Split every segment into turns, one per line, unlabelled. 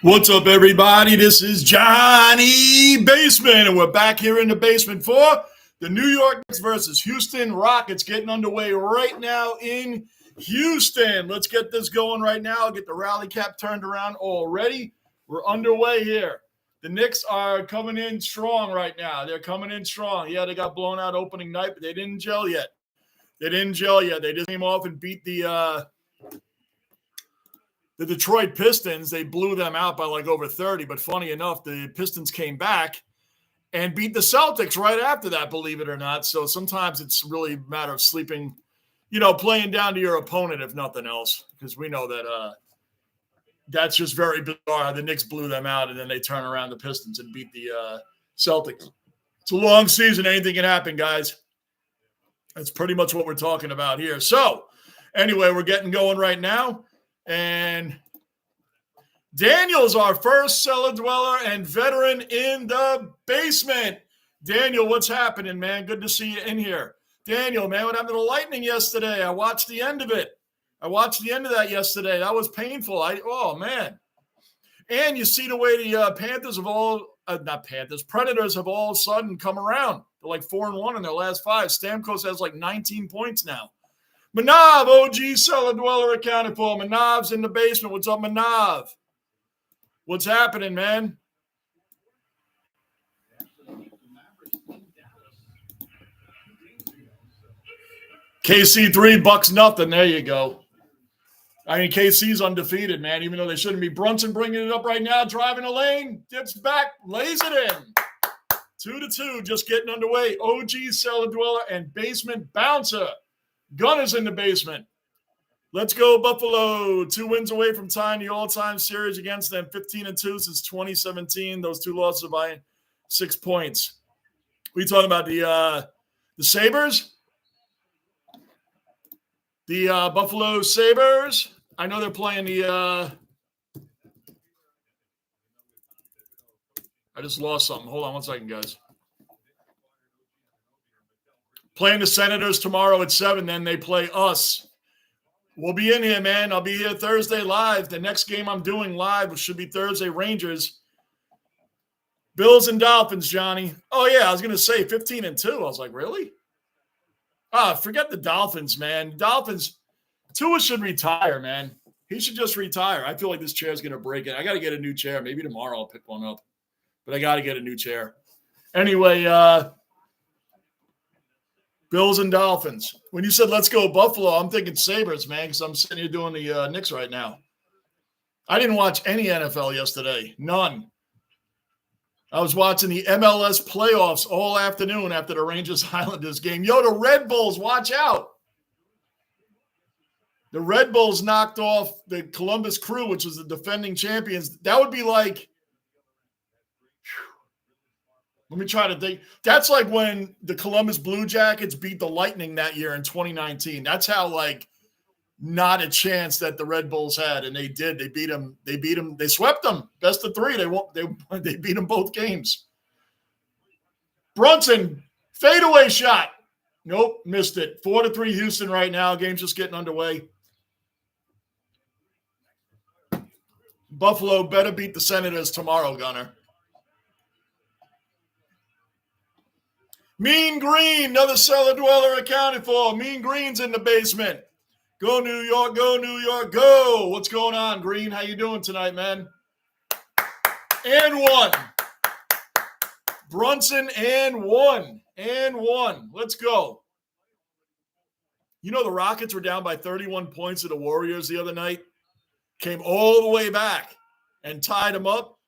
What's up, everybody? This is Johnny Basement, and we're back here in the basement for the New York Knicks versus Houston Rockets getting underway right now in Houston. Let's get this going right now. I'll get the rally cap turned around already. We're underway here. The Knicks are coming in strong right now. They're coming in strong. Yeah, they got blown out opening night, but they didn't gel yet. They just came off and beat the Detroit Pistons. They blew them out by like over 30. But funny enough, the Pistons came back and beat the Celtics right after that, believe it or not. So sometimes it's really a matter of sleeping, playing down to your opponent, if nothing else, because we know that that's just very bizarre. The Knicks blew them out, and then they turn around the Pistons and beat the Celtics. It's a long season. Anything can happen, guys. That's pretty much what we're talking about here. So anyway, we're getting going right now. And Daniel's our first cellar dweller and veteran in the basement. Daniel, what's happening, man? Good to see you in here. Daniel, man, what happened to the Lightning yesterday? I watched the end of it. I watched the end of that yesterday. That was painful. Oh, man. And you see the way the Predators have all of a sudden come around. They're like 4-1 in their last 5. Stamkos has like 19 points now. Manav, OG cellar dweller accounted for. Manav's in the basement. What's up, Manav? What's happening, man? KC 3 bucks nothing. There you go. I mean, KC's undefeated, man, even though they shouldn't be. Brunson bringing it up right now, driving a lane, dips back, lays it in. 2-2, just getting underway. OG cellar dweller and basement bouncer. Gunner's in the basement. Let's go, Buffalo. 2 wins away from tying the all-time series against them. 15-2 since 2017. Those 2 losses are by 6 points. We talking about the Sabres? The Buffalo Sabres. I know they're playing the I just lost something. Hold on one second, guys. Playing the Senators tomorrow at 7, then they play us. We'll be in here, man. I'll be here Thursday live. The next game I'm doing live should be Thursday, Rangers. Bills and Dolphins, Johnny. Oh, yeah, I was going to say 15-2. I was like, really? Forget the Dolphins, man. Dolphins, Tua should retire, man. He should just retire. I feel like this chair is going to break it. I got to get a new chair. Maybe tomorrow I'll pick one up. But I got to get a new chair. Anyway, Bills and Dolphins. When you said let's go Buffalo, I'm thinking Sabres, man, because I'm sitting here doing the Knicks right now. I didn't watch any NFL yesterday. None. I was watching the MLS playoffs all afternoon after the Rangers-Islanders game. Yo, the Red Bulls, watch out. The Red Bulls knocked off the Columbus Crew, which was the defending champions. That would be like, let me try to think. That's like when the Columbus Blue Jackets beat the Lightning that year in 2019. That's how, like, not a chance that the Red Bulls had, and they did. They beat them. They swept them. Best of 3. They beat them both games. Brunson, fadeaway shot. Nope, missed it. 4-3 Houston right now. Game's just getting underway. Buffalo better beat the Senators tomorrow, Gunner. Mean Green, another cellar dweller accounted for. Mean Green's in the basement. Go New York, go New York, go. What's going on, Green? How you doing tonight, man? And 1. Brunson and 1. And 1. Let's go. You know the Rockets were down by 31 points to the Warriors the other night. Came all the way back and tied them up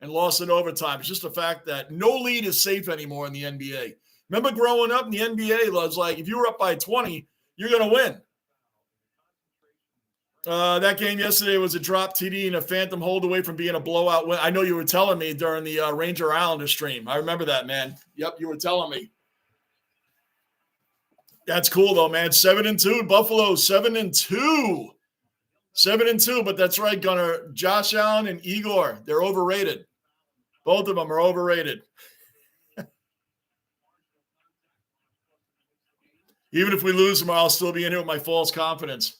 and lost in overtime. It's just the fact that no lead is safe anymore in the NBA. Remember growing up in the NBA, it was like if you were up by 20, you're going to win. That game yesterday was a drop TD and a phantom hold away from being a blowout win. I know you were telling me during the Ranger Islander stream. I remember that, man. Yep, you were telling me. That's cool, though, man. 7-2. Buffalo, 7-2. 7-2, but that's right, Gunner. Josh Allen and Igor, they're overrated. Both of them are overrated. Even if we lose tomorrow, I'll still be in here with my false confidence.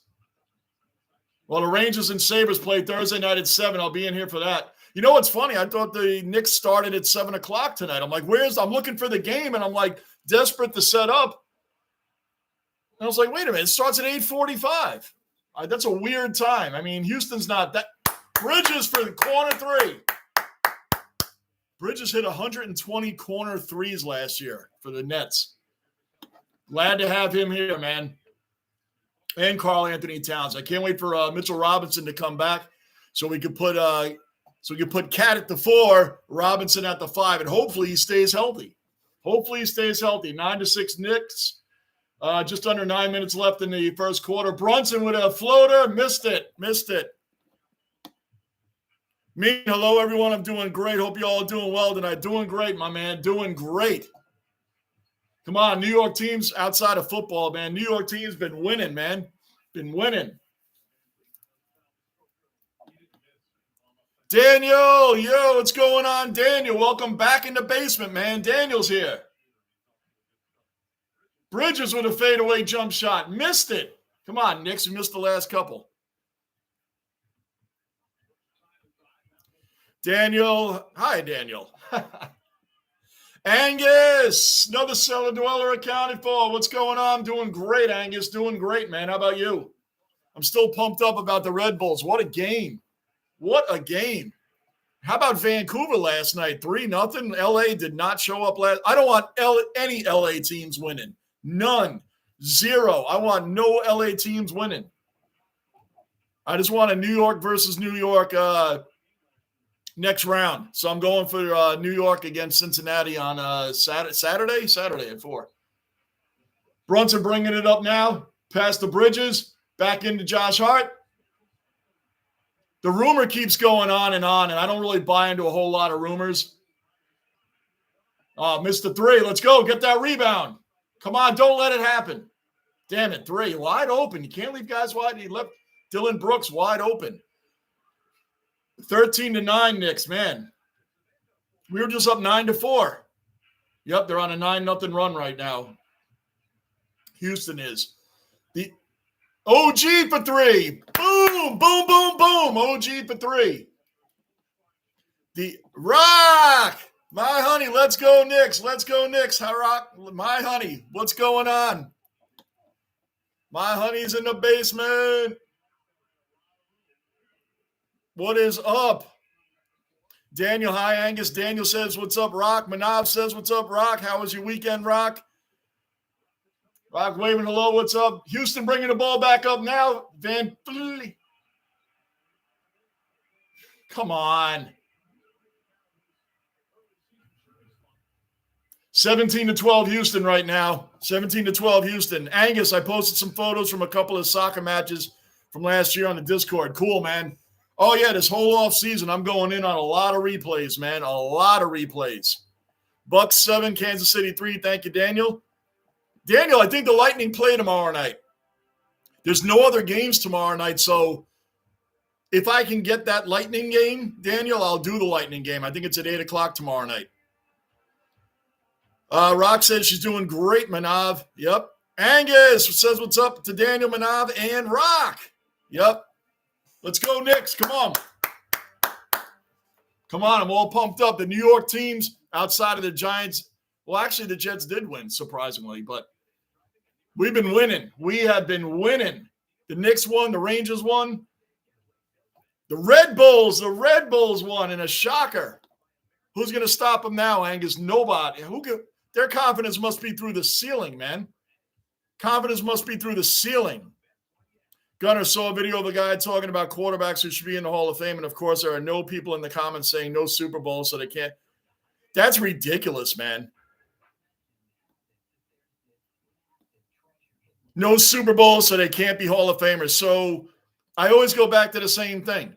Well, the Rangers and Sabres play Thursday night at 7. I'll be in here for that. You know what's funny? I thought the Knicks started at 7 o'clock tonight. I'm like, I'm looking for the game, and I'm like desperate to set up. And I was like, wait a minute, it starts at 8:45. That's a weird time. I mean, Houston's not that. Bridges for the corner three. Bridges hit 120 corner threes last year for the Nets. Glad to have him here, man. And Karl Anthony Towns. I can't wait for Mitchell Robinson to come back so we could put Cat at the 4, Robinson at the 5, and hopefully he stays healthy. 9-6 Knicks. Just under 9 minutes left in the first quarter. Brunson with a floater. Missed it. Me, hello, everyone. I'm doing great. Hope you all are doing well tonight. Doing great, my man. Doing great. Come on, New York teams outside of football, man. New York teams been winning, man. Been winning. Daniel, yo, what's going on, Daniel? Welcome back in the basement, man. Daniel's here. Bridges with a fadeaway jump shot. Missed it. Come on, Knicks. You missed the last couple. Daniel. Hi, Daniel. Angus, another cellar dweller accounted for. What's going on? Doing great, Angus. Doing great, man. How about you? I'm still pumped up about the Red Bulls. What a game. How about Vancouver last night? 3-0. LA did not show up last. I don't want any LA teams winning. None. 0. I want no LA teams winning. I just want a New York versus New York next round. So I'm going for New York against Cincinnati on Saturday at 4. Brunson bringing it up now. Past the Bridges. Back into Josh Hart. The rumor keeps going on, and I don't really buy into a whole lot of rumors. Oh, missed the 3. Let's go. Get that rebound. Come on, don't let it happen. Damn it, 3. Wide open. You can't leave guys wide. He left Dylan Brooks wide open. 13-9 Knicks, man. We were just up 9-4. Yep, they're on a 9-0 run right now. Houston is. The OG for 3. Boom, boom, boom, boom. OG for 3. The Rock. My honey, let's go Knicks. Let's go Knicks. Rock, my honey, what's going on? My honey's in the basement. What is up? Daniel, hi, Angus. Daniel says, what's up, Rock? Manav says, what's up, Rock? How was your weekend, Rock? Rock waving hello, what's up? Houston bringing the ball back up now. Come on. 17-12 Houston right now. 17-12 Houston. Angus, I posted some photos from a couple of soccer matches from last year on the Discord. Cool, man. Oh, yeah, this whole off season, I'm going in on a lot of replays, man. A lot of replays. Bucks 7, Kansas City 3. Thank you, Daniel. Daniel, I think the Lightning play tomorrow night. There's no other games tomorrow night, so if I can get that Lightning game, Daniel, I'll do the Lightning game. I think it's at 8 o'clock tomorrow night. Rock says she's doing great, Manav. Yep. Angus says what's up to Daniel, Manav, and Rock. Yep. Let's go, Knicks. Come on. Come on. I'm all pumped up. The New York teams outside of the Giants. Well, actually, the Jets did win, surprisingly, but we've been winning. We have been winning. The Knicks won. The Rangers won. The Red Bulls won in a shocker. Who's going to stop them now, Angus? Nobody. Their confidence must be through the ceiling, man. Confidence must be through the ceiling. Gunnar saw a video of a guy talking about quarterbacks who should be in the Hall of Fame, and of course, there are no people in the comments saying no Super Bowl, so they can't. That's ridiculous, man. No Super Bowl, so they can't be Hall of Famers. So I always go back to the same thing.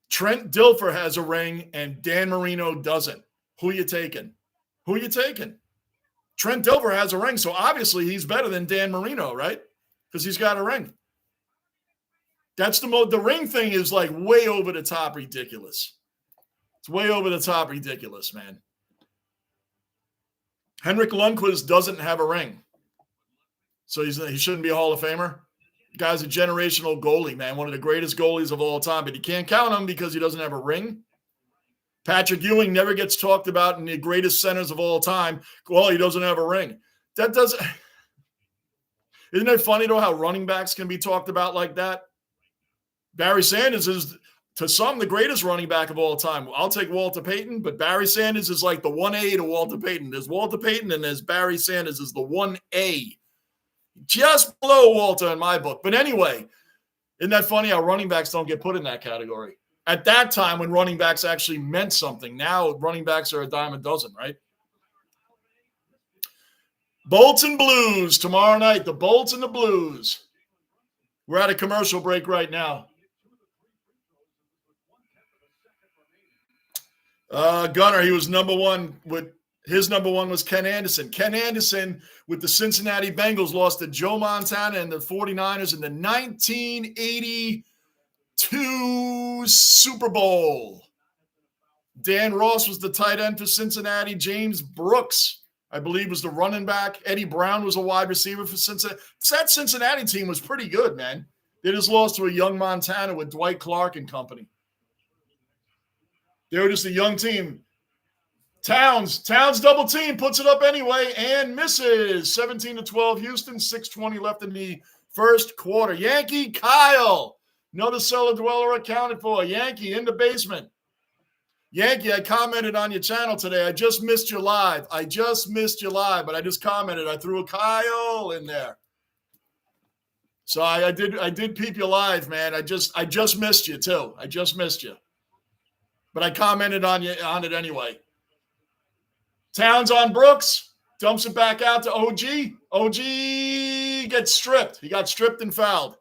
Trent Dilfer has a ring, and Dan Marino doesn't. Who you taking? Trent Dilfer has a ring, so obviously he's better than Dan Marino, right? Because he's got a ring. That's the ring thing is like way over the top ridiculous. It's way over the top ridiculous, man. Henrik Lundqvist doesn't have a ring. So he shouldn't be a Hall of Famer. The guy's a generational goalie, man. One of the greatest goalies of all time, but you can't count him because he doesn't have a ring. Patrick Ewing never gets talked about in the greatest centers of all time. Well, he doesn't have a ring. That doesn't. Isn't it funny, though, how running backs can be talked about like that? Barry Sanders is, to some, the greatest running back of all time. I'll take Walter Payton, but Barry Sanders is like the 1A to Walter Payton. There's Walter Payton and there's Barry Sanders is the 1A. Just below Walter in my book. But anyway, isn't that funny how running backs don't get put in that category? At that time when running backs actually meant something. Now running backs are a dime a dozen, right? Bolts and Blues tomorrow night. The Bolts and the Blues. We're at a commercial break right now. Gunner, he was number one. His number one was Ken Anderson. Ken Anderson with the Cincinnati Bengals lost to Joe Montana and the 49ers in the 1982 Super Bowl. Dan Ross was the tight end for Cincinnati. James Brooks, I believe, was the running back. Eddie Brown was a wide receiver for Cincinnati. That Cincinnati team was pretty good, man. They just lost to a young Montana with Dwight Clark and company. They were just a young team. Towns double team, puts it up anyway and misses. 17-12 Houston, 6:20 left in the first quarter. Yankee Kyle, another cellar dweller accounted for. Yankee in the basement. Yankee, I commented on your channel today. I just missed you live. But I just commented. I threw a Kyle in there. So I did peep you live, man. I just missed you too. I just missed you. But I commented on it anyway. Towns on Brooks, dumps it back out to OG. OG gets stripped. He got stripped and fouled.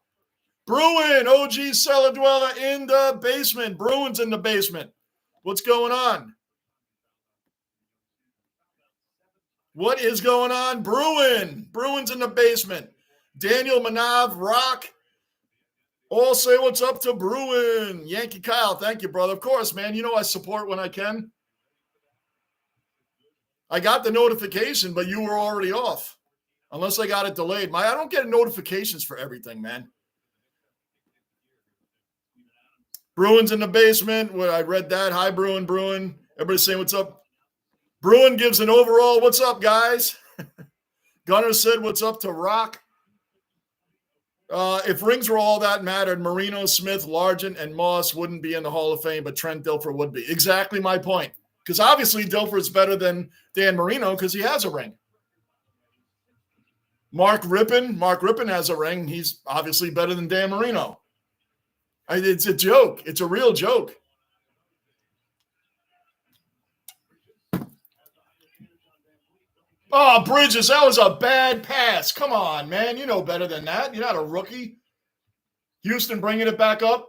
Bruin, OG cellar dweller in the basement. Bruin's in the basement. What's going on? What is going on? Bruin's in the basement. Daniel Manav, Rock, all say what's up to Bruin. Yankee Kyle, thank you, brother. Of course, man. You know I support when I can. I got the notification, but you were already off. Unless I got it delayed. I don't get notifications for everything, man. Bruin's in the basement. I read that. Hi, Bruin. Everybody's saying what's up. Bruin gives an overall what's up, guys. Gunner said what's up to Rock. If rings were all that mattered, Marino, Smith, Largent, and Moss wouldn't be in the Hall of Fame, but Trent Dilfer would be. Exactly my point. Because obviously Dilfer's better than Dan Marino because he has a ring. Mark Rippon has a ring. He's obviously better than Dan Marino. It's a joke. It's a real joke. Oh, Bridges, that was a bad pass. Come on, man. You know better than that. You're not a rookie. Houston bringing it back up.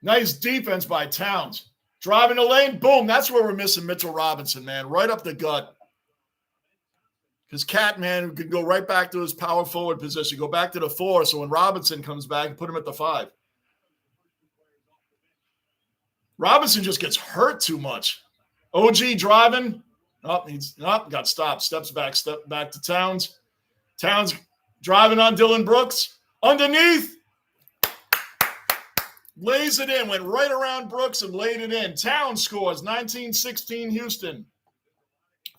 Nice defense by Towns. Driving the lane, boom. That's where we're missing Mitchell Robinson, man. Right up the gut. Because Cat, man, could go right back to his power forward position. Go back to the 4. So when Robinson comes back, put him at the 5. Robinson just gets hurt too much. OG driving. Got stopped. Step back to Towns. Towns driving on Dylan Brooks. Underneath. Lays it in. Went right around Brooks and laid it in. Towns scores. 19-16 Houston.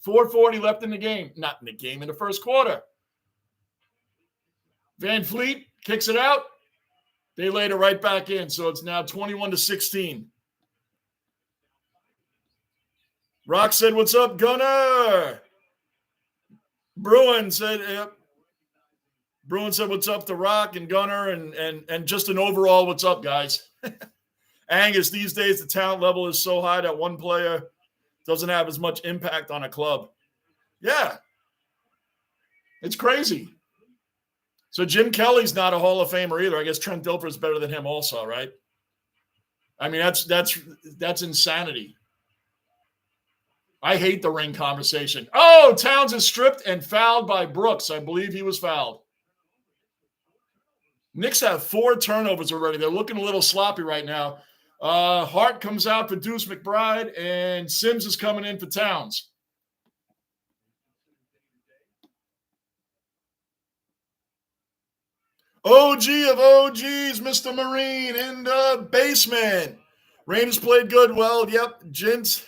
4:40 left in the game. Not in the game, in the first quarter. Van Fleet kicks it out. They laid it right back in. So it's now 21-16. Rock said, what's up, Gunner? Bruin said, yep. Bruin said, what's up to Rock and Gunner and just an overall, what's up, guys? Angus, these days the talent level is so high that one player doesn't have as much impact on a club. Yeah. It's crazy. So Jim Kelly's not a Hall of Famer either. I guess Trent Dilfer is better than him also, right? I mean, that's insanity. I hate the ring conversation. Oh, Towns is stripped and fouled by Brooks. I believe he was fouled. Knicks have 4 turnovers already. They're looking a little sloppy right now. Hart comes out for Deuce McBride, and Sims is coming in for Towns. OG of OGs, Mr. Marine in the basement. Rangers played good. Well, yep. Gents,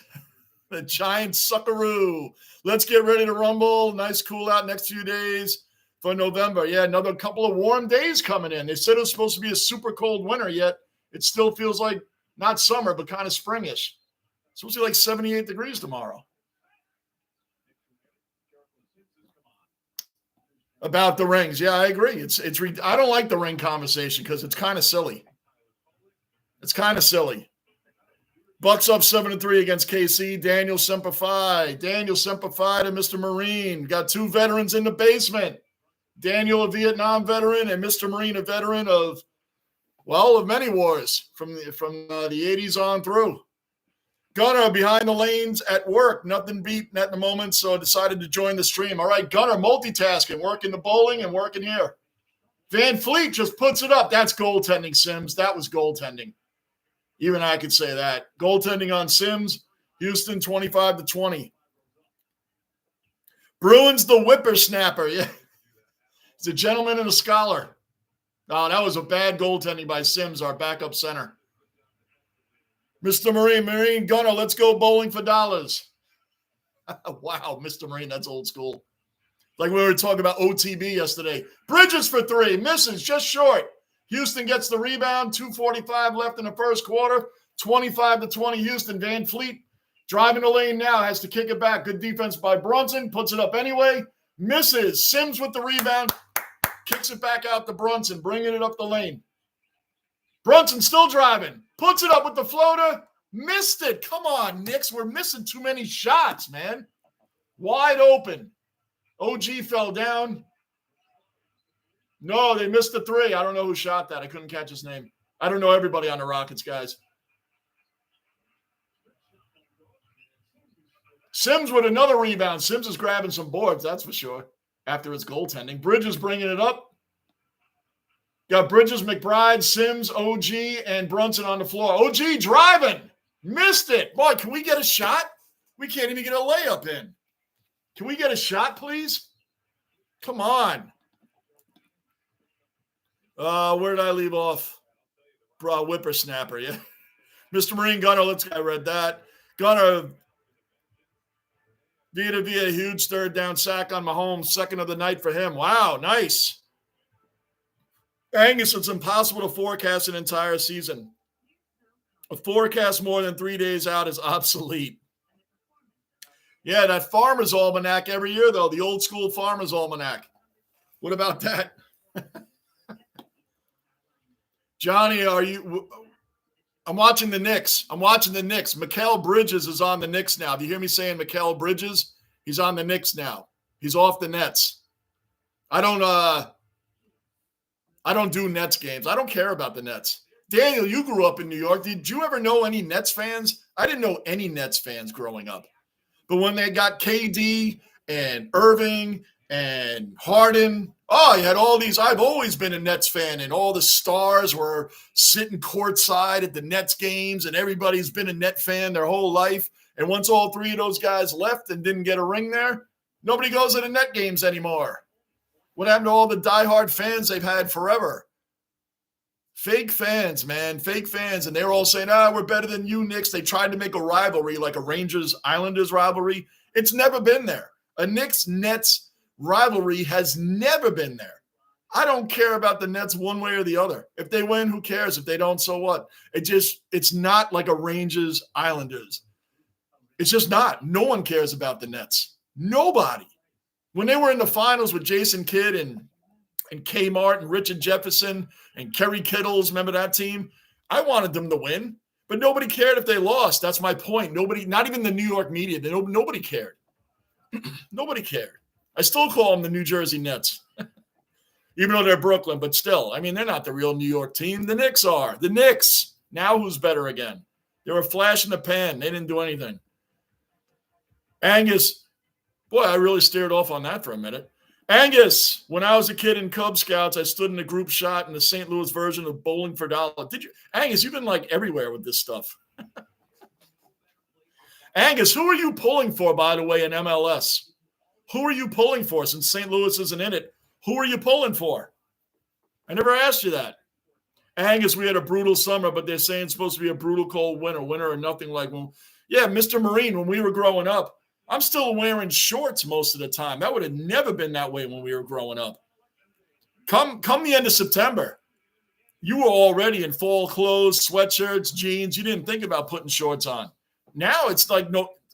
the Giants suckaroo. Let's get ready to rumble. Nice cool out next few days for November. Yeah, another couple of warm days coming in. They said it was supposed to be a super cold winter, yet it still feels like not summer, but kind of springish. It's supposed to be like 78 degrees tomorrow. About the rings. Yeah, I agree. I don't like the ring conversation because it's kind of silly. It's kind of silly. Bucks up 7-3 against KC. Daniel Semper Fi. Daniel Semper Fi to Mr. Marine. Got two veterans in the basement. Daniel, a Vietnam veteran, and Mr. Marine, a veteran of many wars from the 80s on through. Gunner behind the lanes at work. Nothing beat at the moment, so I decided to join the stream. All right, Gunner, multitasking, working the bowling and working here. Van Fleet just puts it up. That's goaltending, Sims. That was goaltending. Even I could say that. Goaltending on Sims. Houston 25-20. Bruins the whippersnapper. Yeah. He's a gentleman and a scholar. Oh, that was a bad goaltending by Sims, our backup center. Mr. Marine Gunner, let's go bowling for dollars. Wow, Mr. Marine, that's old school. Like we were talking about OTB yesterday. Bridges for three, misses, just short. Houston gets the rebound, 2:45 left in the first quarter, 25-20 Houston. Van Fleet driving the lane now, has to kick it back. Good defense by Brunson, puts it up anyway, misses. Sims with the rebound, kicks it back out to Brunson, bringing it up the lane. Brunson still driving, puts it up with the floater, missed it. Come on, Knicks, we're missing too many shots, man. Wide open. OG fell down. No, they missed the three. I don't know who shot that. I couldn't catch his name. I don't know everybody on the Rockets, guys. Sims with another rebound. Sims is grabbing some boards, that's for sure, after his goaltending. Bridges bringing it up. Got Bridges, McBride, Sims, OG, and Brunson on the floor. OG driving. Missed it. Boy, can we get a shot? We can't even get a layup in. Can we get a shot, please? Come on. Where did I leave off? Whippersnapper, yeah. Mr. Marine Gunner, I read that. Gunner, Via, huge third down sack on Mahomes, second of the night for him. Wow, nice. Angus, it's impossible to forecast an entire season. A forecast more than 3 days out is obsolete. Yeah, that Farmer's Almanac every year, though, the old school Farmer's Almanac. What about that? Johnny, I'm watching the Knicks. Mikal Bridges is on the Knicks now. Do you hear me saying Mikal Bridges? He's on the Knicks now. He's off the Nets. I don't do Nets games. I don't care about the Nets. Daniel, you grew up in New York. Did you ever know any Nets fans? I didn't know any Nets fans growing up. But when they got KD and Irving and Harden, you had all these. I've always been a Nets fan, and all the stars were sitting courtside at the Nets games, and everybody's been a Net fan their whole life. And once all three of those guys left and didn't get a ring there, nobody goes to the Net games anymore. What happened to all the diehard fans they've had forever? Fake fans, man, fake fans. And they were all saying, we're better than you, Knicks. They tried to make a rivalry like a Rangers-Islanders rivalry. It's never been there. A Knicks-Nets rivalry has never been there. I don't care about the Nets one way or the other. If they win, who cares? If they don't, so what? It's not like a Rangers-Islanders. It's just not. No one cares about the Nets. Nobody. When they were in the finals with Jason Kidd and Kmart and Richard Jefferson and Kerry Kittles, remember that team? I wanted them to win, but nobody cared if they lost. That's my point. Nobody, not even the New York media, nobody cared. Nobody cared. I still call them the New Jersey Nets, even though they're Brooklyn, but still, I mean, they're not the real New York team. The Knicks are. The Knicks. Now who's better again? They were a flash in the pan. They didn't do anything. Angus, boy, I really steered off on that for a minute. Angus, when I was a kid in Cub Scouts, I stood in a group shot in the St. Louis version of Bowling for Dollar. Did you, Angus? You've been like everywhere with this stuff. Angus, who are you pulling for, by the way, in MLS? Who are you pulling for since St. Louis isn't in it? Who are you pulling for? I never asked you that. Angus, we had a brutal summer, but they're saying it's supposed to be a brutal cold winter. Winter or nothing like when. Yeah, Mr. Marine, when we were growing up, I'm still wearing shorts most of the time. That would have never been that way when we were growing up. Come the end of September, you were already in fall clothes, sweatshirts, jeans. You didn't think about putting shorts on. Now it's like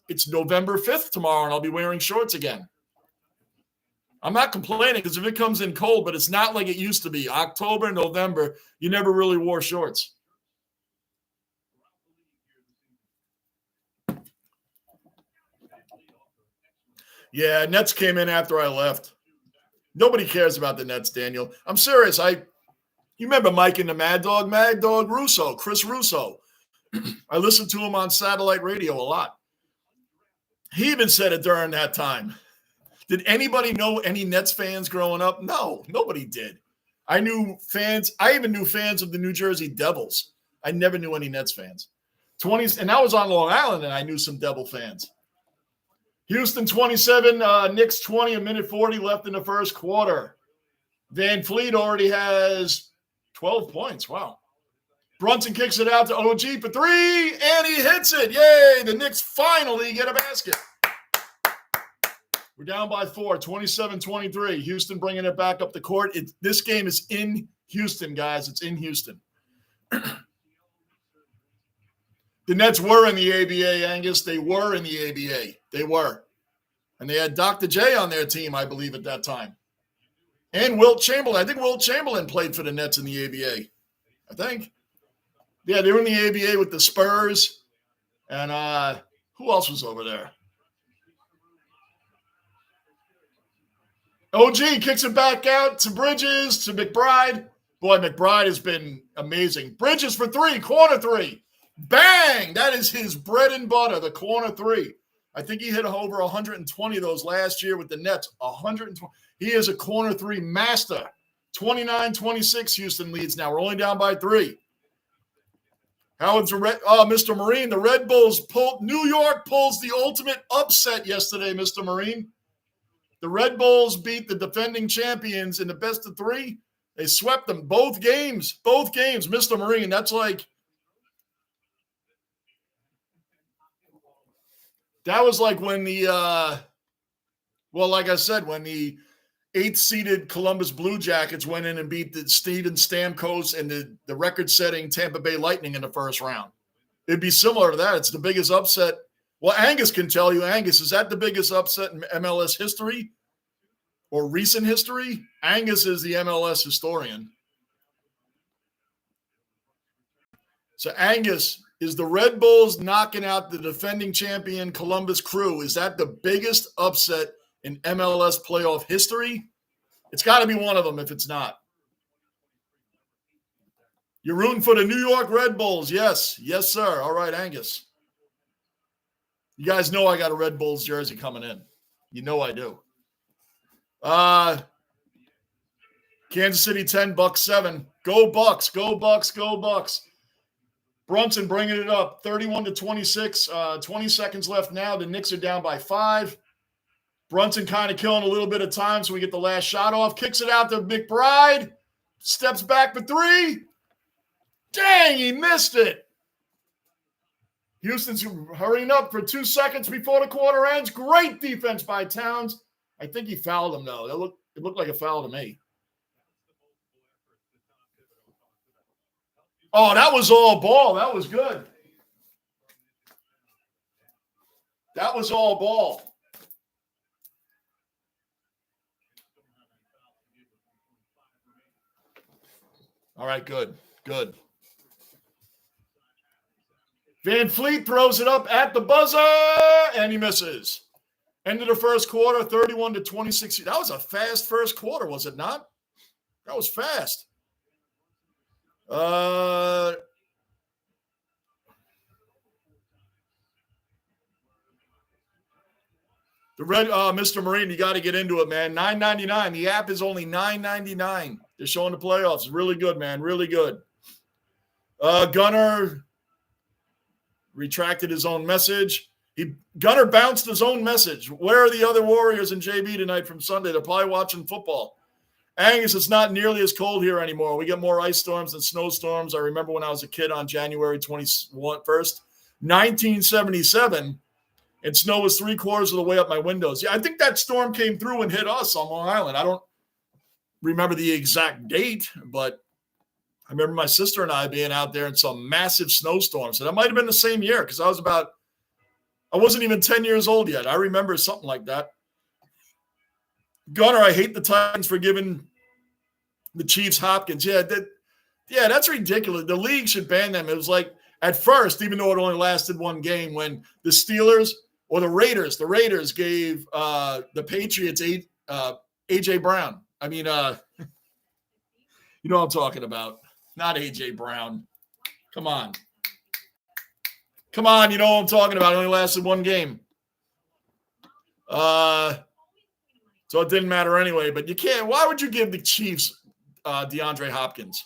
it's November 5th tomorrow, and I'll be wearing shorts again. I'm not complaining because if it comes in cold, but it's not like it used to be. October, November, you never really wore shorts. Yeah, Nets came in after I left. Nobody cares about the Nets, Daniel. I'm serious. You remember Mike and the Mad Dog Russo, Chris Russo. I listened to him on satellite radio a lot. He even said it during that time. Did anybody know any Nets fans growing up? No, nobody did. I knew fans. I even knew fans of the New Jersey Devils. I never knew any Nets fans. 20s, and I was on Long Island, and I knew some Devil fans. Houston 27, Knicks 20, a minute 40 left in the first quarter. Van Fleet already has 12 points. Wow. Brunson kicks it out to OG for three, and he hits it. Yay, the Knicks finally get a basket. We're down by 4, 27-23. Houston bringing it back up the court. This game is in Houston, guys. It's in Houston. The Nets were in the ABA, Angus. They were in the ABA. They were. And they had Dr. J on their team, I believe, at that time. And Wilt Chamberlain. I think Wilt Chamberlain played for the Nets in the ABA. I think. Yeah, they were in the ABA with the Spurs. And who else was over there? OG kicks it back out to Bridges, to McBride. Boy, McBride has been amazing. Bridges for three, corner three. Bang! That is his bread and butter, the corner three. I think he hit over 120 of those last year with the Nets. 120. He is a corner three master. 29-26, Houston leads now. We're only down by 3. Mr. Marine, the Red Bulls New York pulls the ultimate upset yesterday, Mr. Marine. The Red Bulls beat the defending champions in the best of 3. They swept them both games, Mr. Marine. That's like, that was like when like I said, when the 8th-seeded Columbus Blue Jackets went in and beat the Steven Stamkos and the record-setting Tampa Bay Lightning in the first round. It'd be similar to that. It's the biggest upset. Well, Angus can tell you. Angus, is that the biggest upset in MLS history or recent history? Angus is the MLS historian. So, Angus, is the Red Bulls knocking out the defending champion Columbus Crew? Is that the biggest upset in MLS playoff history? It's got to be one of them if it's not. You're rooting for the New York Red Bulls. Yes. Yes, sir. All right, Angus. You guys know I got a Red Bulls jersey coming in. You know I do. Kansas City 10, Bucks 7. Go Bucks, go Bucks, go Bucks. Brunson bringing it up, 31-26. 20 seconds left now. The Knicks are down by 5. Brunson kind of killing a little bit of time so we get the last shot off. Kicks it out to McBride. Steps back for 3. Dang, he missed it. Houston's hurrying up for 2 seconds before the quarter ends. Great defense by Towns. I think he fouled him, though. It looked like a foul to me. Oh, that was all ball. That was good. That was all ball. All right, good. Good. Van Fleet throws it up at the buzzer, and he misses. End of the first quarter, 31-26. That was a fast first quarter, was it not? That was fast. Mr. Marine, you got to get into it, man. $9.99. The app is only $9.99. They're showing the playoffs. Really good, man. Really good. Gunner retracted his own message. Gunner bounced his own message. Where are the other Warriors and JB tonight from Sunday? They're probably watching football. Angus, it's not nearly as cold here anymore. We get more ice storms and snowstorms. I remember when I was a kid on January 21st, 1977, and snow was 3/4 of the way up my windows. Yeah, I think that storm came through and hit us on Long Island. I don't remember the exact date, but I remember my sister and I being out there in some massive snowstorm. So that might have been the same year because I wasn't even 10 years old yet. I remember something like that. Gunner, I hate the Titans for giving the Chiefs Hopkins. Yeah, that's ridiculous. The league should ban them. It was like at first, even though it only lasted one game, when the Steelers or the Raiders gave the Patriots A.J. Brown. I mean, you know what I'm talking about. Not A.J. Brown. Come on. You know what I'm talking about. It only lasted one game. So it didn't matter anyway. But you can't. Why would you give the Chiefs DeAndre Hopkins?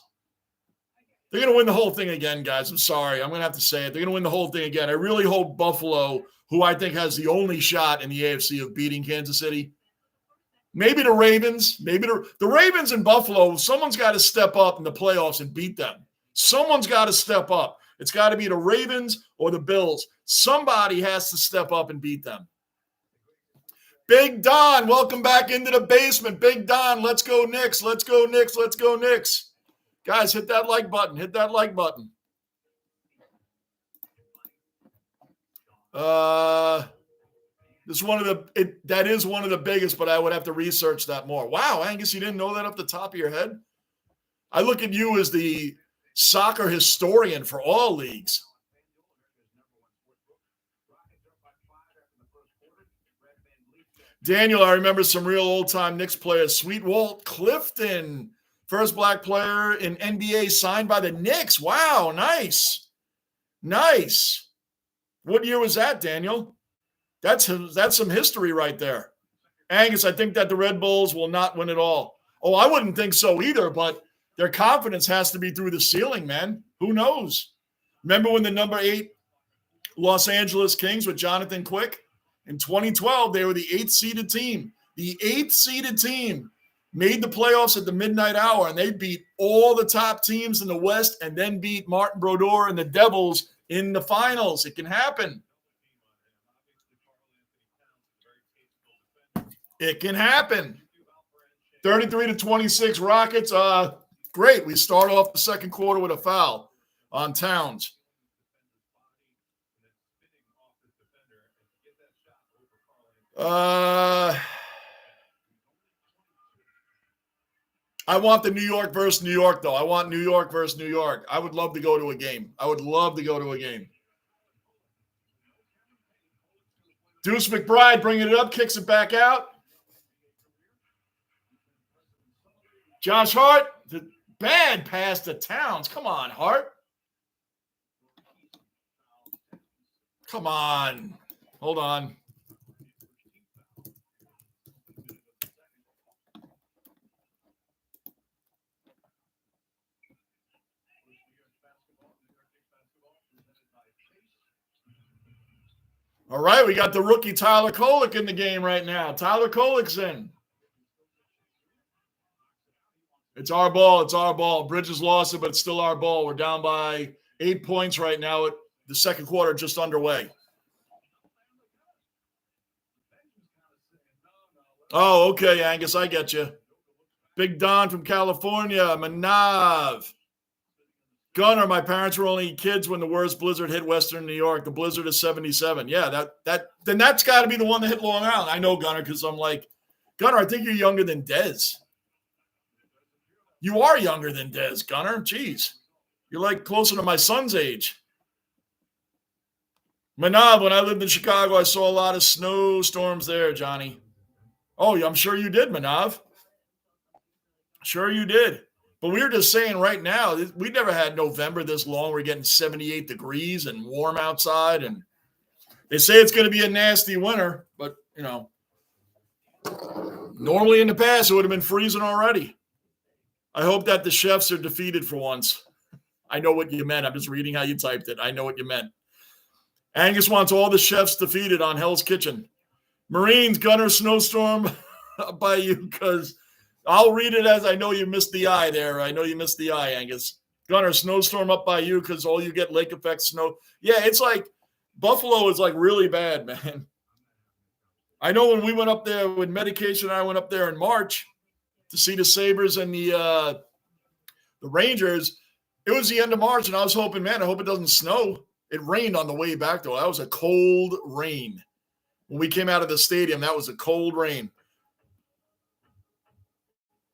They're going to win the whole thing again, guys. I'm sorry. I'm going to have to say it. They're going to win the whole thing again. I really hope Buffalo, who I think has the only shot in the AFC of beating Kansas City. Maybe the Ravens. Maybe the Ravens and Buffalo, someone's got to step up in the playoffs and beat them. Someone's got to step up. It's got to be the Ravens or the Bills. Somebody has to step up and beat them. Big Don, welcome back into the basement. Big Don, let's go Knicks. Let's go Knicks. Let's go Knicks. Guys, hit that like button. Hit that like button. That is one of the biggest, but I would have to research that more. Wow, Angus, you didn't know that off the top of your head? I look at you as the soccer historian for all leagues. Daniel, I remember some real old-time Knicks players. Sweet Walt Clifton, first black player in NBA signed by the Knicks. Wow, nice. Nice. What year was that, Daniel? That's some history right there. Angus, I think that the Red Bulls will not win it all. Oh, I wouldn't think so either, but their confidence has to be through the ceiling, man. Who knows? Remember when the number 8 Los Angeles Kings with Jonathan Quick? In 2012, they were the 8th-seeded team. The 8th-seeded team made the playoffs at the midnight hour, and they beat all the top teams in the West and then beat Martin Brodeur and the Devils in the finals. It can happen. It can happen. 33-26 Rockets. Great. We start off the second quarter with a foul on Towns. I want the New York versus New York, though. I want New York versus New York. I would love to go to a game. Deuce McBride bringing it up, kicks it back out. Josh Hart, the bad pass to Towns. Come on, Hart. Come on. Hold on. All right, we got the rookie Tyler Kolek in the game right now. Tyler Kolek's in. It's our ball. It's our ball. Bridges lost it, but it's still our ball. We're down by 8 points right now. The second quarter just underway. Oh, okay, Angus. I get you. Big Don from California. Manav. Gunner, my parents were only kids when the worst blizzard hit Western New York. The blizzard is 77. Yeah, then that's got to be the one that hit Long Island. I know, Gunner, because I'm like, Gunner, I think you're younger than Dez. You are younger than Dez, Gunner. Jeez. You're like closer to my son's age. Manav, when I lived in Chicago, I saw a lot of snowstorms there, Johnny. Oh, I'm sure you did, Manav. Sure you did. But we were just saying right now, we never had November this long. We're getting 78 degrees and warm outside. And they say it's going to be a nasty winter. But, normally in the past, it would have been freezing already. I hope that the chefs are defeated for once. I know what you meant. I'm just reading how you typed it. I know what you meant. Angus wants all the chefs defeated on Hell's Kitchen. Marines, Gunner, snowstorm by you because I'll read it as I know you missed the eye there. I know you missed the eye, Angus. Gunner, snowstorm up by you because all you get lake effect snow. Yeah, it's like Buffalo is like really bad, man. I know when we went up there with medication, I went up there in March to see the Sabres and the Rangers. It was the end of March, and I was hoping, man, I hope it doesn't snow. It rained on the way back, though. That was a cold rain. When we came out of the stadium, that was a cold rain.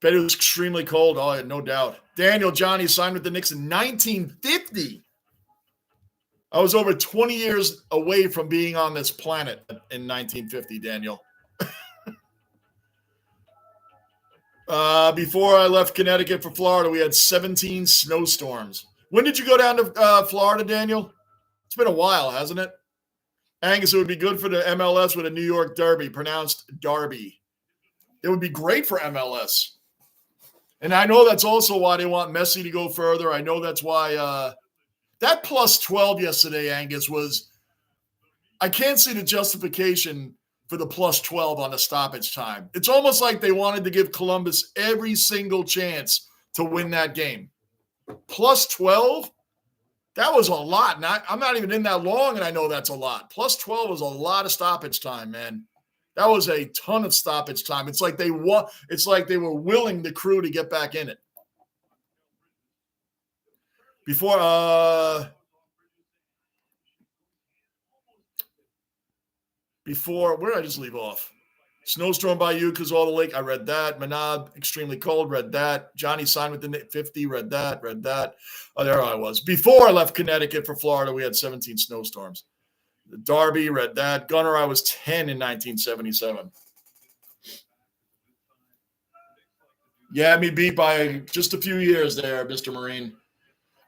Bet it was extremely cold. Oh, no doubt. Daniel Johnny signed with the Knicks in 1950. I was over 20 years away from being on this planet in 1950, Daniel. Before I left Connecticut for Florida, we had 17 snowstorms. When did you go down to Florida, Daniel? It's been a while, hasn't it? Angus, it would be good for the MLS with a New York Derby, pronounced Derby. It would be great for MLS. And I know that's also why they want Messi to go further. I know that's why that plus 12 yesterday, Angus, was – I can't see the justification for the plus 12 on the stoppage time. It's almost like they wanted to give Columbus every single chance to win that game. Plus 12? That was a lot. I'm not even in that long, and I know that's a lot. Plus 12 was a lot of stoppage time, man. That was a ton of stoppage time. It's like they were willing the Crew to get back in it. Before where did I just leave off? Snowstorm by you because all the lake. I read that. Manab, extremely cold. Read that. Johnny signed with the 50. Read that. Oh, there I was. Before I left Connecticut for Florida, we had 17 snowstorms. The Derby, read that. Gunner, I was 10 in 1977. Yeah, me beat by just a few years there, Mr. Marine.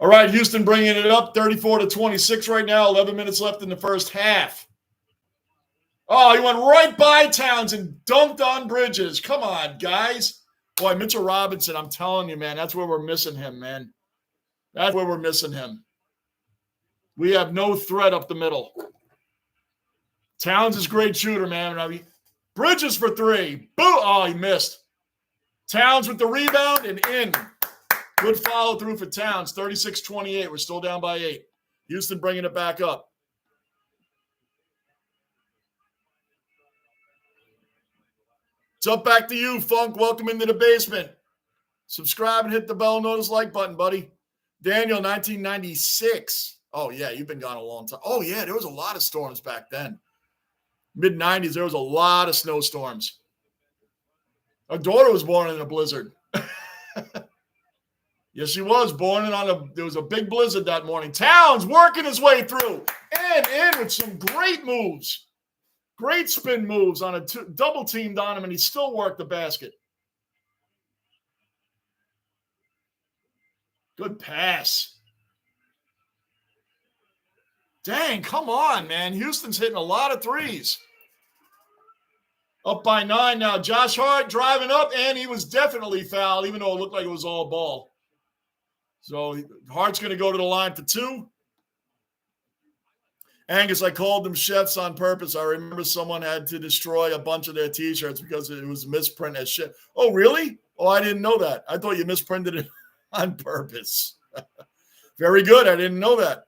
All right, Houston bringing it up, 34-26 right now. 11 minutes left in the first half. Oh, he went right by Towns and dunked on Bridges. Come on, guys. Boy, Mitchell Robinson, I'm telling you, man, that's where we're missing him, man. That's where we're missing him. We have no threat up the middle. Towns is a great shooter, man. I mean, Bridges for three. Boo! Oh, he missed. Towns with the rebound and in. Good follow through for Towns. 36-28. We're still down by 8. Houston bringing it back up. It's up back to you, Funk. Welcome into the basement. Subscribe and hit the bell. Notice like button, buddy. Daniel, 1996. Oh, yeah, you've been gone a long time. Oh, yeah, there was a lot of storms back then. Mid-90s, there was a lot of snowstorms. Our daughter was born in a blizzard. Yes, she was born there was a big blizzard that morning. Towns working his way through and in with some great moves. Great spin moves on a double teamed on him, and he still worked the basket. Good pass. Dang, come on, man. Houston's hitting a lot of threes. Up by 9 now. Josh Hart driving up, and he was definitely fouled, even though it looked like it was all ball. So Hart's going to go to the line for 2. Angus, I called them chefs on purpose. I remember someone had to destroy a bunch of their T-shirts because it was misprint as shit. Oh, really? Oh, I didn't know that. I thought you misprinted it on purpose. Very good. I didn't know that.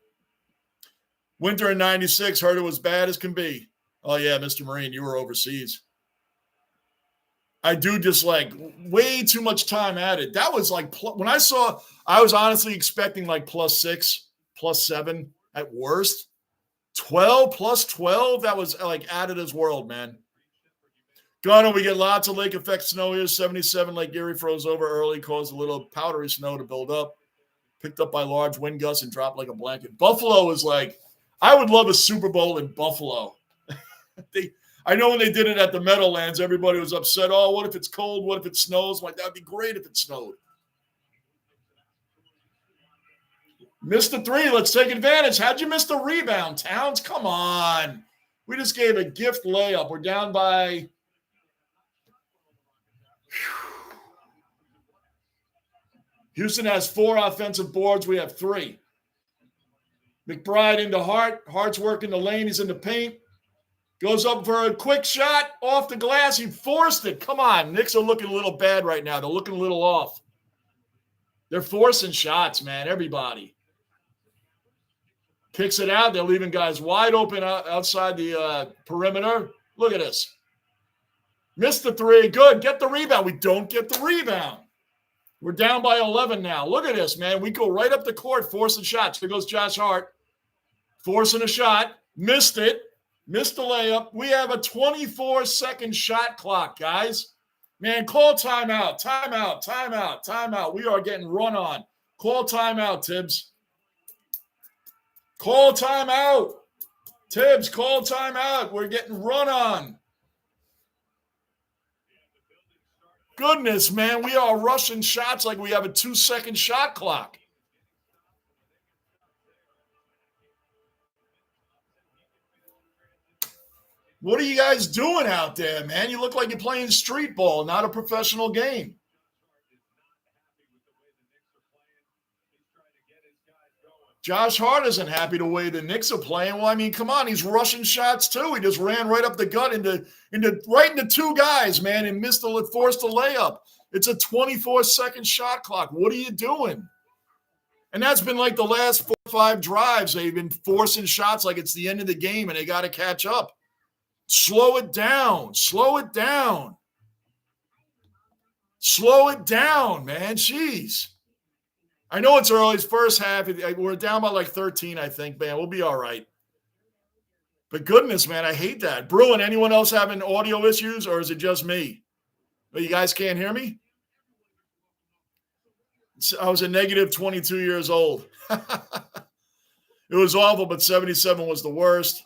Winter in 96, heard it was bad as can be. Oh, yeah, Mr. Marine, you were overseas. I do just like way too much time added. That was like, when I saw, I was honestly expecting like +6, +7 at worst. 12 plus 12, that was like Addita's world, man. Gunner, we get lots of lake effect snow here. 77, Lake Erie froze over early, caused a little powdery snow to build up. Picked up by large wind gusts and dropped like a blanket. Buffalo is like, I would love a Super Bowl in Buffalo. I know when they did it at the Meadowlands, everybody was upset. Oh, what if it's cold? What if it snows? I'm like, that'd be great if it snowed. Missed the 3. Let's take advantage. How'd you miss the rebound, Towns? Come on. We just gave a gift layup. We're down by Houston has 4 offensive boards. We have 3. McBride into Hart. Hart's working the lane. He's in the paint. Goes up for a quick shot off the glass. He forced it. Come on. Knicks are looking a little bad right now. They're looking a little off. They're forcing shots, man. Everybody. Kicks it out. They're leaving guys wide open outside the perimeter. Look at this. Missed the three. Good. Get the rebound. We don't get the rebound. We're down by 11 now. Look at this, man. We go right up the court, forcing shots. Here goes Josh Hart. Forcing a shot. Missed it. Missed the layup. We have a 24-second shot clock, guys. Man, call timeout. Timeout. Timeout. Timeout. We are getting run on. Call timeout, Tibbs. Call timeout. Tibbs, call timeout. We're getting run on. Goodness, man. We are rushing shots like we have a 2-second shot clock. What are you guys doing out there, man? You look like you're playing street ball, not a professional game. Josh Hart isn't happy the way the Knicks are playing. Well, I mean, come on, he's rushing shots too. He just ran right up the gut into two guys, man, and forced a layup. It's a 24-second shot clock. What are you doing? And that's been like the last 4 or 5 drives. They've been forcing shots like it's the end of the game, and they got to catch up. Slow it down. Slow it down. Slow it down, man. Jeez. I know it's early. It's first half. We're down by like 13, I think, man. We'll be all right. But goodness, man, I hate that. Bruin, anyone else having audio issues, or is it just me? But you guys can't hear me? I was a negative 22 years old. It was awful, but 77 was the worst.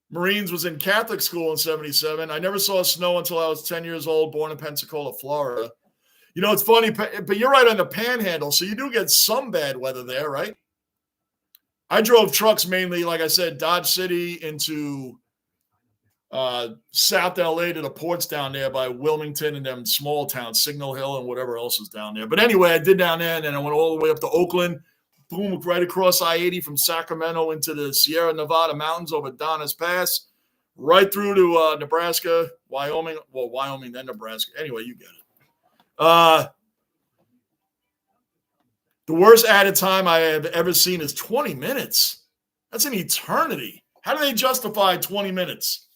Marines was in Catholic school in 77. I never saw snow until I was 10 years old, born in Pensacola, Florida. You know, it's funny, but you're right on the panhandle, so you do get some bad weather there, right? I drove trucks mainly, like I said, Dodge City into South LA to the ports down there by Wilmington and them small towns, Signal Hill and whatever else is down there. But anyway, I did down there, and then I went all the way up to Oakland, boom, right across I-80 from Sacramento into the Sierra Nevada mountains over Donna's Pass, right through to Nebraska, Wyoming. Well, Wyoming, then Nebraska. Anyway, you get it. The worst added time I have ever seen is 20 minutes. That's an eternity. How do they justify 20 minutes?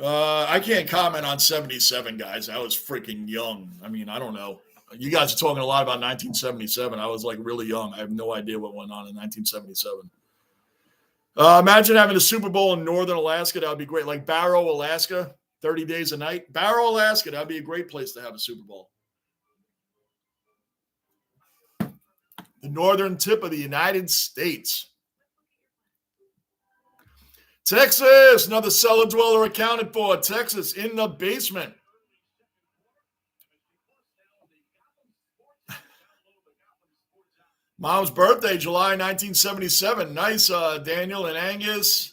I can't comment on 77, guys. I was freaking young. I mean, I don't know. You guys are talking a lot about 1977. I was like really young. I have no idea what went on in 1977. Imagine having a Super Bowl in northern Alaska. That would be great. Like Barrow, Alaska, 30 days a night. Barrow, Alaska, that would be a great place to have a Super Bowl. The northern tip of the United States. Texas, another cellar dweller accounted for. Texas in the basement. Mom's birthday, July 1977. Nice, Daniel and Angus.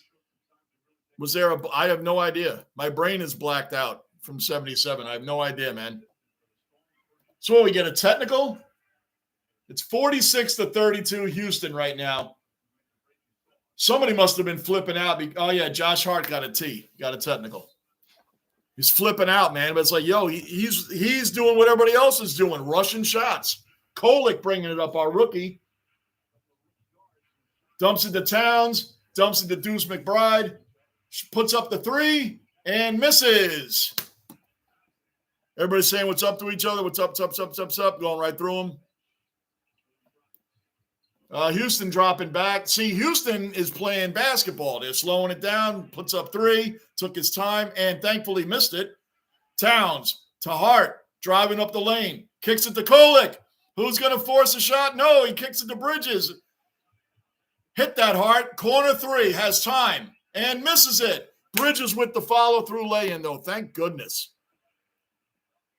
Was there I have no idea. My brain is blacked out from 77. I have no idea, man. So what, we get a technical? It's 46-32 Houston right now. Somebody must have been flipping out. Oh, yeah, Josh Hart got a T. Got a technical. He's flipping out, man. But it's like, yo, he's doing what everybody else is doing, rushing shots. Kolick bringing it up, our rookie. Dumps it to Towns. Dumps it to Deuce McBride. Puts up the three and misses. Everybody's saying what's up to each other. What's up, going right through them. Houston dropping back. See, Houston is playing basketball. They're slowing it down. Puts up three. Took his time and thankfully missed it. Towns to Hart. Driving up the lane. Kicks it to Kolick. Who's going to force a shot? No, he kicks it to Bridges. Hit that Hart. Corner three. Has time. And misses it. Bridges with the follow-through lay-in, though. Thank goodness.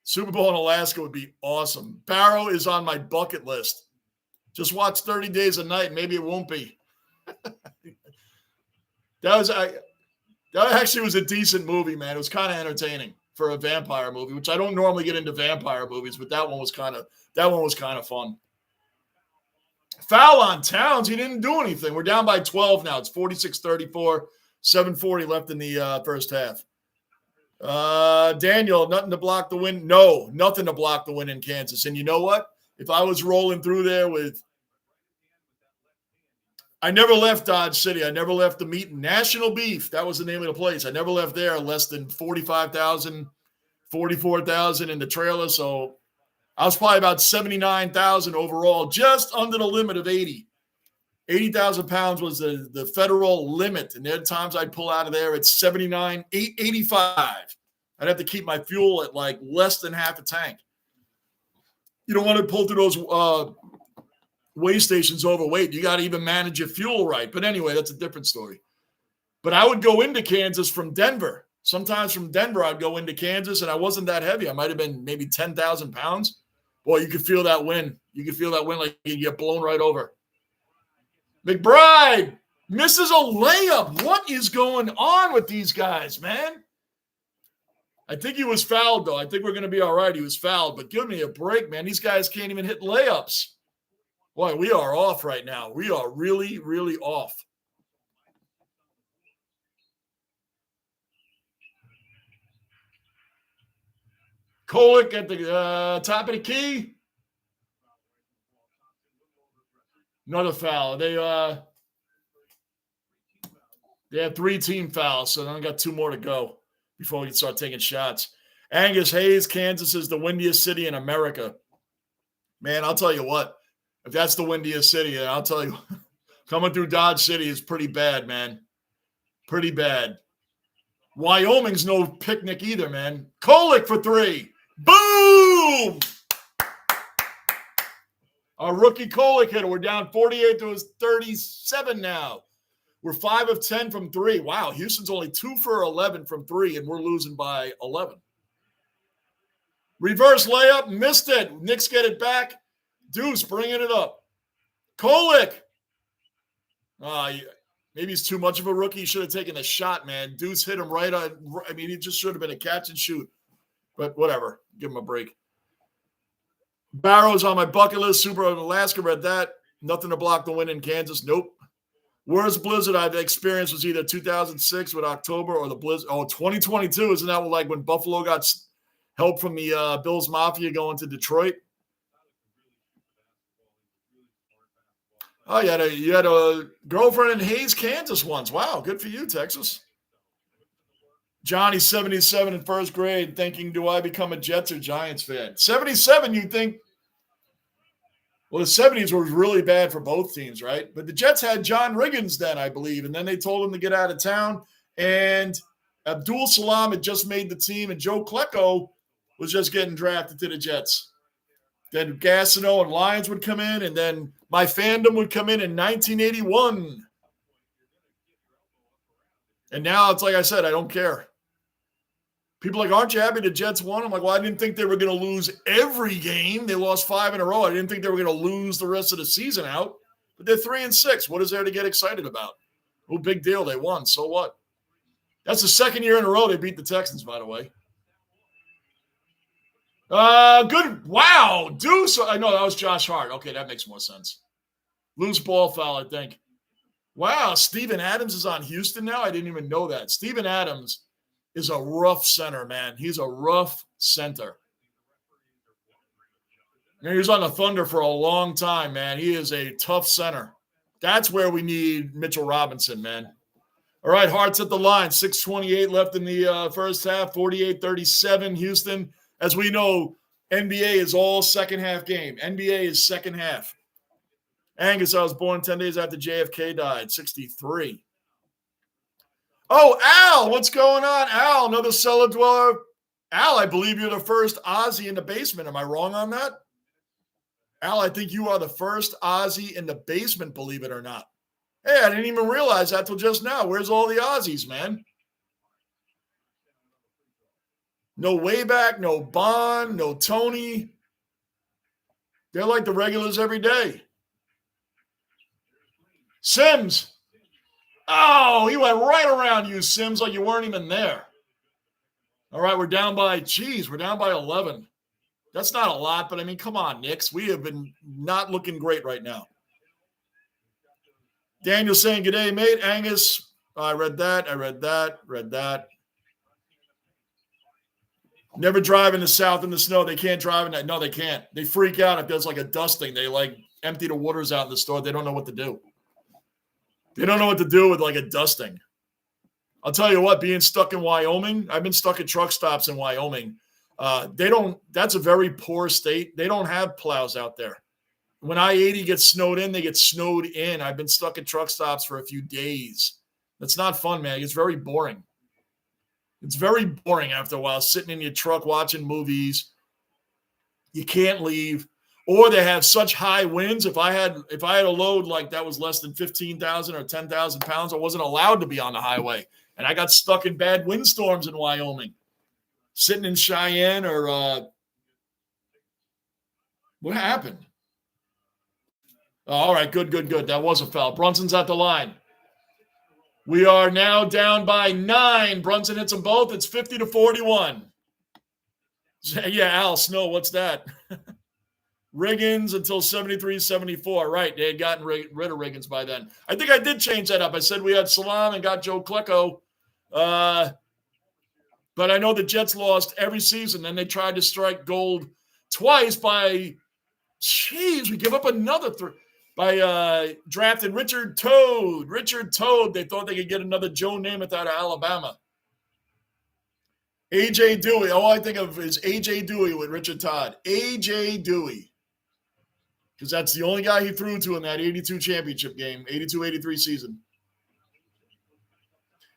Super Bowl in Alaska would be awesome. Barrow is on my bucket list. Just watch 30 Days a Night. Maybe it won't be. That actually was a decent movie, man. It was kind of entertaining for a vampire movie, which I don't normally get into vampire movies, but that one was kind of fun. Foul on Towns. He didn't do anything. We're down by 12 now. It's 46-34, 7:40 left in the first half. Daniel, nothing to block the win. No, nothing to block the win in Kansas. And you know what? If I was rolling through there I never left Dodge City. I never left the meeting. National Beef, that was the name of the place. I never left there less than 45,000, 44,000 in the trailer. So I was probably about 79,000 overall, just under the limit of 80. 80,000 pounds was the federal limit. And there are times I'd pull out of there at 79, 85. I'd have to keep my fuel at like less than half a tank. You don't want to pull through those way stations overweight. You got to even manage your fuel right. But anyway, that's a different story. But I would go into Kansas from Denver. Sometimes from Denver, I'd go into Kansas, and I wasn't that heavy. I might have been maybe 10,000 pounds. Boy, you could feel that wind. You could feel that wind like you get blown right over. McBride misses a layup. What is going on with these guys, man? I think he was fouled, though. I think we're going to be all right. He was fouled, but give me a break, man. These guys can't even hit layups. Boy, we are off right now. We are really, really off. Kolek at the top of the key. Another foul. They had 3 team fouls, so then I got 2 more to go before we can start taking shots. Angus Hayes, Kansas is the windiest city in America. Man, I'll tell you what. If that's the windiest city, I'll tell you, coming through Dodge City is pretty bad, man. Pretty bad. Wyoming's no picnic either, man. Kolek for 3. Boom! Our rookie Kolek hitter. We're down 48 to 37 now. We're 5 of 10 from 3. Wow, Houston's only 2 for 11 from 3, and we're losing by 11. Reverse layup, missed it. Knicks get it back. Deuce bringing it up. Kolek. Maybe he's too much of a rookie. He should have taken a shot, man. Deuce hit him right on. I mean, he just should have been a catch and shoot. But whatever. Give him a break. Barrows on my bucket list. Super Alaska, read that. Nothing to block the win in Kansas. Nope. Worst blizzard I've experienced was either 2006 with October or the blizzard. 2022. Isn't that like when Buffalo got help from the Bills Mafia going to Detroit? Oh, you had a girlfriend in Hayes, Kansas once. Wow, good for you, Texas. Johnny, 77 in first grade, thinking, do I become a Jets or Giants fan? 77, you think? Well, the 70s were really bad for both teams, right? But the Jets had John Riggins then, I believe, and then they told him to get out of town. And Abdul Salam had just made the team, and Joe Klecko was just getting drafted to the Jets. Then Gastineau and Lyons would come in, and then my fandom would come in 1981. And now it's like I said, I don't care. People are like, aren't you happy the Jets won? I'm like, well, I didn't think they were going to lose every game. They lost 5 in a row. I didn't think they were going to lose the rest of the season out. But they're 3-6. What is there to get excited about? Oh, big deal. They won. So what? That's the second year in a row they beat the Texans, by the way. Good. Wow. Deuce. I know that was Josh Hart. Okay, that makes more sense. Loose ball foul, I think. Wow. Steven Adams is on Houston now. I didn't even know that. Steven Adams is a rough center, man. He's a rough center. And he was on the Thunder for a long time, man. He is a tough center. That's where we need Mitchell Robinson, man. All right, Hart's at the line. 6:28 left in the first half. 48-37 Houston. As we know, NBA is all second half game. NBA is second half. Angus, I was born 10 days after JFK died. 63. Oh, Al, what's going on? Al, another cellar dweller. Al, I believe you're the first Aussie in the basement. Am I wrong on that? Al, I think you are the first Aussie in the basement, believe it or not. Hey, I didn't even realize that till just now. Where's all the Aussies, man? No Wayback, no Bond, no Tony. They're like the regulars every day. Sims. Oh, he went right around you, Sims, like you weren't even there. All right, we're down by 11. That's not a lot, but I mean, come on, Knicks. We have been not looking great right now. Daniel saying, good day, mate. Angus, I read that. Never drive in the South in the snow. They can't drive in that. No, they can't. They freak out if there's like a dusting. They like empty the waters out in the store. They don't know what to do. They don't know what to do with like a dusting. I'll tell you what, being stuck in Wyoming, I've been stuck at truck stops in Wyoming. That's a very poor state. They don't have plows out there. When I-80 gets snowed in, they get snowed in. I've been stuck at truck stops for a few days. That's not fun, man. It's very boring. It's very boring after a while, sitting in your truck watching movies. You can't leave. Or they have such high winds. If I had a load like that was less than 15,000 or 10,000 pounds, I wasn't allowed to be on the highway. And I got stuck in bad windstorms in Wyoming. Sitting in Cheyenne or what happened? Oh, all right, good. That was a foul. Brunson's at the line. We are now down by 9. Brunson hits them both. It's 50-41. Yeah, Al, Snow, what's that? Riggins until 73-74. Right, they had gotten rid of Riggins by then. I think I did change that up. I said we had Salam and got Joe Klecko. But I know the Jets lost every season. Then they tried to strike gold twice by, we give up another 3. By drafted Richard Toad. They thought they could get another Joe Namath out of Alabama. A.J. Dewey. All I think of is A.J. Dewey with Richard Todd. A.J. Dewey. Because that's the only guy he threw to in that 82 championship game, 82-83 season.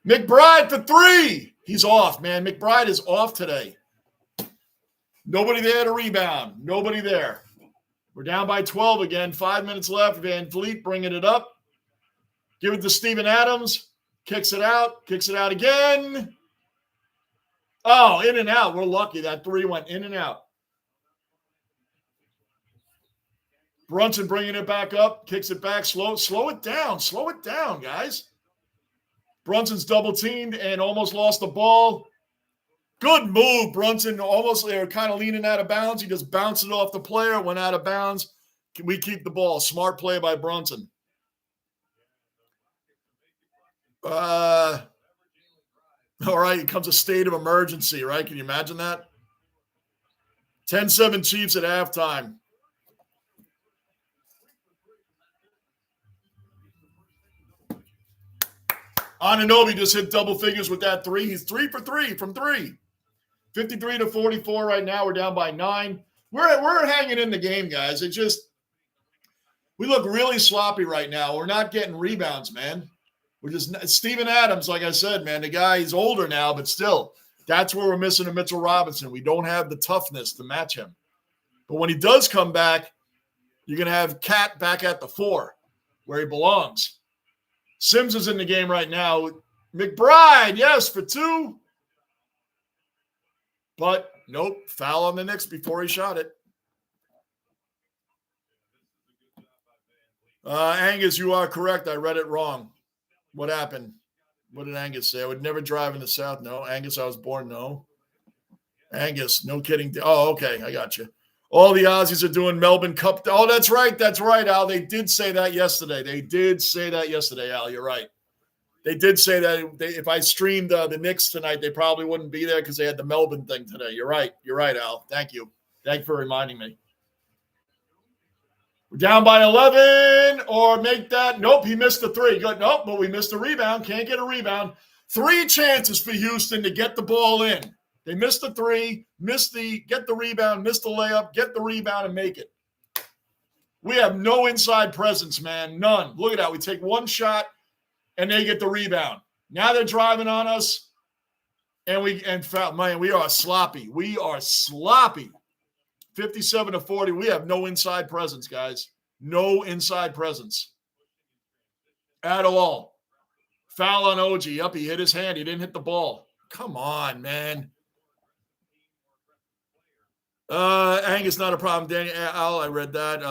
McBride for 3. He's off, man. McBride is off today. Nobody there to rebound. Nobody there. We're down by 12 again. 5 minutes left. Van Vliet bringing it up. Give it to Steven Adams. Kicks it out again. Oh, in and out. We're lucky. That 3 went in and out. Brunson bringing it back up. Kicks it back. Slow it down, guys. Brunson's double teamed and almost lost the ball. Good move, Brunson. Almost, they were kind of leaning out of bounds. He just bounced it off the player, went out of bounds. Can we keep the ball? Smart play by Brunson. All right, it comes a state of emergency, right? Can you imagine that? 10-7 Chiefs at halftime. Anunoby just hit double figures with that 3. He's 3 for 3 from 3. 53-44 right now. We're down by 9. We're hanging in the game, guys. We look really sloppy right now. We're not getting rebounds, man. We're just Steven Adams, like I said, man. The guy, he's older now, but still, that's where we're missing a Mitchell Robinson. We don't have the toughness to match him. But when he does come back, you're going to have Cat back at the 4, where he belongs. Sims is in the game right now. McBride, yes, for 2. But nope, foul on the Knicks before he shot it. Angus, you are correct. I read it wrong. What happened? What did Angus say? I would never drive in the South. No. Angus, I was born. No. Angus, no kidding. Oh, okay. I got you. All the Aussies are doing Melbourne Cup. Oh, that's right. That's right, Al. They did say that yesterday. Al. You're right. They did say that if I streamed the Knicks tonight, they probably wouldn't be there because they had the Melbourne thing today. You're right. You're right, Al. Thank you. Thank you for reminding me. We're down by 11 or make that. Nope, he missed the 3. Good. Nope, but we missed the rebound. Can't get a rebound. 3 chances for Houston to get the ball in. They missed the 3, get the rebound, missed the layup, get the rebound, and make it. We have no inside presence, man. None. Look at that. We take 1 shot, and they get the rebound. Now they're driving on us, and we are sloppy. We are sloppy. 57-40. We have no inside presence, guys. No inside presence at all. Foul on OG. Up, he hit his hand. He didn't hit the ball. Come on, man. Angus, not a problem. Danny, Al, I read that.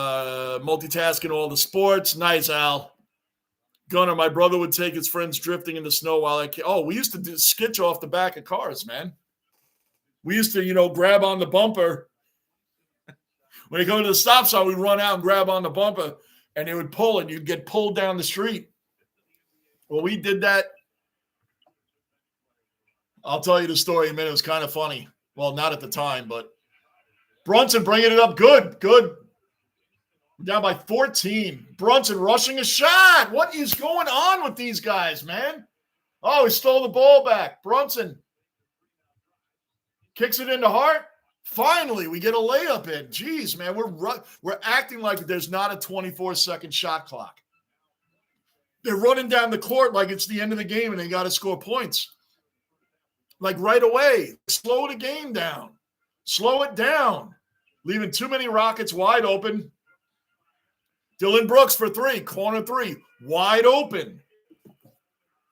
Multitasking all the sports. Nice, Al. Gunner, my brother would take his friends drifting in the snow while we used to skitch off the back of cars, man. We used to, grab on the bumper. When you go to the stop sign, we'd run out and grab on the bumper, and they would pull, and you'd get pulled down the street. Well, we did that. I'll tell you the story in a minute. It was kind of funny. Well, not at the time, but Brunson bringing it up. Good. We're down by 14. Brunson rushing a shot. What is going on with these guys, man? Oh, he stole the ball back. Brunson kicks it into Hart. Finally, we get a layup in. Jeez, man, we're acting like there's not a 24-second shot clock. They're running down the court like it's the end of the game and they got to score points. Like right away. Slow the game down. Slow it down. Leaving too many Rockets wide open. Dylan Brooks for three. Corner three. Wide open.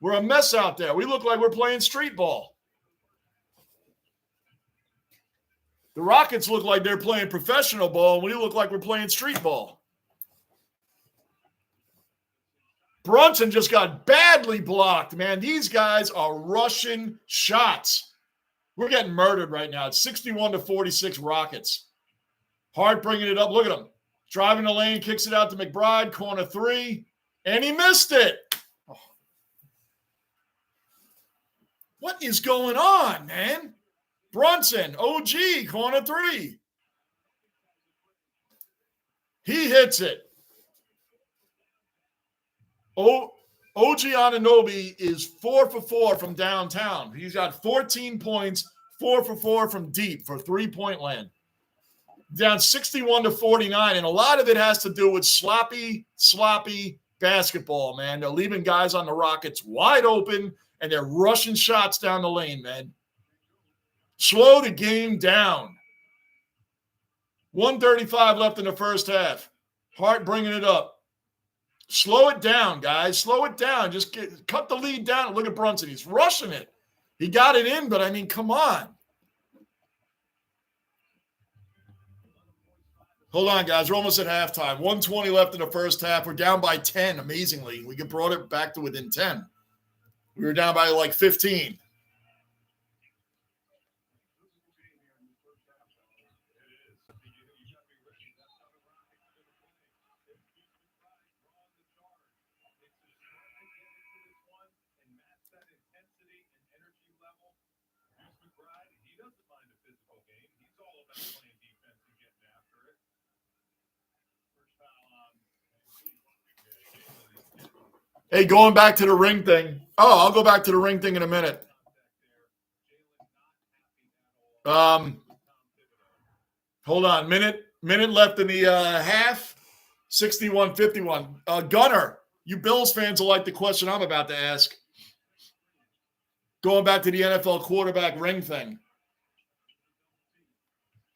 We're a mess out there. We look like we're playing street ball. The Rockets look like they're playing professional ball, and we look like we're playing street ball. Brunson just got badly blocked, man. These guys are rushing shots. We're getting murdered right now. It's 61-46 Rockets. Hart bringing it up. Look at him. Driving the lane, kicks it out to McBride. Corner three, and he missed it. Oh. What is going on, man? Brunson, OG, corner three. He hits it. OG Anunoby is 4 for 4 from downtown. He's got 14 points, 4 for 4 from deep for three-point land. Down 61-49, and a lot of it has to do with sloppy basketball, man. They're leaving guys on the Rockets wide open, and they're rushing shots down the lane, man. Slow the game down. 1:35 left in the first half. Hart bringing it up. Slow it down, guys. Slow it down. Just cut the lead down. Look at Brunson. He's rushing it. He got it in, but, I mean, come on. Hold on, guys. We're almost at halftime. 1:20 left in the first half. We're down by 10, amazingly. We brought it back to within 10. We were down by like 15. Hey, going back to the ring thing. Oh, I'll go back to the ring thing in a minute. Hold on. Minute left in the half. 61-51. Gunner, you Bills fans will like the question I'm about to ask. Going back to the NFL quarterback ring thing.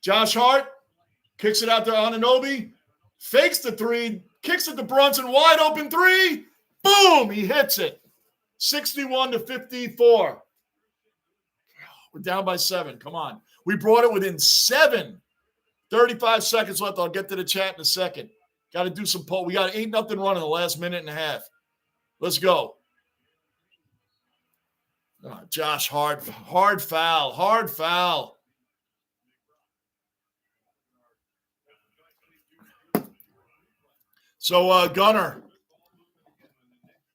Josh Hart kicks it out to Anunoby. Fakes the three. Kicks it to Brunson. Wide open three. Boom! He hits it. 61-54. We're down by 7. Come on. We brought it within 7. 35 seconds left. I'll get to the chat in a second. Got to do some poll. We got 8-0 run in the last minute and a half. Let's go. Oh, Josh Hart. Hard foul. So, Gunner,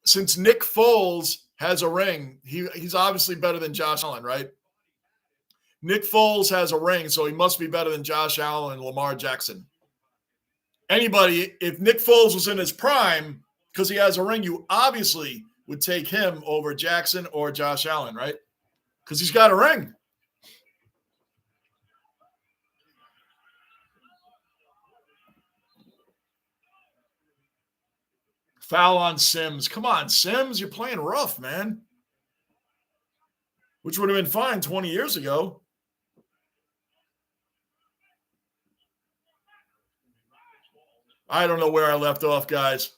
since Nick Foles has a ring, he's obviously better than Josh Allen, right? Nick Foles has a ring, so he must be better than Josh Allen and Lamar Jackson. Anybody, if Nick Foles was in his prime, because he has a ring, you obviously would take him over Jackson or Josh Allen, right? Because he's got a ring. Foul on Sims. Come on, Sims, you're playing rough, man. Which would have been fine 20 years ago. I don't know where I left off, guys.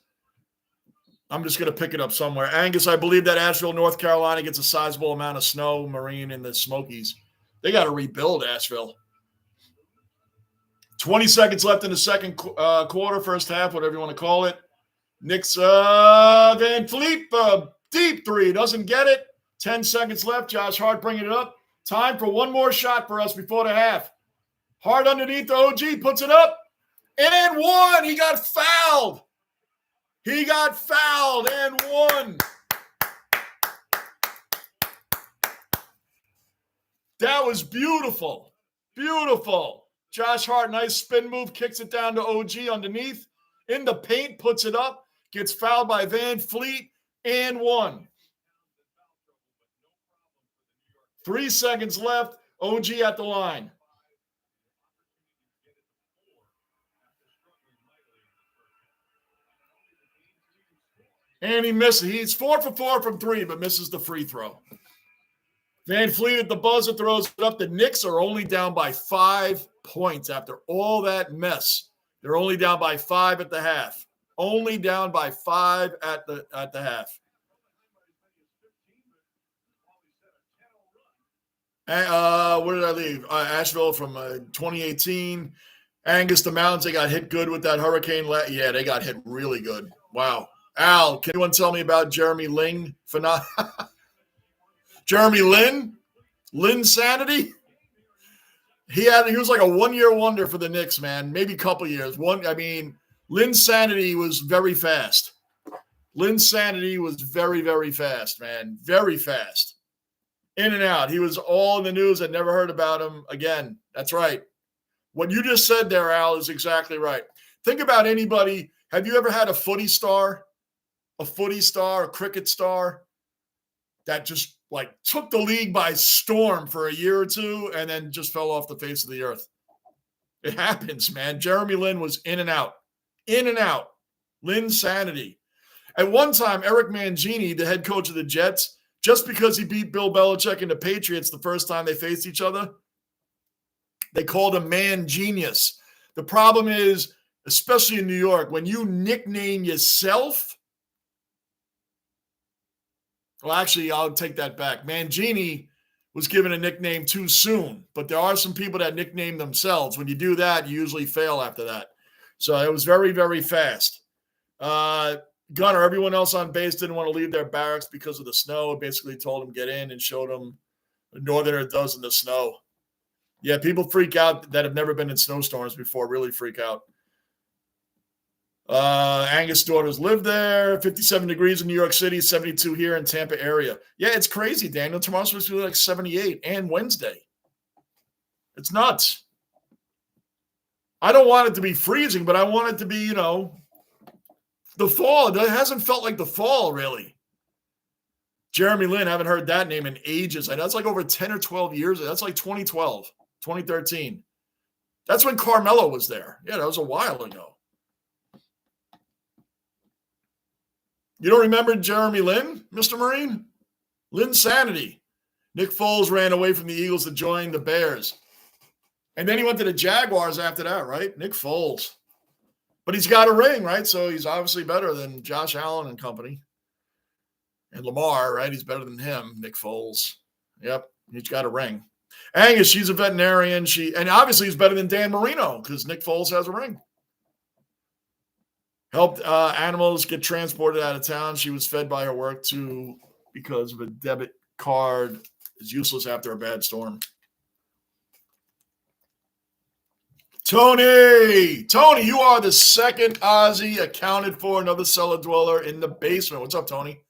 I'm just going to pick it up somewhere. Angus, I believe that Asheville, North Carolina gets a sizable amount of snow, Marine, in the Smokies. They got to rebuild Asheville. 20 seconds left in the second quarter, first half, whatever you want to call it. Knicks Van Fleet, deep three, doesn't get it. 10 seconds left. Josh Hart bringing it up. Time for one more shot for us before the half. Hart underneath the OG, puts it up. And one. He got fouled. And one. That was beautiful. Beautiful. Josh Hart, nice spin move, kicks it down to OG underneath. In the paint, puts it up, gets fouled by Van Fleet, and one. 3 seconds left. OG at the line. And he misses. He's 4 for 4 from 3, but misses the free throw. Van Fleet at the buzzer throws it up. The Knicks are only down by 5 points after all that mess. They're only down by 5 at the half. Only down by 5 at the half. Where did I leave? Asheville from 2018. Angus, the Mountains, they got hit good with that hurricane. Yeah, they got hit really good. Wow. Al, can anyone tell me about Jeremy Lin? Jeremy Lin? Linsanity? He was like a 1-year wonder for the Knicks, man. Maybe a couple years. Linsanity was very fast. Linsanity was very, very fast, man. Very fast. In and out. He was all in the news. I never heard about him again. That's right. What you just said there, Al, is exactly right. Think about anybody. Have you ever had a footy star, a cricket star that just like took the league by storm for a year or two and then just fell off the face of the earth? It happens, man. Jeremy Lin was in and out. In and out. Linsanity. At one time, Eric Mangini, the head coach of the Jets, just because he beat Bill Belichick and the Patriots the first time they faced each other, they called him Man Genius. The problem is, especially in New York, when you nickname yourself, well, actually, I'll take that back. Mangini was given a nickname too soon, but there are some people that nickname themselves. When you do that, you usually fail after that. So it was very, very fast. Gunner, everyone else on base didn't want to leave their barracks because of the snow. Basically told them get in and showed them what Northerner does in the snow. Yeah, people freak out that have never been in snowstorms before, really freak out. Angus' daughters live there. 57 degrees in New York City, 72 here in Tampa area. Yeah, it's crazy, Daniel. Tomorrow's supposed to be like 78 and Wednesday. It's nuts. I don't want it to be freezing, but I want it to be, the fall. It hasn't felt like the fall, really. Jeremy Lin, haven't heard that name in ages. That's like over 10 or 12 years. That's like 2012, 2013. That's when Carmelo was there. Yeah, that was a while ago. You don't remember Jeremy Lin, Mr. Marine? Linsanity. Nick Foles ran away from the Eagles to join the Bears. And then he went to the Jaguars after that, right? Nick Foles. But he's got a ring, right? So he's obviously better than Josh Allen and company. And Lamar, right? He's better than him, Nick Foles. Yep, he's got a ring. Angus, she's a veterinarian. And obviously he's better than Dan Marino because Nick Foles has a ring. Helped animals get transported out of town. She was fed by her work too because of a debit card is useless after a bad storm. Tony, you are the second Aussie accounted for, another cellar dweller in the basement. What's up, Tony?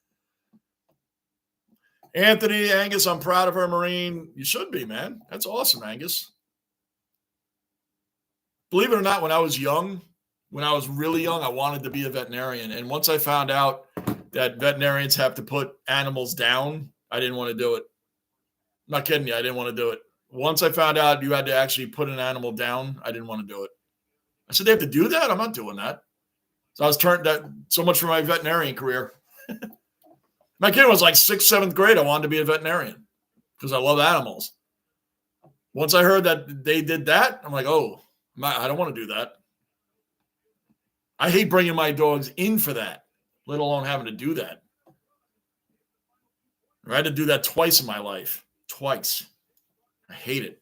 Anthony, Angus, I'm proud of her, Marine. You should be, man. That's awesome, Angus. Believe it or not, when I was really young, I wanted to be a veterinarian. And once I found out that veterinarians have to put animals down, I didn't want to do it. I'm not kidding you. I didn't want to do it. Once I found out you had to actually put an animal down, I didn't want to do it. I said, they have to do that? I'm not doing that. So I was turned that so much for my veterinarian career. My kid was like 6th, 7th grade. I wanted to be a veterinarian because I love animals. Once I heard that they did that, I'm like, I don't want to do that. I hate bringing my dogs in for that, let alone having to do that. I had to do that twice in my life. Twice. I hate it.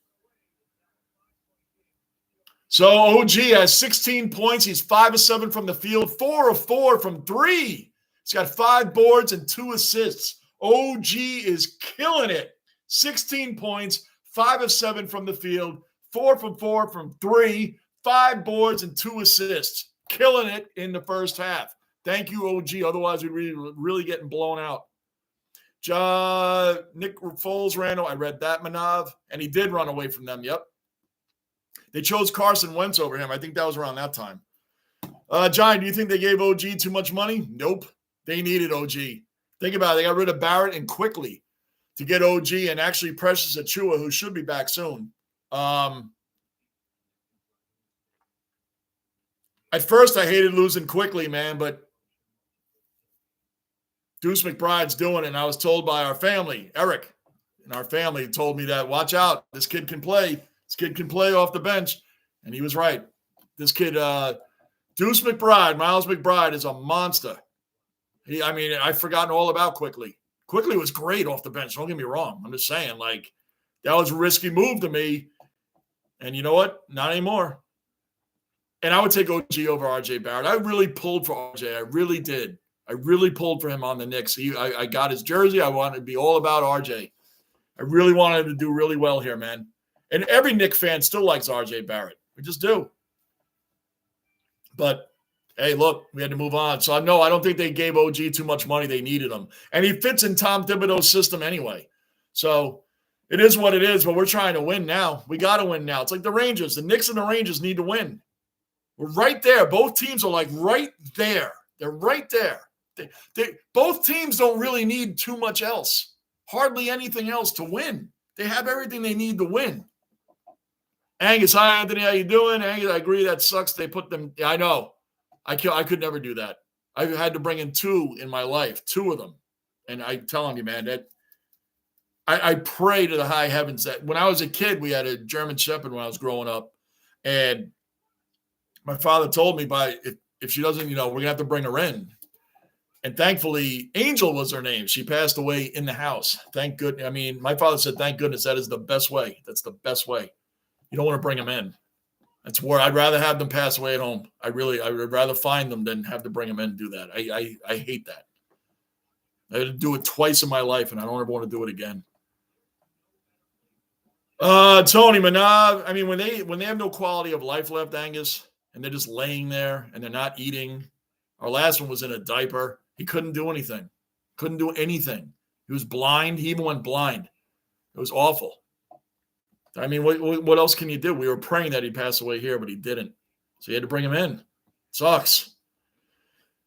So OG has 16 points. He's 5 of 7 from the field, 4 of 4 from 3. He's got 5 boards and 2 assists. OG is killing it. 16 points, 5 of 7 from the field, 4 from 4 from 3, 5 boards and 2 assists. Killing it in the first half. Thank you, OG. Otherwise, we'd be really getting blown out. Nick Foles ran. I read that, Manav, and he did run away from them. Yep. They chose Carson Wentz over him. I think that was around that time. John, do you think they gave OG too much money? Nope. They needed OG. Think about it. They got rid of Barrett and quickly to get OG and actually Precious Achua, who should be back soon. At first, I hated losing quickly, man, but Deuce McBride's doing it. And I was told by our family, Eric, and our family told me that, watch out, this kid can play. This kid can play off the bench. And he was right. This kid, Deuce McBride, Miles McBride, is a monster. I've forgotten all about Quickly. Quickly was great off the bench. Don't get me wrong. I'm just saying, like, that was a risky move to me. And you know what? Not anymore. And I would take OG over RJ Barrett. I really pulled for RJ. I really did. I really pulled for him on the Knicks. I got his jersey. I wanted to be all about RJ. I really wanted him to do really well here, man. And every Knicks fan still likes RJ Barrett. We just do. But, hey, look, we had to move on. So, no, I don't think they gave OG too much money. They needed him. And he fits in Tom Thibodeau's system anyway. So, it is what it is, but we're trying to win now. We got to win now. It's like the Rangers. The Knicks and the Rangers need to win. We're right there. Both teams are like right there. They're right there. Both teams don't really need too much else. Hardly anything else to win. They have everything they need to win. Angus, hi, Anthony. How you doing? Angus, I agree. That sucks. They put them. I know. I could never do that. I've had to bring in two in my life, two of them. And I'm telling you, man, that I pray to the high heavens that when I was a kid, we had a German Shepherd when I was growing up. And my father told me if she doesn't, we're going to have to bring her in. And thankfully, Angel was her name. She passed away in the house. Thank goodness. I mean, my father said, thank goodness, that is the best way. That's the best way. You don't want to bring them in. That's where I'd rather have them pass away at home. I would rather find them than have to bring them in and do that. I hate that. I had to do it twice in my life, and I don't ever want to do it again. Tony Manav, I mean, when they have no quality of life left, Angus, and they're just laying there and they're not eating. Our last one was in a diaper. He couldn't do anything. Couldn't do anything. He was blind. He even went blind. It was awful. I mean, what else can you do? We were praying that he'd pass away here, but he didn't. So you had to bring him in. Sucks.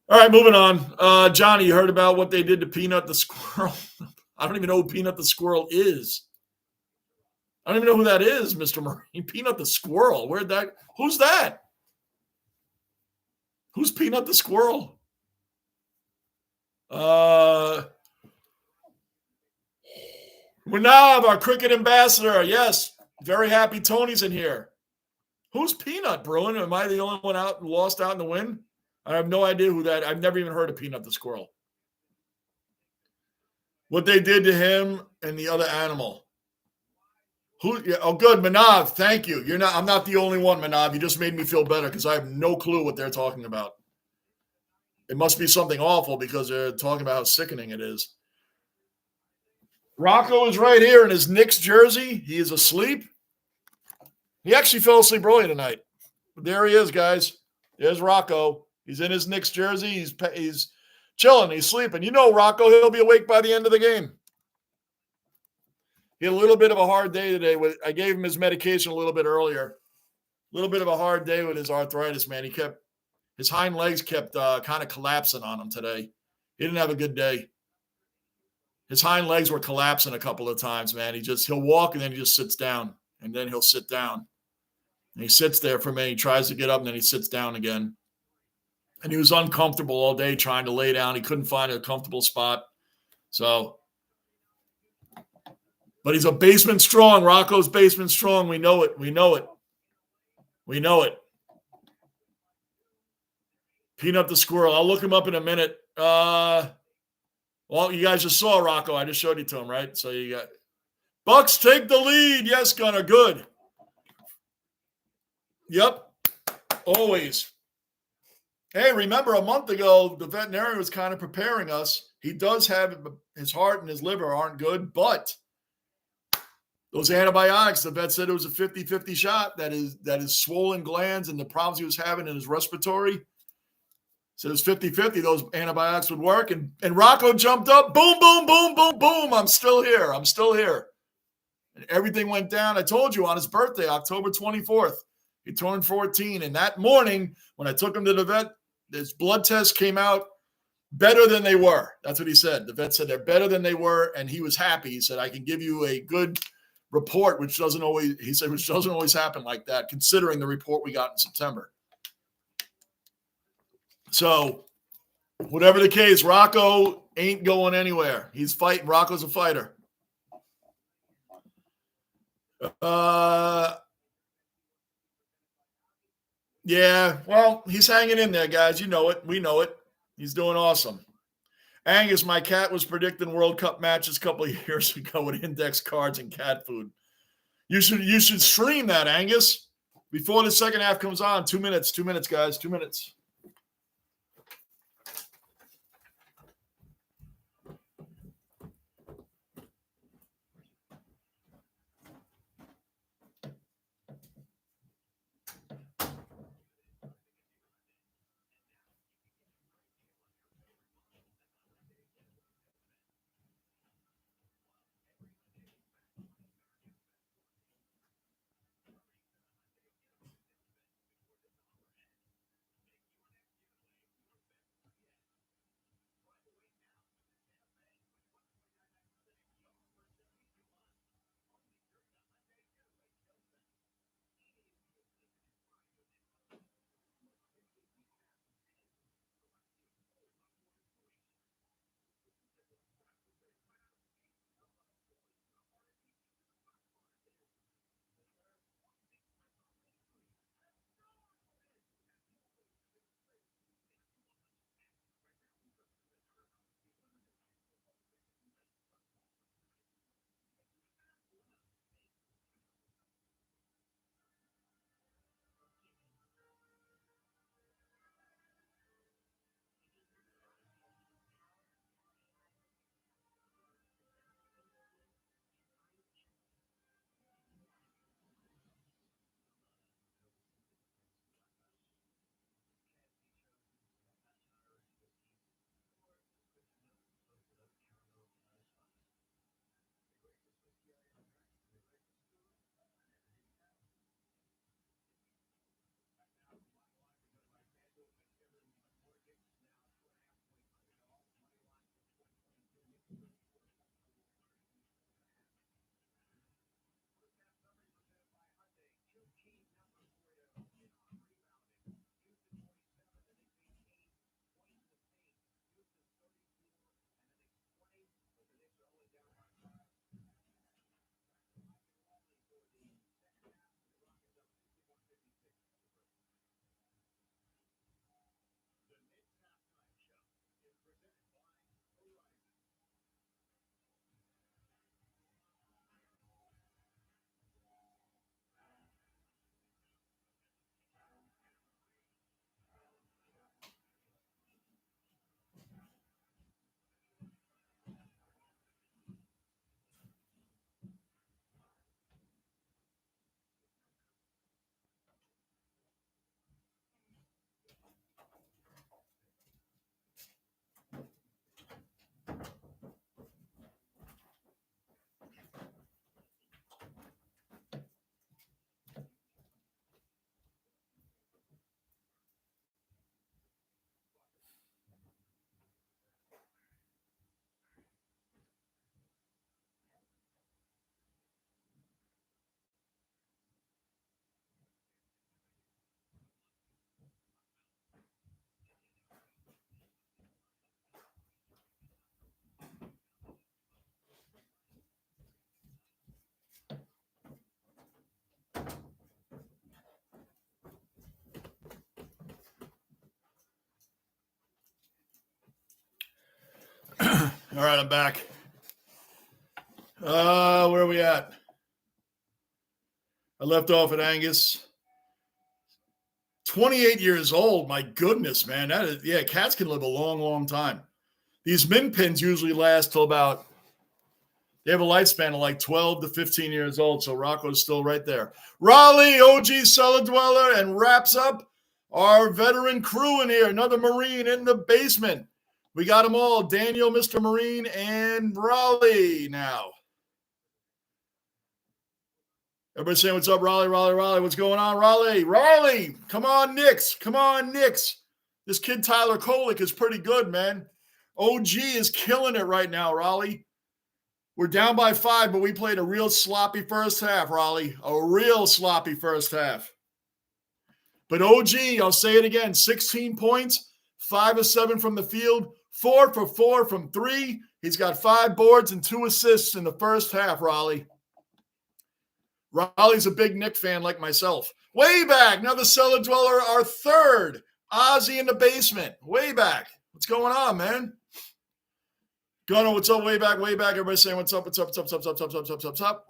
All right, moving on. Johnny, you heard about what they did to Peanut the squirrel? I don't even know who Peanut the squirrel is. I don't even know who that is, Mr. Marine. Peanut the squirrel. Who's that? Who's Peanut the squirrel? Manav, our cricket ambassador. Yes. Very happy Tony's in here. Who's Peanut, Bruin? Am I the only one lost out in the wind? I have no idea who that. I've never even heard of Peanut the squirrel. What they did to him and the other animal. Oh, good, Manav. Thank you. I'm not the only one, Manav. You just made me feel better because I have no clue what they're talking about. It must be something awful because they're talking about how sickening it is. Rocco is right here in his Knicks jersey. He is asleep. He actually fell asleep early tonight. But there he is, guys. There's Rocco. He's in his Knicks jersey. He's chilling. He's sleeping. Rocco, he'll be awake by the end of the game. He had a little bit of a hard day today. I gave him his medication a little bit earlier. A little bit of a hard day with his arthritis, man. His hind legs kept kind of collapsing on him today. He didn't have a good day. His hind legs were collapsing a couple of times, man. He'll walk and then he just sits down, and then he'll sit down. And he sits there for a minute. He tries to get up and then he sits down again. And he was uncomfortable all day trying to lay down. He couldn't find a comfortable spot. But he's a basement strong. Rocco's basement strong. We know it. Peanut the squirrel. I'll look him up in a minute. Well, you guys just saw Rocco. I just showed you to him, right? So you got Bucks take the lead. Yes, Gunner. Good. Yep. Always. Hey, remember a month ago, the veterinarian was kind of preparing us. He does have his heart and his liver aren't good, but those antibiotics, the vet said it was a 50-50 shot. That is swollen glands and the problems he was having in his respiratory. So it was 50-50. Those antibiotics would work. And Rocco jumped up. Boom, boom, boom, boom, boom. I'm still here. I'm still here. And everything went down. I told you on his birthday, October 24th. He turned 14. And that morning, when I took him to the vet, his blood test came out better than they were. That's what he said. The vet said they're better than they were. And he was happy. He said, I can give you a good report, which doesn't always happen like that, considering the report we got in September. So whatever the case, Rocco ain't going anywhere. He's fighting. Rocco's a fighter. Yeah, well, he's hanging in there, guys. You know it. We know it. He's doing awesome. Angus, my cat was predicting World Cup matches a couple of years ago with index cards and cat food. You should stream that, Angus, before the second half comes on. 2 minutes, guys, 2 minutes. All right, I'm back. Where are we at? I left off at Angus. 28 years old. My goodness, man. That is, yeah, cats can live a long, long time. These min pins usually last till about, they have a lifespan of like 12 to 15 years old. So Rocco's still right there. Raleigh, OG Cellar Dweller, and wraps up Our veteran crew in here. Another Marine in the basement. We got them all. Daniel, Mr. Marine, and Raleigh now. Everybody saying, what's up, Raleigh, Raleigh, Raleigh? What's going on, Raleigh? Raleigh! Come on, Knicks. Come on, Knicks. This kid, Tyler Kolek, is pretty good, man. OG is killing it right now, Raleigh. We're down by 5, but we played a real sloppy first half, Raleigh. A real sloppy first half. But OG, I'll say it again, 16 points, 5 of 7 from the field, 4 for 4 from 3. He's got 5 boards and 2 assists in the first half, Raleigh. Raleigh's a big Knick fan like myself. Way back, now the cellar dweller, our third. Ozzy in the basement. Way back. What's going on, man? Gunner, what's up? Way back, way back. Everybody saying what's up, what's up, what's up, what's up, what's up, what's up, what's up.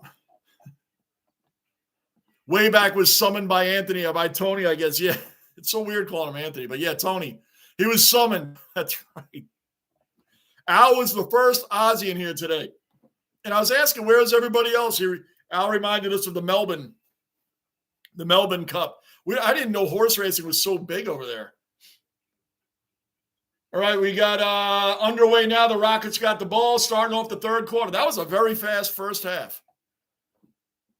Way back was summoned by Anthony, or by Tony, I guess. Yeah, it's so weird calling him Anthony, but yeah, Tony. He was summoned. That's right. Al was the first Ozzy in here today. And I was asking, where's everybody else? Al reminded us of the Melbourne Cup. I didn't know horse racing was so big over there. All right, we got underway now. The Rockets got the ball starting off the third quarter. That was a very fast first half.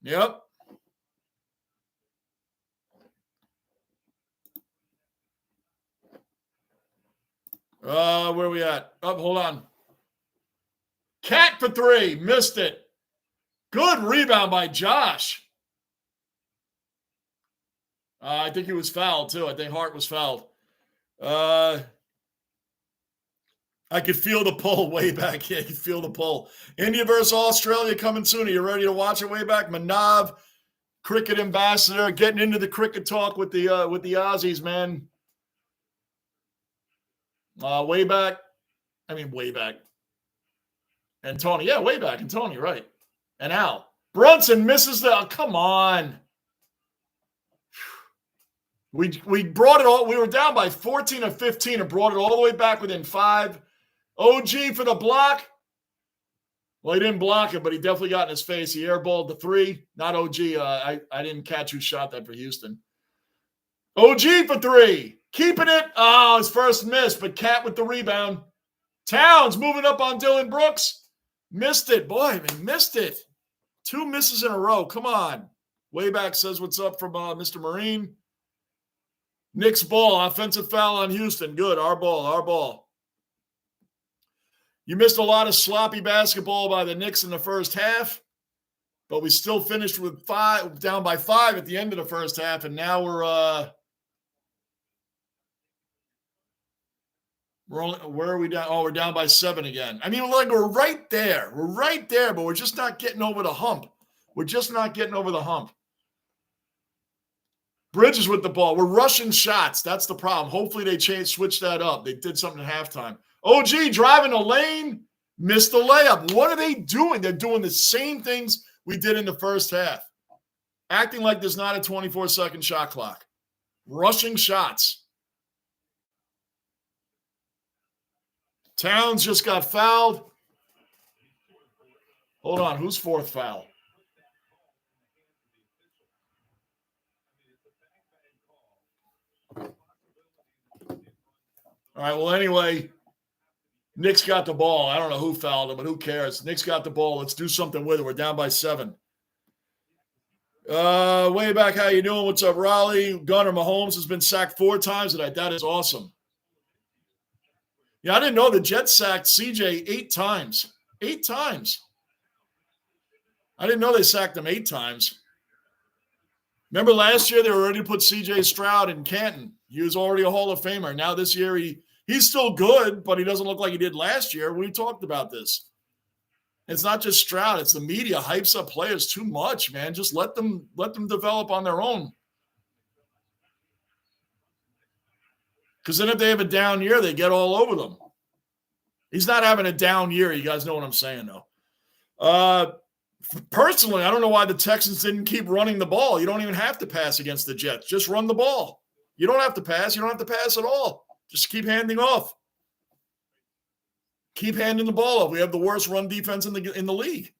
Yep. Where are we at? Oh, hold on. Cat for 3. Missed it. Good rebound by Josh. I think he was fouled, too. I think Hart was fouled. I could feel the pull way back. Yeah, you could feel the pull. India versus Australia coming soon. Are you ready to watch it way back? Manav, cricket ambassador, getting into the cricket talk with the Aussies, man. Way back. And Tony. Yeah, way back. And Tony, right. And Al. Brunson misses the. Oh, come on. We brought it all. We were down by 14 or 15 and brought it all the way back within 5. OG for the block. Well, he didn't block it, but he definitely got in his face. He airballed the 3. Not OG. I didn't catch who shot that for Houston. OG for 3. Keeping it. Oh, his first miss, but Cat with the rebound. Towns moving up on Dylan Brooks. Missed it. Boy, he missed it. 2 misses in a row. Come on. Wayback says what's up from Mr. Marine. Knicks ball. Offensive foul on Houston. Good. Our ball. You missed a lot of sloppy basketball by the Knicks in the first half, but we still finished with 5, down by 5 at the end of the first half, and now we're where are we down? Oh, we're down by 7 again. I mean, like we're right there. We're right there, but we're just not getting over the hump. Bridges with the ball. We're rushing shots. That's the problem. Hopefully they switch that up. They did something at halftime. OG driving the lane, missed the layup. What are they doing? They're doing the same things we did in the first half. Acting like there's not a 24-second shot clock. Rushing shots. Towns just got fouled. Hold on. Who's 4th foul? All right, well, anyway, Knicks got the ball. I don't know who fouled him, but who cares? Knicks got the ball. Let's do something with it. We're down by 7. Way back, how you doing? What's up, Raleigh? Gunner Mahomes has been sacked 4 times tonight. That is awesome. Yeah, I didn't know the Jets sacked CJ 8 times. 8 times. I didn't know they sacked him 8 times. Remember last year they were ready to put CJ Stroud in Canton. He was already a Hall of Famer. Now this year he's still good, but he doesn't look like he did last year. We talked about this. It's not just Stroud. It's the media hypes up players too much, man. Just let them develop on their own. Because then if they have a down year, they get all over them. He's not having a down year. You guys know what I'm saying, though. Personally, I don't know why the Texans didn't keep running the ball. You don't even have to pass against the Jets. Just run the ball. You don't have to pass. You don't have to pass at all. Just keep handing off. Keep handing the ball off. We have the worst run defense in the league.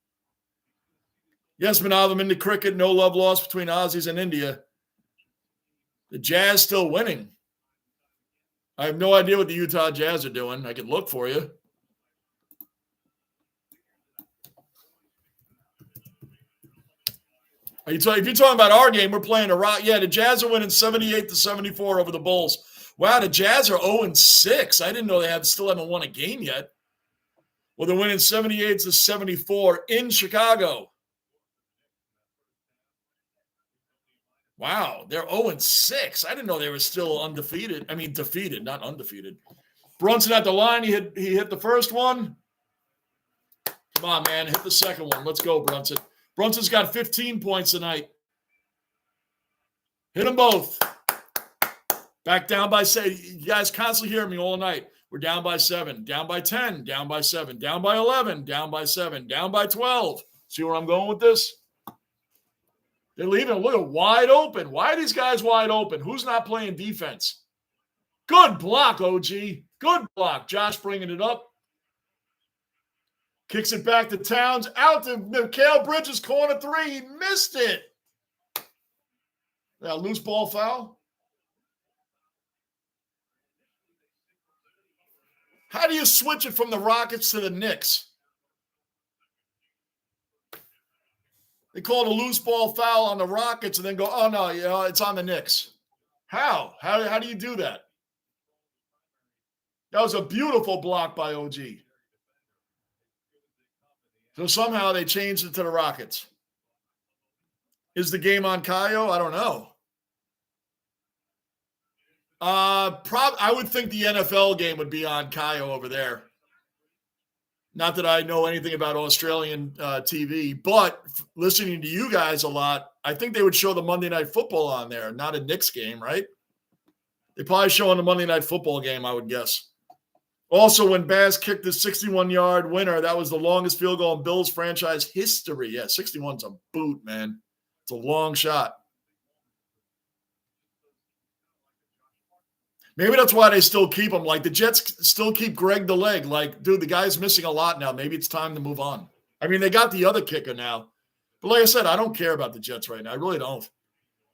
Yes, Manav, I'm into cricket. No love lost between Aussies and India. The Jazz still winning. I have no idea what the Utah Jazz are doing. I can look for you. If you're talking about our game, we're playing a rock. Yeah, the Jazz are winning 78-74 over the Bulls. Wow, the Jazz are 0-6. I didn't know they still haven't won a game yet. Well, they're winning 78-74 in Chicago. Wow, they're 0-6. I didn't know they were still undefeated. I mean, defeated, not undefeated. Brunson at the line. He hit the first one. Come on, man. Hit the second one. Let's go, Brunson. Brunson's got 15 points tonight. Hit them both. Back down by 7. You guys constantly hear me all night. We're down by 7, down by 10, down by 7, down by 11, down by 7, down by 12. See where I'm going with this? They're leaving. Look at wide open. Why are these guys wide open? Who's not playing defense? Good block, OG. Good block. Josh bringing it up. Kicks it back to Towns. Out to Mikal Bridges, corner 3. He missed it. Now, loose ball foul. How do you switch it from the Rockets to the Knicks? They called a loose ball foul on the Rockets and then go, oh, no, it's on the Knicks. How? How do you do that? That was a beautiful block by OG. So somehow they changed it to the Rockets. Is the game on Kaio? I don't know. I would think the NFL game would be on Kaio over there. Not that I know anything about Australian TV, but listening to you guys a lot, I think they would show the Monday Night Football on there, not a Knicks game, right? They probably showing the Monday Night Football game, I would guess. Also, when Baz kicked the 61-yard winner, that was the longest field goal in Bills franchise history. Yeah, 61's a boot, man. It's a long shot. Maybe that's why they still keep him. Like, the Jets still keep Greg the Leg. Like, dude, the guy's missing a lot now. Maybe it's time to move on. I mean, they got the other kicker now. But like I said, I don't care about the Jets right now. I really don't.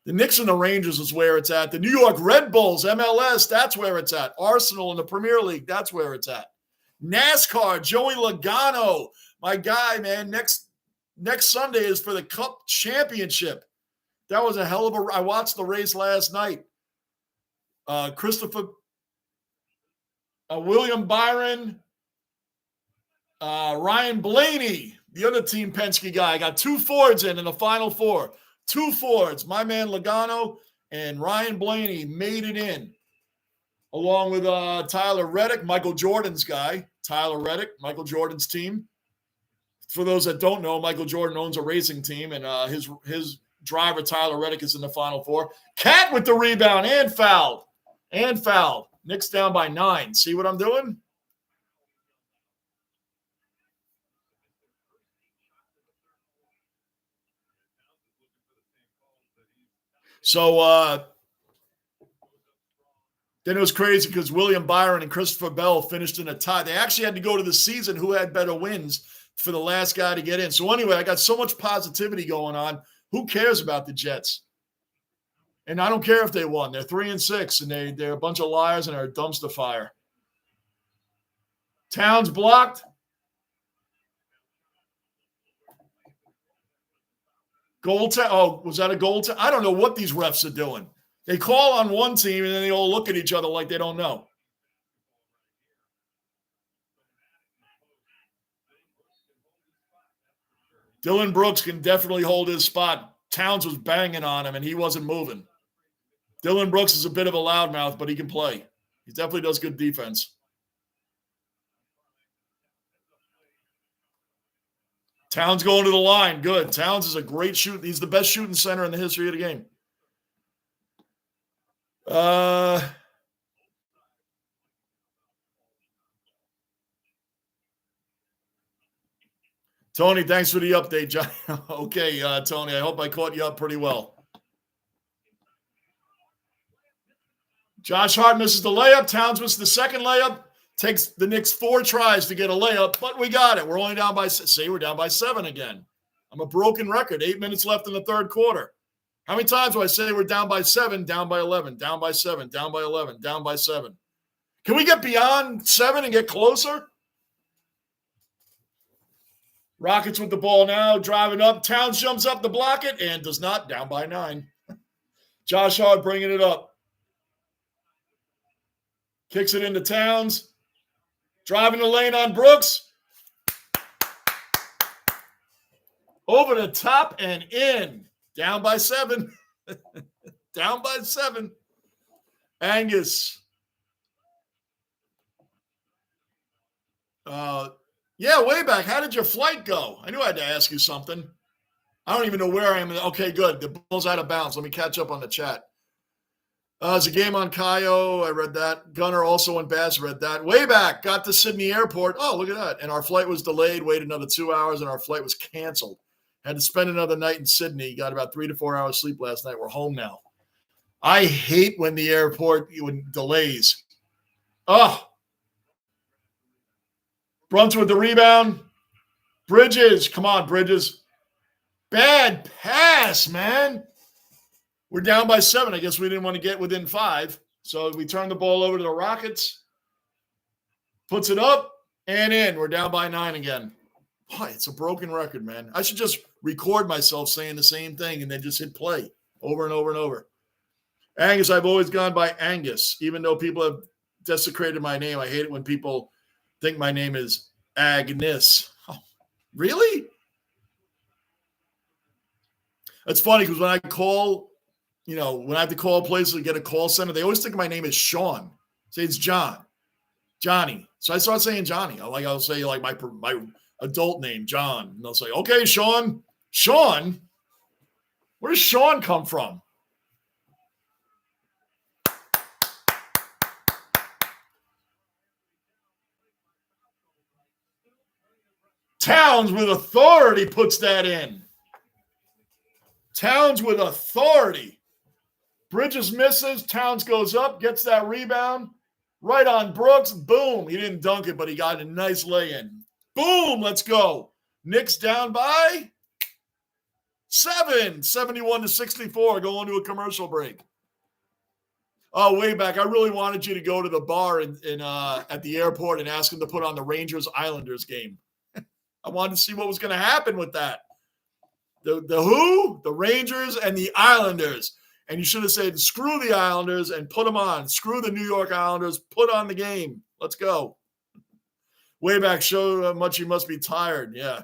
The Knicks and the Rangers is where it's at. The New York Red Bulls, MLS, that's where it's at. Arsenal in the Premier League, that's where it's at. NASCAR, Joey Logano, my guy, man. Next Sunday is for the Cup Championship. That was a hell of I watched the race last night. William Byron, Ryan Blaney, the other Team Penske guy. Got 2 Fords in the Final Four. 2 Fords. My man Logano and Ryan Blaney made it in, along with Tyler Reddick, Michael Jordan's guy. Tyler Reddick, Michael Jordan's team. For those that don't know, Michael Jordan owns a racing team, and his driver, Tyler Reddick, is in the Final Four. Cat with the rebound and fouled. Knicks down by 9. See what I'm doing? So then it was crazy because William Byron and Christopher Bell finished in a tie. They actually had to go to the season who had better wins for the last guy to get in. So anyway, I got so much positivity going on. Who cares about the Jets? And I don't care if they won. They're 3-6, and they're a bunch of liars and are a dumpster fire. Towns blocked. Was that a goal? I don't know what these refs are doing. They call on one team, and then they all look at each other like they don't know. Dylan Brooks can definitely hold his spot. Towns was banging on him, and he wasn't moving. Dylan Brooks is a bit of a loudmouth, but he can play. He definitely does good defense. Towns going to the line. Good. Towns is a great shooter. He's the best shooting center in the history of the game. Tony, thanks for the update, John. Okay, Tony, I hope I caught you up pretty well. Josh Hart misses the layup. Towns misses the second layup. Takes the Knicks 4 tries to get a layup, but we got it. We're only down by 7 again. I'm a broken record. 8 minutes left in the third quarter. How many times do I say we're down by 7, down by 11, down by 7, down by 11, down by 7? Can we get beyond 7 and get closer? Rockets with the ball now, driving up. Towns jumps up to block it and does not, down by 9. Josh Hart bringing it up. Kicks it into Towns. Driving the lane on Brooks. Over the top and in. Down by 7. Down by 7. Angus. Yeah, way back. How did your flight go? I knew I had to ask you something. I don't even know where I am. Okay, good. The ball's out of bounds. Let me catch up on the chat. There's a game on Kayo. I read that. Gunner also on Bass. Read that. Way back. Got to Sydney Airport. Oh, look at that. And our flight was delayed. Waited another 2 hours, and our flight was canceled. Had to spend another night in Sydney. Got about 3 to 4 hours sleep last night. We're home now. I hate when the airport delays. Oh. Bruns with the rebound. Bridges. Come on, Bridges. Bad pass, man. We're down by 7. I guess we didn't want to get within 5. So we turn the ball over to the Rockets. Puts it up and in. We're down by 9 again. Boy, it's a broken record, man. I should just record myself saying the same thing and then just hit play over and over and over. Angus, I've always gone by Angus, even though people have desecrated my name. I hate it when people think my name is Agnes. Oh, really? That's funny because when I call, when I have to call places to get a call center, they always think my name is Sean. Say it's Johnny. So I start saying Johnny. I'll say like my adult name, John. And they'll say, okay, Sean. Sean? Where does Sean come from? Towns with authority puts that in. Towns with authority. Bridges misses. Towns goes up, gets that rebound. Right on Brooks. Boom. He didn't dunk it, but he got a nice lay-in. Boom. Let's go. Knicks down by 7. 71-64. Going to a commercial break. Oh, way back. I really wanted you to go to the bar at the airport and ask him to put on the Rangers-Islanders game. I wanted to see what was going to happen with that. The who? The Rangers and the Islanders. And you should have said, screw the Islanders and put them on. Screw the New York Islanders. Put on the game. Let's go. Way back, show how much you must be tired. Yeah.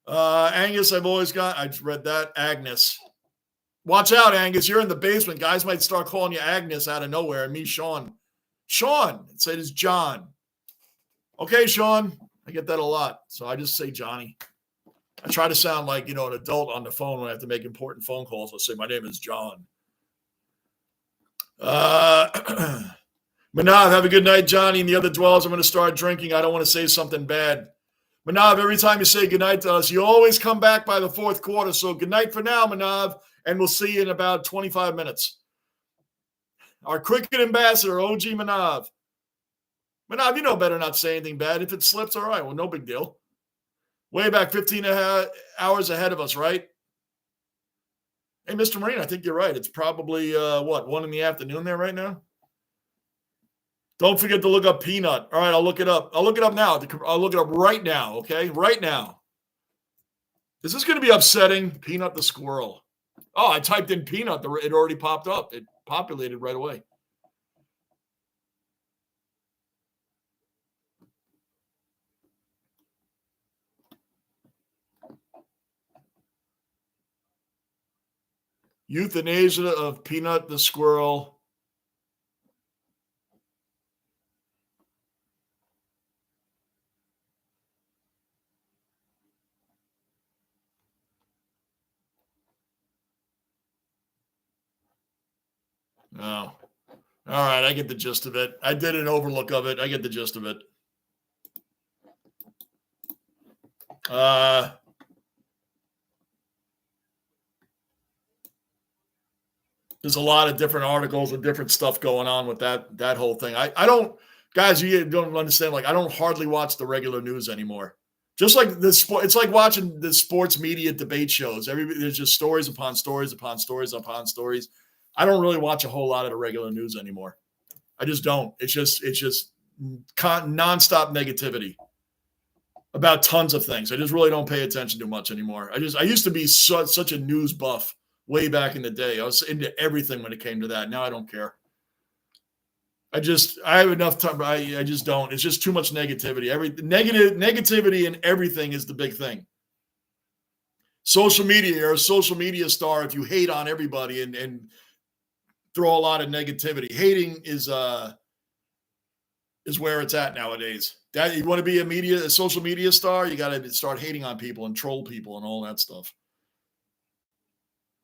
Angus, I've always got. I just read that. Agnes. Watch out, Angus. You're in the basement. Guys might start calling you Agnes out of nowhere. And me, Sean. Sean. It said it's John. Okay, Sean. I get that a lot. So I just say Johnny. I try to sound like, an adult on the phone when I have to make important phone calls. I'll say, my name is John. Manav, have a good night, Johnny. And the other dwellers, I'm going to start drinking. I don't want to say something bad. Manav, every time you say goodnight to us, you always come back by the fourth quarter. So good night for now, Manav, and we'll see you in about 25 minutes. Our cricket ambassador, OG Manav. Manav, you know better not say anything bad. If it slips, all right. Well, no big deal. Way back 15 hours ahead of us, right? Hey, Mr. Marine, I think you're right. It's probably, 1 in the afternoon there right now? Don't forget to look up Peanut. All right, I'll look it up. I'll look it up now. I'll look it up right now, okay? Right now. Is this going to be upsetting? Peanut the squirrel. Oh, I typed in Peanut. It already popped up. It populated right away. Euthanasia of Peanut the squirrel. Oh. All right, I get the gist of it. I did an overlook of it. I get the gist of it. There's a lot of different articles and different stuff going on with that whole thing. I don't, guys, you don't understand. Like, I don't hardly watch the regular news anymore. Just like the sport, it's like watching the sports media debate shows. There's just stories upon stories upon stories upon stories. I don't really watch a whole lot of the regular news anymore. I just don't. It's just nonstop negativity about tons of things. I just really don't pay attention to much anymore. I used to be such a news buff way back in the day. I was into everything when it came to that. Now I don't care. I have enough time. I just don't. It's just too much negativity. Negativity in everything is the big thing. Social media, you're a social media star if you hate on everybody and throw a lot of negativity. Hating is where it's at nowadays. That you want to be a social media star, you got to start hating on people and troll people and all that stuff.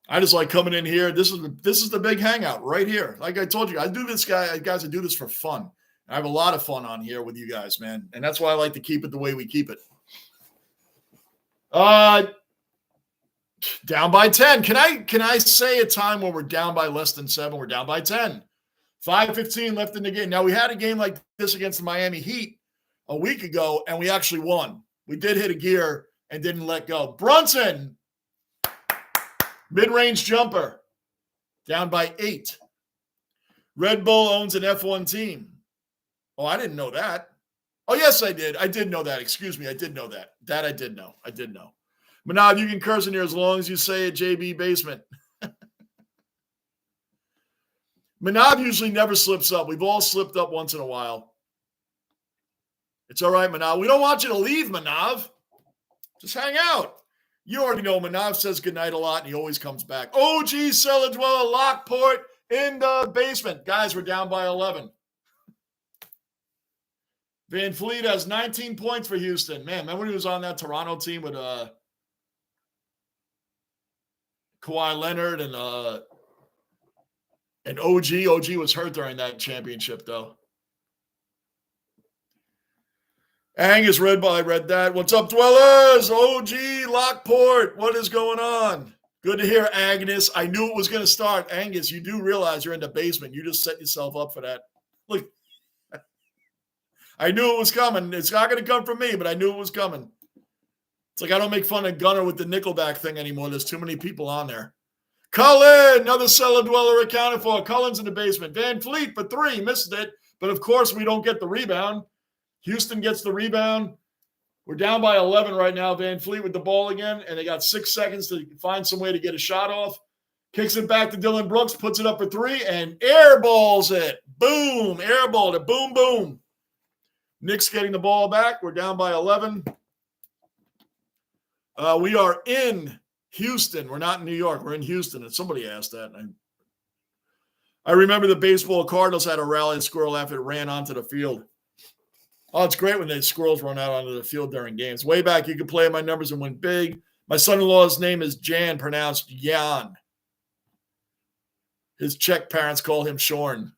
I just like coming in here. This is the big hangout right here. Like I told you, I do this, guys. I do this for fun. I have a lot of fun on here with you guys, man, and that's why I like to keep it the way we keep it. Down by 10. Can I say a time where we're down by less than 7? We're down by 10. 5:15 left in the game. Now we had a game like this against the Miami Heat a week ago, and we actually won. We did hit a gear and didn't let go. Brunson. Mid-range jumper, down by 8. Red Bull owns an F1 team. Oh, I didn't know that. Oh, yes, I did. I did know that. Excuse me. I did know that. That I did know. I did know. Manav, you can curse in here as long as you say it, JB Basement. Manav usually never slips up. We've all slipped up once in a while. It's all right, Manav. We don't want you to leave, Manav. Just hang out. You already know Manav says goodnight a lot, and he always comes back. OG Cellar Dweller Lockport in the basement. Guys, we're down by 11. Van Fleet has 19 points for Houston. Man, remember when he was on that Toronto team with Kawhi Leonard and OG? OG was hurt during that championship, though. Angus Redball, I read that. What's up, Dwellers? OG Lockport, what is going on? Good to hear, Agnes. I knew it was going to start. Angus, you do realize you're in the basement. You just set yourself up for that. Look, I knew it was coming. It's not going to come from me, but I knew it was coming. It's like I don't make fun of Gunner with the Nickelback thing anymore. There's too many people on there. Cullen, another Cellar Dweller accounted for. Cullen's in the basement. Van Fleet for 3, missed it. But, of course, we don't get the rebound. Houston gets the rebound. We're down by 11 right now. Van Fleet with the ball again, and they got 6 seconds to find some way to get a shot off. Kicks it back to Dylan Brooks, puts it up for 3, and airballs it. Boom, airballed it. Boom, boom. Knicks getting the ball back. We're down by 11. We are in Houston. We're not in New York. We're in Houston. And somebody asked that. I remember the baseball Cardinals had a rally squirrel after it ran onto the field. Oh, it's great when the squirrels run out onto the field during games. Way back, you could play my numbers and win big. My son-in-law's name is Jan, pronounced Jan. His Czech parents call him Shorn.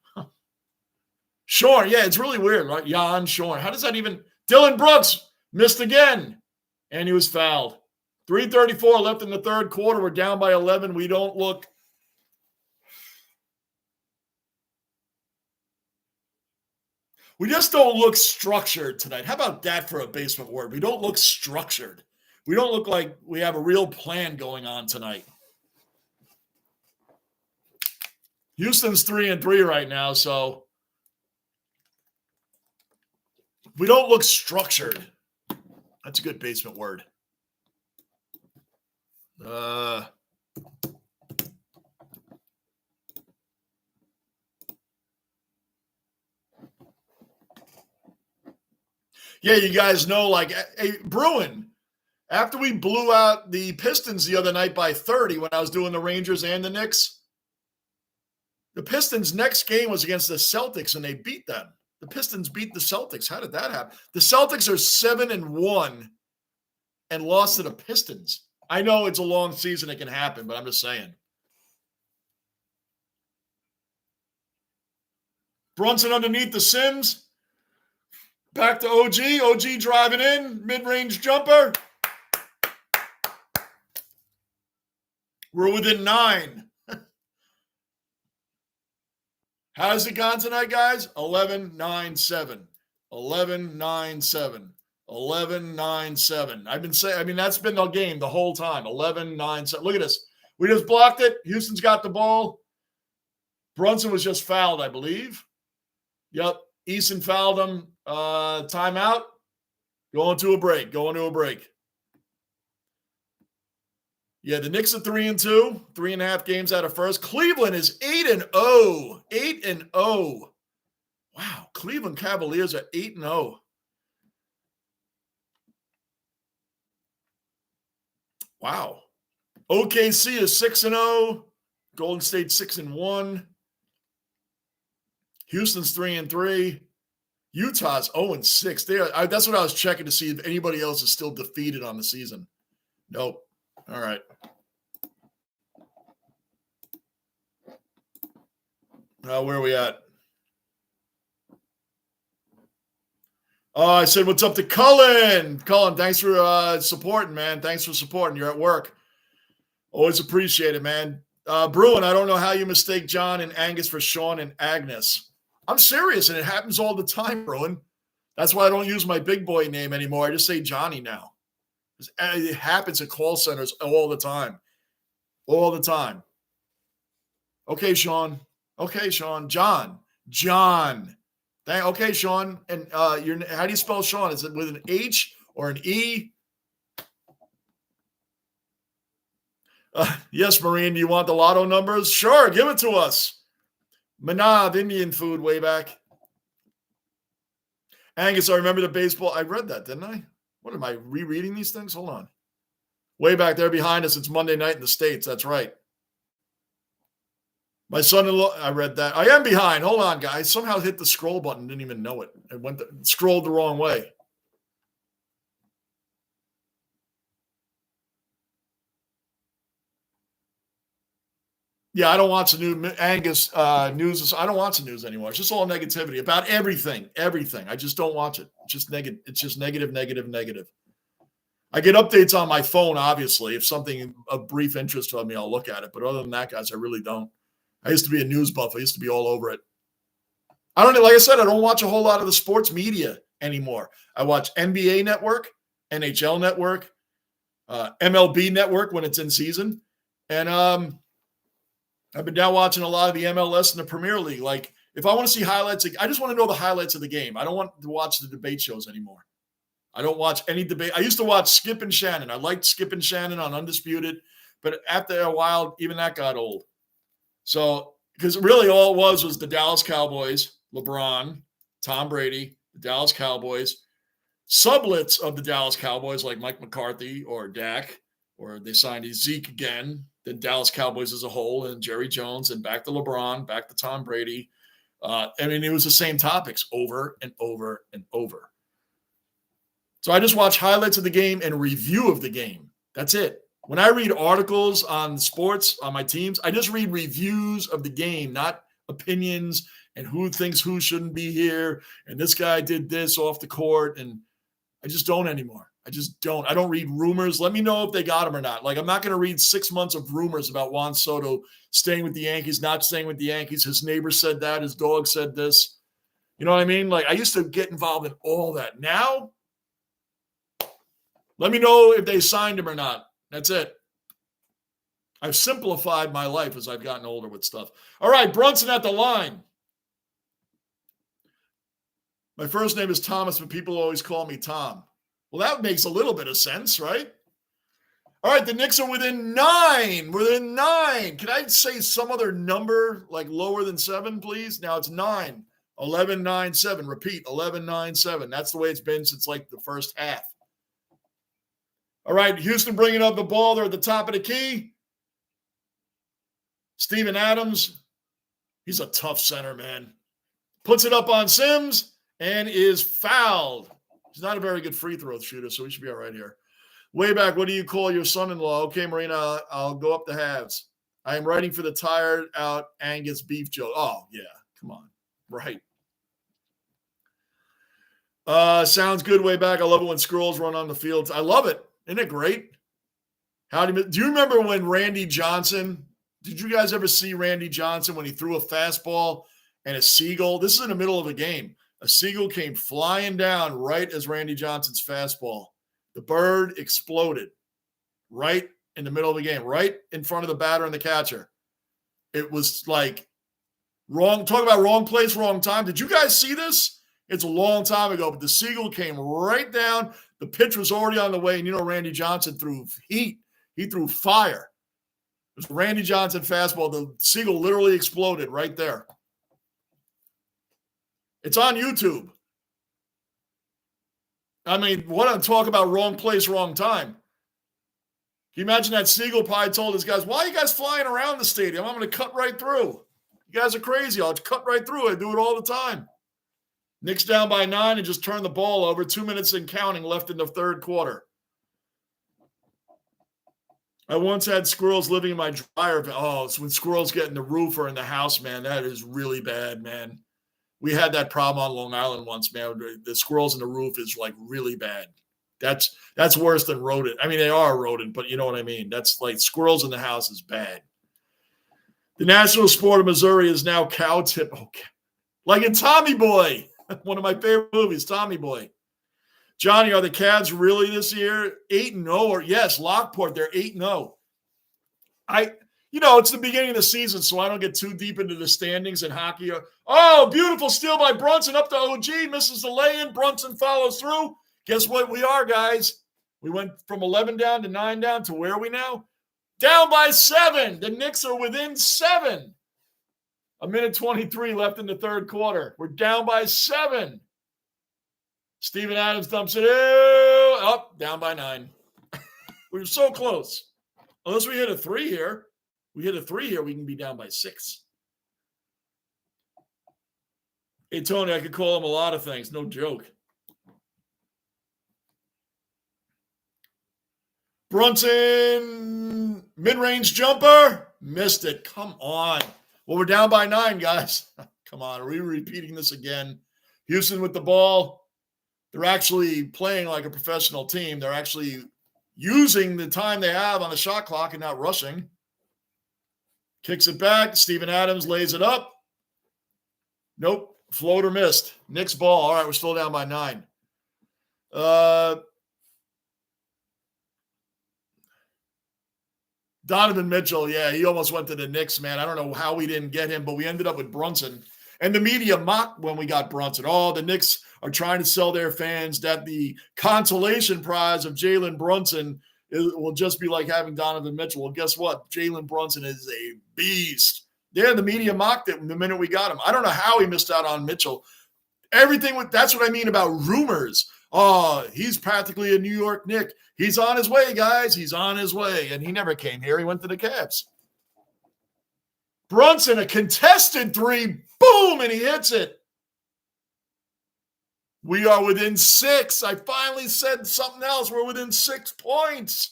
Shorn, yeah, it's really weird, right? Jan Shorn. How does that even – Dylan Brooks missed again, and he was fouled. 3:34 left in the third quarter. We're down by 11. We don't look – we just don't look structured tonight. How about that for a basement word? We don't look structured. We don't look like we have a real plan going on tonight. Houston's 3-3 right now, so we don't look structured. That's a good basement word. Yeah, you guys know, like, hey, Bruin, after we blew out the Pistons the other night by 30 when I was doing the Rangers and the Knicks, the Pistons' next game was against the Celtics, and they beat them. The Pistons beat the Celtics. How did that happen? The Celtics are 7-1 and lost to the Pistons. I know it's a long season. It can happen, but I'm just saying. Brunson underneath the Sims. Back to OG. OG driving in. Mid-range jumper. We're within 9. How's it gone tonight, guys? 11-9-7. 11-9-7. 11-9-7. I've been saying, I mean, that's been the game the whole time. 11-9-7. Look at this. We just blocked it. Houston's got the ball. Brunson was just fouled, I believe. Yep. Eason fouled him. Timeout. Going to a break. Yeah, the Knicks are 3-2, 3.5 games out of first. Cleveland is 8-0. 8-0. Wow, Cleveland Cavaliers are 8-0. Wow. OKC is 6-0. Golden State 6-1. Houston's 3-3. Utah's 0-6. That's what I was checking to see if anybody else is still defeated on the season. Nope. All right. Where are we at? Oh, I said, what's up to Cullen? Cullen, thanks for supporting, man. Thanks for supporting. You're at work. Always appreciate it, man. Bruin, I don't know how you mistake John and Angus for Sean and Agnes. I'm serious, and it happens all the time, Bruin. That's why I don't use my big boy name anymore. I just say Johnny now. It happens at call centers all the time. All the time. Okay, Sean. John. Okay, Sean. And how do you spell Sean? Is it with an H or an E? Yes, Marine. Do you want the lotto numbers? Sure, give it to us. Manav, Indian food way back. Angus, I remember the baseball. I read that, didn't I? What am I rereading these things? Hold on. Way back there behind us, it's Monday night in the States. That's right. My son-in-law, I read that. I am behind. Hold on, guys. Somehow hit the scroll button. Didn't even know it. It scrolled the wrong way. Yeah, I don't watch the new Angus news. I don't watch the news anymore. It's just all negativity about everything. I just don't watch it. It's just negative. It's just negative. I get updates on my phone, obviously. If something of brief interest to me, I'll look at it. But other than that, guys, I really don't. I used to be a news buff. I used to be all over it. I don't know. Like I said, I don't watch a whole lot of the sports media anymore. I watch NBA Network, NHL Network, MLB Network when it's in season. And I've been down watching a lot of the MLS and the Premier League. Like, if I want to see highlights, I just want to know the highlights of the game. I don't want to watch the debate shows anymore. I don't watch any debate. I used to watch Skip and Shannon. I liked Skip and Shannon on Undisputed. But after a while, even that got old. So, because really all it was the Dallas Cowboys, LeBron, Tom Brady, the Dallas Cowboys, sublets of the Dallas Cowboys like Mike McCarthy or Dak, or they signed Zeke again, then Dallas Cowboys as a whole, and Jerry Jones, and back to LeBron, back to Tom Brady. I mean, it was the same topics over and over and over. So I just watch highlights of the game and review of the game. That's it. When I read articles on sports, on my teams, I just read reviews of the game, not opinions and who thinks who shouldn't be here. And this guy did this off the court. And I just don't anymore. I just don't. I don't read rumors. Let me know if they got him or not. Like, I'm not going to read 6 months of rumors about Juan Soto staying with the Yankees, not staying with the Yankees. His neighbor said that. His dog said this. You know what I mean? Like, I used to get involved in all that. Now, let me know if they signed him or not. That's it. I've simplified my life as I've gotten older with stuff. All right, Brunson at the line. My first name is Thomas, but people always call me Tom. Well, that makes a little bit of sense, right? All right, the Knicks are within 9. Within 9. Can I say some other number, like lower than 7, please? Now it's 9. 11-9-7. Repeat, 11-9-7. That's the way it's been since like the first half. All right, Houston bringing up the ball. They're at the top of the key. Steven Adams, he's a tough center, man. Puts it up on Sims and is fouled. He's not a very good free throw shooter, so we should be all right here. Way back, what do you call your son-in-law? Okay, Marina, I'll go up the halves. I am writing for the tired out Angus beef joke. Oh, yeah, come on. Right. Sounds good way back. I love it when scrolls run on the field. I love it. Isn't it great? Do you remember when Randy Johnson, did you guys ever see Randy Johnson when he threw a fastball and a seagull? This is in the middle of a game. A seagull came flying down right as Randy Johnson's fastball. The bird exploded right in the middle of the game, right in front of the batter and the catcher. It was like wrong. Talk about wrong place, wrong time. Did you guys see this? It's a long time ago, but the seagull came right down. The pitch was already on the way, and Randy Johnson threw heat. He threw fire. It was Randy Johnson fastball. The seagull literally exploded right there. It's on YouTube. I mean, what I'm talking about wrong place, wrong time. Can you imagine that seagull probably told his guys, why are you guys flying around the stadium? I'm going to cut right through. You guys are crazy. I'll cut right through. I do it all the time. Knicks down by 9 and just turned the ball over. 2 minutes and counting left in the third quarter. I once had squirrels living in my dryer. Oh, it's when squirrels get in the roof or in the house, man. That is really bad, man. We had that problem on Long Island once, man. The squirrels in the roof is like really bad. That's worse than rodent. I mean, they are a rodent, but you know what I mean. That's like squirrels in the house is bad. The national sport of Missouri is now cow tip. Okay. Like in Tommy Boy, one of my favorite movies, Tommy Boy. Johnny, are the Cavs really this year 8-0? Or yes, Lockport, they're 8-0. It's the beginning of the season, so I don't get too deep into the standings in hockey. Oh, beautiful steal by Brunson up to OG, misses the lay-in. Brunson follows through. Guess what we are, guys? We went from 11 down to 9 down to where are we now? Down by 7. The Knicks are within 7. 1:23 left in the third quarter. We're down by 7. Steven Adams dumps it up, down by 9. We were so close. Unless we hit a 3 here. We hit a 3 here, we can be down by 6. Hey, Tony, I could call him a lot of things. No joke. Brunson, mid-range jumper. Missed it. Come on. Well, we're down by 9, guys. Come on. Are we repeating this again? Houston with the ball. They're actually playing like a professional team. They're actually using the time they have on the shot clock and not rushing. Kicks it back. Steven Adams lays it up. Nope. Floater missed. Knicks ball. All right, we're still down by 9. Donovan Mitchell, yeah, he almost went to the Knicks, man. I don't know how we didn't get him, but we ended up with Brunson. And the media mocked when we got Brunson. Oh, the Knicks are trying to sell their fans that the consolation prize of Jalen Brunson will just be like having Donovan Mitchell. Well, guess what? Jalen Brunson is a beast. Yeah, the media mocked it the minute we got him. I don't know how he missed out on Mitchell. That's what I mean about rumors. Oh, he's practically a New York Knick. He's on his way, guys. He's on his way. And he never came here. He went to the Cavs. Brunson, a contested 3. Boom, and he hits it. We are within 6. I finally said something else. We're within 6 points.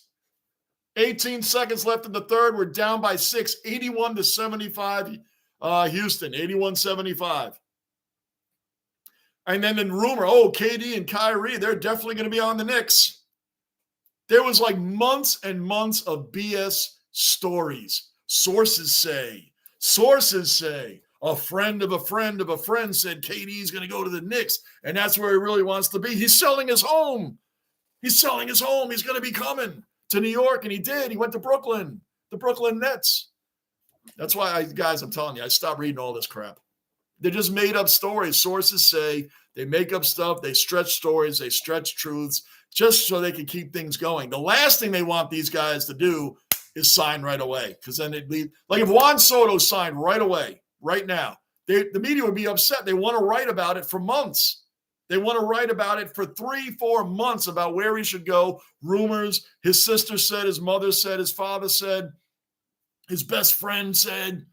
18 seconds left in the third. We're down by 6, 81-75. Houston, 81-75. And then the rumor, KD and Kyrie, they're definitely going to be on the Knicks. There was like months and months of BS stories. Sources say, a friend of a friend of a friend said KD's going to go to the Knicks, and that's where he really wants to be. He's selling his home. He's going to be coming to New York, and he did. He went to Brooklyn, the Brooklyn Nets. That's why, guys, I'm telling you, I stopped reading all this crap. They're just made up stories. Sources say they make up stuff. They stretch stories. They stretch truths just so they can keep things going. The last thing they want these guys to do is sign right away, because then they'd leave. Like if Juan Soto signed right away, right now, the media would be upset. They want to write about it for months. They want to write about it for 3-4 months about where he should go. Rumors. His sister said, his mother said, his father said, his best friend said.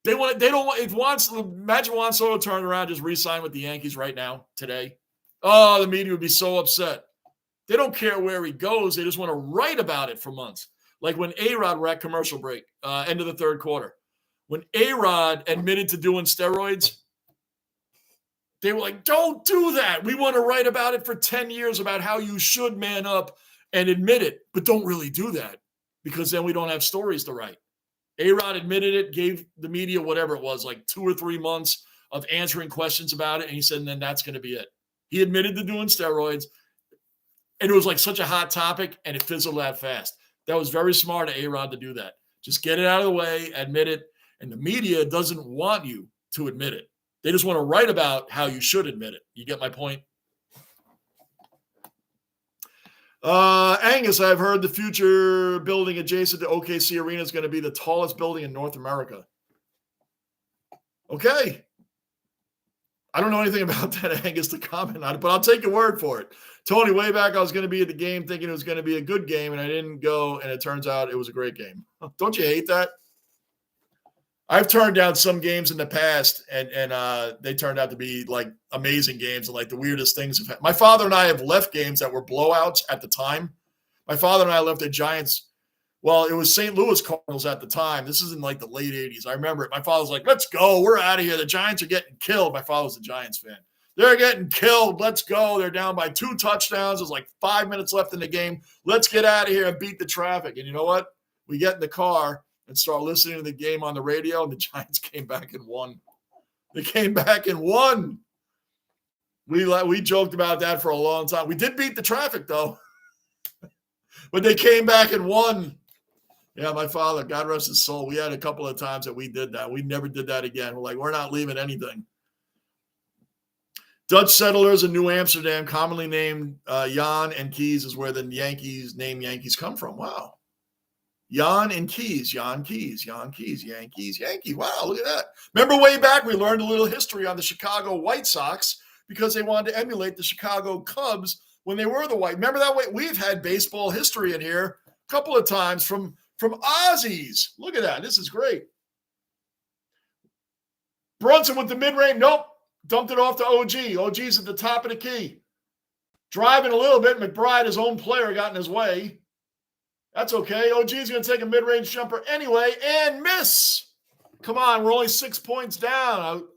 Imagine Juan Soto turned around, just re-signed with the Yankees right now, today. Oh, the media would be so upset. They don't care where he goes. They just want to write about it for months. Like when A-Rod were at commercial break, end of the third quarter. When A-Rod admitted to doing steroids, they were like, don't do that. We want to write about it for 10 years about how you should man up and admit it, but don't really do that because then we don't have stories to write. A-Rod admitted it, gave the media whatever it was, like 2 or 3 months of answering questions about it. And he said, and then that's going to be it. He admitted to doing steroids. And it was like such a hot topic, and it fizzled that fast. That was very smart of A-Rod to do that. Just get it out of the way, admit it. And the media doesn't want you to admit it. They just want to write about how you should admit it. You get my point? Angus, I've heard the future building adjacent to OKC Arena is going to be the tallest building in North America. Okay. I don't know anything about that, Angus, to comment on it, but I'll take your word for it. Tony, way back, I was going to be at the game thinking it was going to be a good game, and I didn't go, and it turns out it was a great game. Don't you hate that? I've turned down some games in the past, and they turned out to be like amazing games and like the weirdest things. My father and I have left games that were blowouts at the time. My father and I left the Giants. Well, it was St. Louis Cardinals at the time. This is in like the late 80s. I remember it. My father was like, let's go. We're out of here. The Giants are getting killed. My father was a Giants fan. They're getting killed. Let's go. They're down by 2 touchdowns. There's like 5 minutes left in the game. Let's get out of here and beat the traffic. And you know what? We get in the car and start listening to the game on the radio, and the Giants came back and won. They came back and won. We joked about that for a long time. We did beat the traffic, though. But they came back and won. Yeah, my father, God rest his soul, we had a couple of times that we did that. We never did that again. We're like, we're not leaving anything. Dutch settlers in New Amsterdam, commonly named Jan and Keys, is where the name Yankees come from. Wow. Jan and Keys, Jan Keys, Yankees, Yankee. Wow, look at that. Remember way back, we learned a little history on the Chicago White Sox because they wanted to emulate the Chicago Cubs when they were the White. Remember that way? We've had baseball history in here a couple of times from Aussies. Look at that. This is great. Brunson with the mid-range. Nope. Dumped it off to OG. OG's at the top of the key. Driving a little bit. McBride, his own player, got in his way. That's okay. OG's going to take a mid-range jumper anyway and miss. Come on. We're only 6 points down.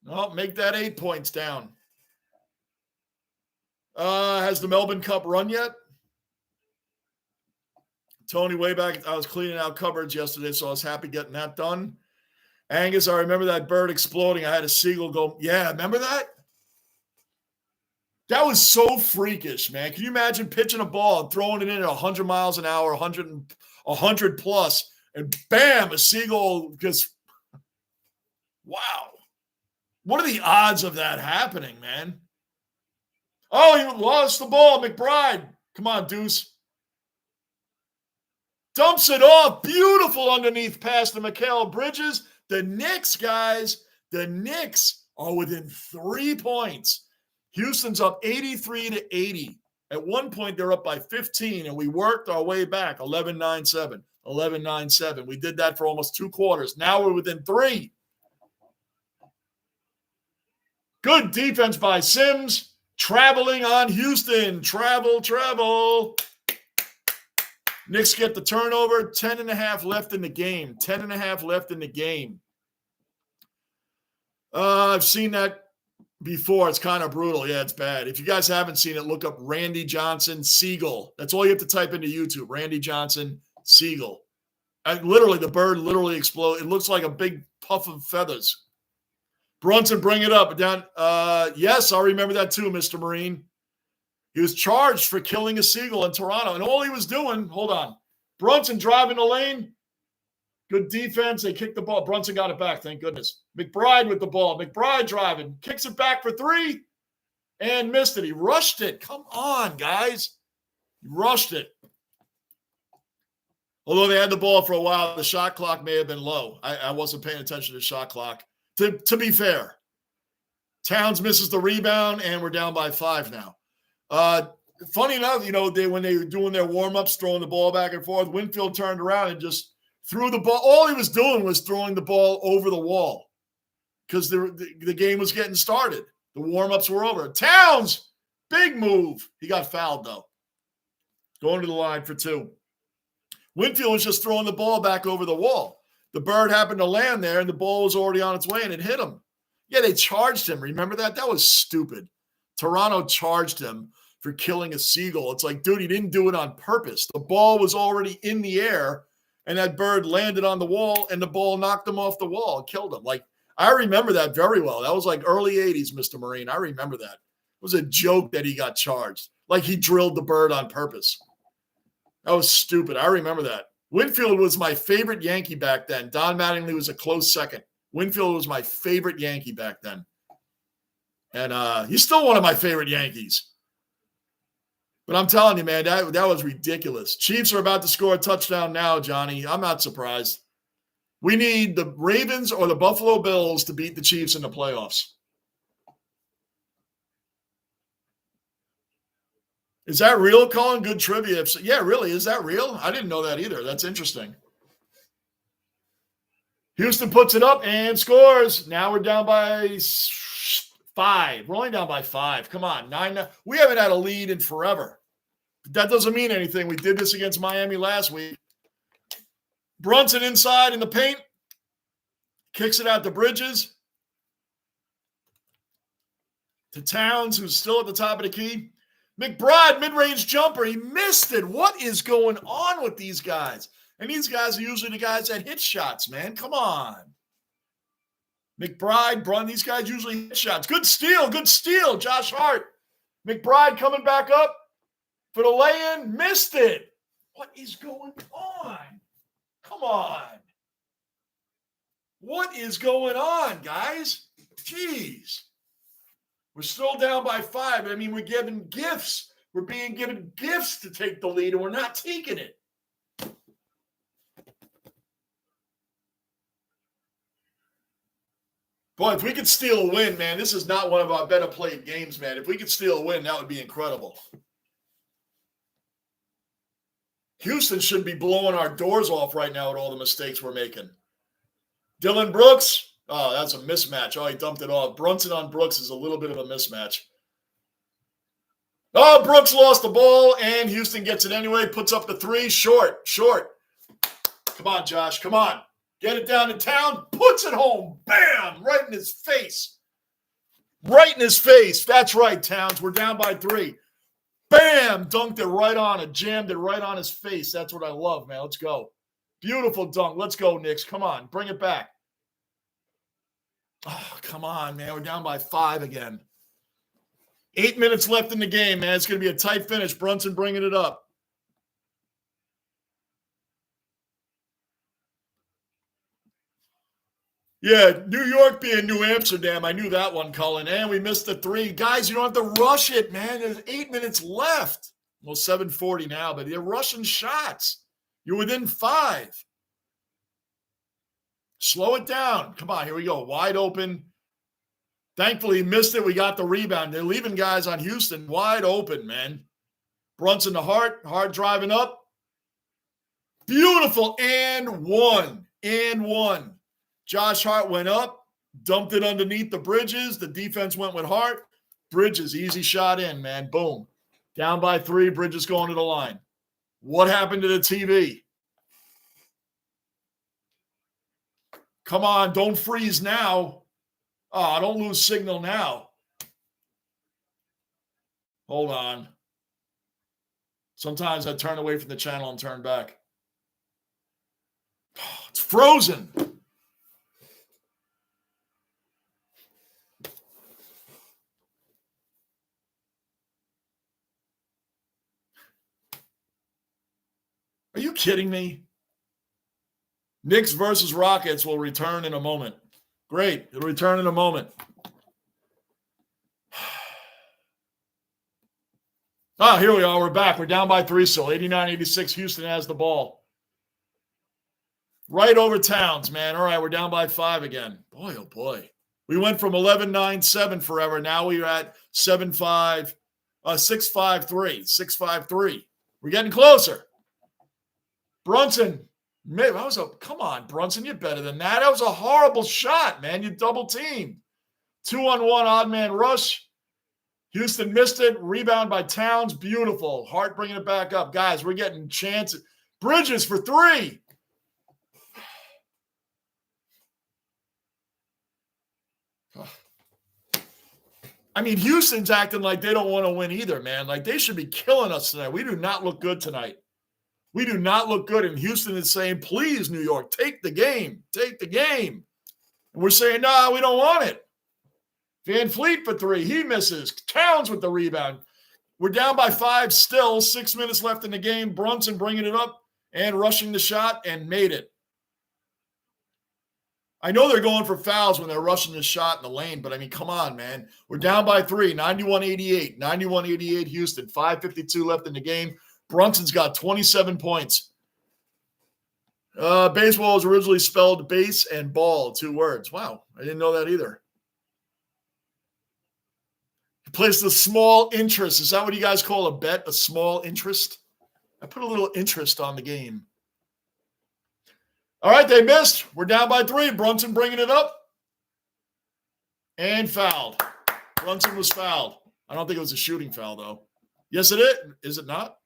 No, make that 8 points down. Has the Melbourne Cup run yet? Tony, way back, I was cleaning out cupboards yesterday, so I was happy getting that done. Angus, I remember that bird exploding. I had a seagull go, yeah, remember that? That was so freakish, man. Can you imagine pitching a ball and throwing it in at 100 miles an hour, 100 plus, and bam, a seagull just, wow. What are the odds of that happening, man? Oh, he lost the ball, McBride. Come on, Deuce. Dumps it off. Beautiful underneath pass to Mikal Bridges. The Knicks, guys, the Knicks are within 3 points. Houston's up 83-80. At one point, they're up by 15, and we worked our way back, 11-9-7, 11-9-7. We did that for almost 2 quarters. Now we're within 3. Good defense by Sims. Traveling on Houston. Travel. Knicks get the turnover. 10.5 left in the game. 10.5 left in the game. I've seen that before. It's kind of brutal. Yeah, it's bad. If you guys haven't seen it, look up Randy Johnson Seagull. That's all you have to type into YouTube. Randy Johnson Seagull. Literally, the bird literally exploded. It looks like a big puff of feathers. Brunson, bring it up. Down. Yes, I remember that too, Mr. Marine. He was charged for killing a seagull in Toronto. And all he was doing, hold on. Brunson driving the lane. Good defense. They kicked the ball. Brunson got it back, thank goodness. McBride with the ball. McBride driving. Kicks it back for 3 and missed it. He rushed it. Come on, guys. He rushed it. Although they had the ball for a while, the shot clock may have been low. I wasn't paying attention to the shot clock. To be fair, Towns misses the rebound, and we're down by 5 now. Funny enough, when they were doing their warm-ups, throwing the ball back and forth, Winfield turned around and just threw the ball. All he was doing was throwing the ball over the wall because the game was getting started. The warm-ups were over. Towns, big move. He got fouled, though. Going to the line for 2. Winfield was just throwing the ball back over the wall. The bird happened to land there, and the ball was already on its way, and it hit him. Yeah, they charged him. Remember that? That was stupid. Toronto charged him for killing a seagull. It's like, dude, he didn't do it on purpose. The ball was already in the air, and that bird landed on the wall, and the ball knocked him off the wall and killed him. Like, I remember that very well. That was like early 80s, Mr. Marine. I remember that. It was a joke that he got charged. Like he drilled the bird on purpose. That was stupid. I remember that. Winfield was my favorite Yankee back then. Don Mattingly was a close second. Winfield was my favorite Yankee back then. And he's still one of my favorite Yankees. But I'm telling you, man, that was ridiculous. Chiefs are about to score a touchdown now, Johnny. I'm not surprised. We need the Ravens or the Buffalo Bills to beat the Chiefs in the playoffs. Is that real, Colin? Good trivia. Yeah, really. Is that real? I didn't know that either. That's interesting. Houston puts it up and scores. Now we're down by 5. We're only down by 5. Come on, 9. We haven't had a lead in forever. But that doesn't mean anything. We did this against Miami last week. Brunson inside in the paint. Kicks it out to Bridges. To Towns, who's still at the top of the key. McBride, mid-range jumper. He missed it. What is going on with these guys? And these guys are usually the guys that hit shots, man. Come on. McBride, Brun, these guys usually hit shots. Good steal. Josh Hart. McBride coming back up for the lay-in. Missed it. What is going on? Come on. What is going on, guys? Jeez. We're still down by 5. I mean, we're given gifts. We're being given gifts to take the lead, and we're not taking it. Boy, if we could steal a win, man, this is not one of our better played games, man. If we could steal a win, that would be incredible. Houston should be blowing our doors off right now with all the mistakes we're making. Dylan Brooks, oh, that's a mismatch. Oh, he dumped it off. Brunson on Brooks is a little bit of a mismatch. Oh, Brooks lost the ball, and Houston gets it anyway. Puts up the 3. Short. Come on, Josh. Come on. Get it down to Town. Puts it home. Bam! Right in his face. That's right, Towns. We're down by 3. Bam! Dunked it right on it. Jammed it right on his face. That's what I love, man. Let's go. Beautiful dunk. Let's go, Knicks. Come on. Bring it back. Oh, come on, man. We're down by 5 again. 8 minutes left in the game, man. It's going to be a tight finish. Brunson bringing it up. Yeah, New York being New Amsterdam. I knew that one, Colin. And we missed the 3. Guys, you don't have to rush it, man. There's 8 minutes left. Well, 7:40 now, but they're rushing shots. You're within 5. Slow it down. Come on, here we go. Wide open. Thankfully, he missed it. We got the rebound. They're leaving guys on Houston wide open, man. Brunson to Hart. Hart driving up. Beautiful. And one. Josh Hart went up, dumped it underneath the Bridges. The defense went with Hart. Bridges, easy shot in, man. Boom. Down by 3. Bridges going to the line. What happened to the TV? Come on, don't freeze now. Oh, don't lose signal now. Hold on. Sometimes I turn away from the channel and turn back. Oh, it's frozen. Are you kidding me? Knicks versus Rockets will return in a moment. Great. It'll return in a moment. Oh, here we are. We're back. We're down by 3 still. 89-86. Houston has the ball. Right over Towns, man. All right, we're down by 5 again. Boy, oh boy. We went from 11-9-7 forever. Now we're at 7-5, 6-5-3. 6-5-3. We're getting closer. Brunson. Come on, Brunson, you're better than that. That was a horrible shot, man. You double teamed. 2-on-1 odd man rush. Houston missed it. Rebound by Towns. Beautiful. Hart bringing it back up. Guys, we're getting chances. Bridges for 3. I mean, Houston's acting like they don't want to win either, man. Like, they should be killing us tonight. We do not look good tonight. We do not look good. And Houston is saying, please, New York, take the game. Take the game. And we're saying, no, we don't want it. Van Fleet for 3. He misses. Towns with the rebound. We're down by 5 still. 6 minutes left in the game. Brunson bringing it up and rushing the shot and made it. I know they're going for fouls when they're rushing the shot in the lane, but I mean, come on, man. We're down by 3, 91-88. 91-88 Houston. 5:52 left in the game. Brunson's got 27 points. Baseball was originally spelled base and ball, 2 words. Wow, I didn't know that either. He plays the small interest. Is that what you guys call a bet, a small interest? I put a little interest on the game. All right, they missed. We're down by 3. Brunson bringing it up. And fouled. Brunson was fouled. I don't think it was a shooting foul, though. Yes, it is. Is it not?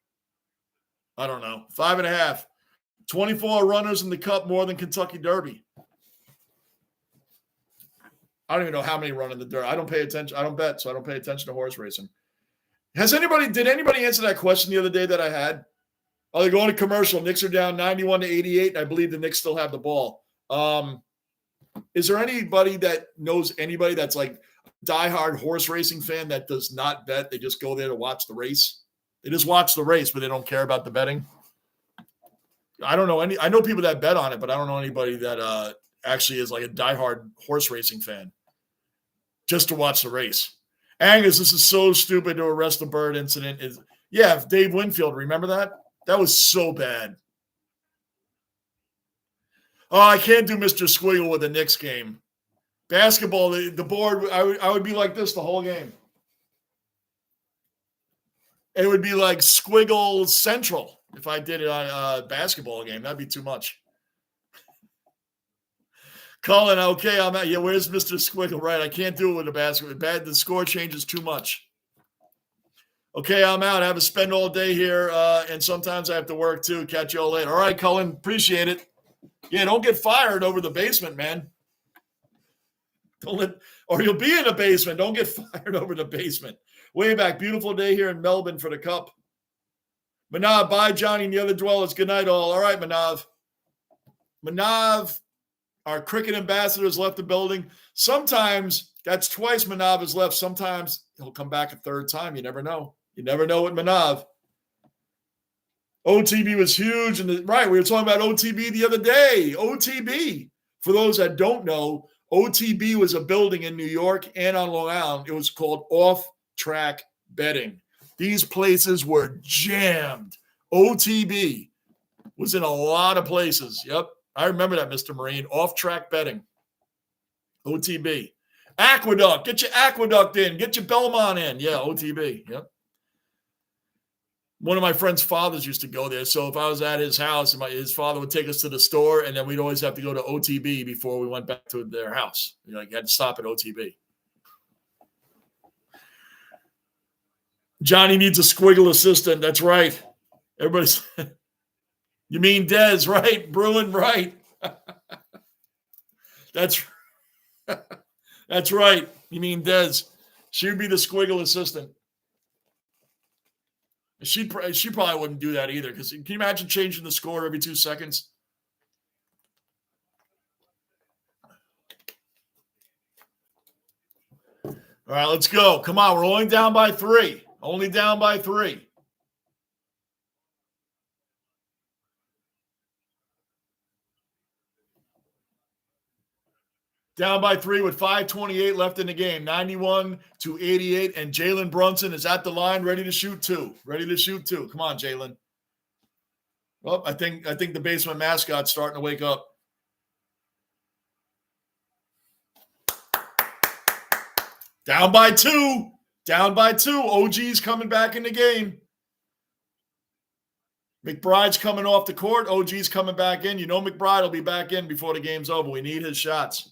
I don't know. 5.5. 24 runners in the Cup, more than Kentucky Derby. I don't even know how many run in the Derby. I don't pay attention. I don't bet, so I don't pay attention to horse racing. Did anybody answer that question the other day that I had? Oh, they're going to commercial. Knicks are down 91-88. I believe the Knicks still have the ball. Is there anybody that knows anybody that's like a diehard horse racing fan that does not bet? They just go there to watch the race. They just watch the race, but they don't care about the betting. I don't know any. I know people that bet on it, but I don't know anybody that actually is like a diehard horse racing fan just to watch the race. Angus, this is so stupid to arrest the bird incident. Yeah, Dave Winfield, remember that? That was so bad. Oh, I can't do Mr. Squiggle with the Knicks game. Basketball, the board, I would be like this the whole game. It would be like Squiggle Central if I did it on a basketball game. That'd be too much. Colin, okay, I'm out. Yeah, where's Mr. Squiggle? Right, I can't do it with a basketball. The score changes too much. Okay, I'm out. I have to spend all day here, and sometimes I have to work too. Catch you all later. All right, Colin, appreciate it. Yeah, don't get fired over the basement, man. Or you'll be in the basement. Don't get fired over the basement. Way back. Beautiful day here in Melbourne for the Cup. Manav, bye, Johnny and the other dwellers. Good night, all. All right, Manav. Manav, our cricket ambassador, has left the building. Sometimes, that's twice Manav has left. Sometimes he'll come back a third time. You never know. You never know with Manav. OTB was huge. Right, we were talking about OTB the other day. OTB. For those that don't know, OTB was a building in New York and on Long Island. It was called off-track betting. These places were jammed. OTB was in a lot of places. Yep, I remember that, Mr. Marine. Off-track betting. OTB. Aqueduct. Get your Aqueduct in. Get your Belmont in. Yeah, OTB. Yep. One of my friend's fathers used to go there. So if I was at his house, his father would take us to the store, and then we'd always have to go to OTB before we went back to their house. You had to stop at OTB. Johnny needs a squiggle assistant. That's right. Everybody's – you mean Dez, right? Bruin, right. That's right. You mean Dez. She would be the squiggle assistant. She probably wouldn't do that either, because can you imagine changing the score every 2 seconds? All right, let's go. Come on, we're only down by 3. Only down by 3. Down by 3 with 5:28 left in the game. 91-88, and Jalen Brunson is at the line, ready to shoot 2. Ready to shoot 2. Come on, Jalen. Well, I think the basement mascot's starting to wake up. Down by 2. Down by 2. OG's coming back in the game. McBride's coming off the court. OG's coming back in. You know McBride will be back in before the game's over. We need his shots.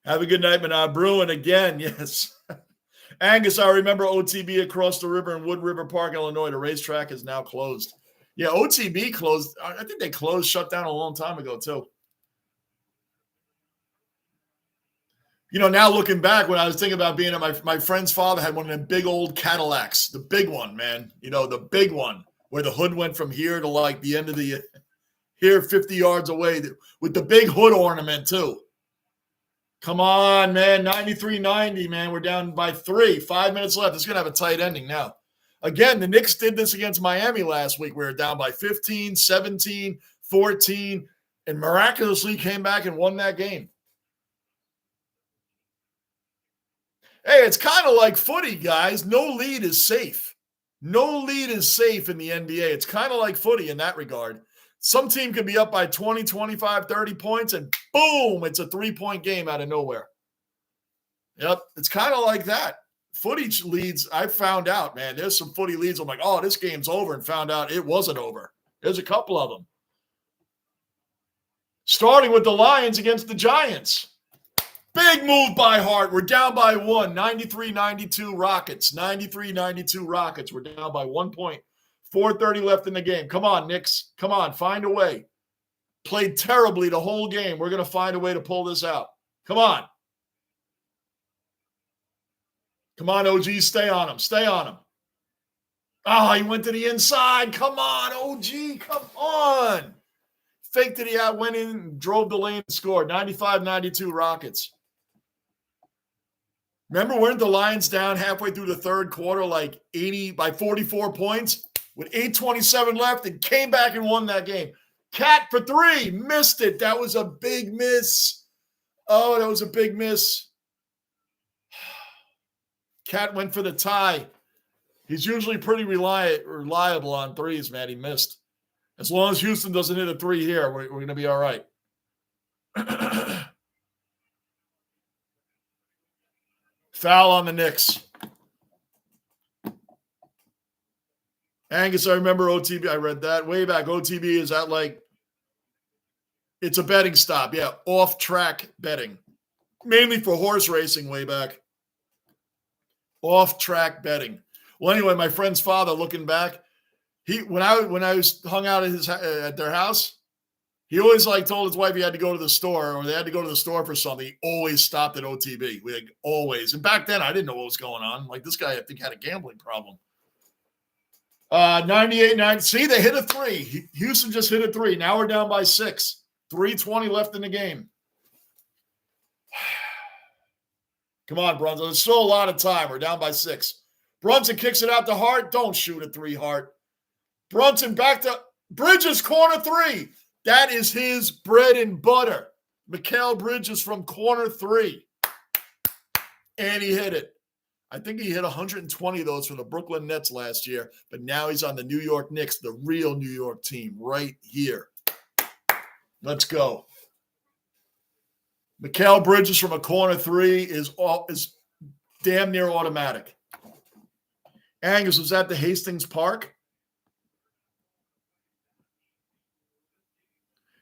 Have a good night, Manav. Bruin again, yes. Angus, I remember OTB across the river in Wood River Park, Illinois. The racetrack is now closed. Yeah, OTB closed. I think they shut down a long time ago, too. Now looking back, when I was thinking about being at my friend's father had one of them big old Cadillacs, the big one, man. The big one where the hood went from here to like the end of the here 50 yards away with the big hood ornament too. Come on, man. 93-90, man. We're down by 3. 5 minutes left. It's going to have a tight ending now. Again, the Knicks did this against Miami last week. We were down by 15, 17, 14, and miraculously came back and won that game. Hey, it's kind of like footy, guys. No lead is safe. No lead is safe in the NBA. It's kind of like footy in that regard. Some team could be up by 20, 25, 30 points, and boom, it's a 3-point game out of nowhere. Yep, it's kind of like that. Footy leads, I found out, man, there's some footy leads. I'm like, oh, this game's over, and found out it wasn't over. There's a couple of them. Starting with the Lions against the Giants. Big move by Hart. We're down by 1. 93-92 Rockets. 93-92 Rockets. We're down by 1 point. 4:30 left in the game. Come on, Knicks. Come on, find a way. Played terribly the whole game. We're going to find a way to pull this out. Come on. Come on, OG. Stay on him. Stay on him. Oh, he went to the inside. Come on, OG. Come on. Faked it out, went in, drove the lane, and scored. 95-92 Rockets. Remember, weren't the Lions down halfway through the third quarter, like 80 by 44 points with 8:27 left, and came back and won that game? Cat for 3, missed it. That was a big miss. Oh, that was a big miss. Cat went for the tie. He's usually pretty reliable on threes, man. He missed. As long as Houston doesn't hit a 3 here, we're going to be all right. Foul on the Knicks. Angus, I remember OTB. I read that way back. OTB, is that like, it's a betting stop. Yeah, off-track betting. Mainly for horse racing way back. Off-track betting. Well, anyway, my friend's father, looking back, when I was hung out at their house, he always told his wife he had to go to the store, or they had to go to the store for something. He always stopped at OTB. Always. And back then, I didn't know what was going on. Like, this guy, I think, had a gambling problem. 98-90. See, they hit a 3. Houston just hit a 3. Now we're down by 6. 3:20 left in the game. Come on, Brunson. There's still a lot of time. We're down by 6. Brunson kicks it out to Hart. Don't shoot a 3, Hart. Brunson back to Bridges, corner 3. That is his bread and butter. Mikal Bridges from corner 3. And he hit it. I think he hit 120 of those for the Brooklyn Nets last year, but now he's on the New York Knicks, the real New York team, right here. Let's go. Mikal Bridges from a corner 3 is damn near automatic. Angus, was that the Hastings Park?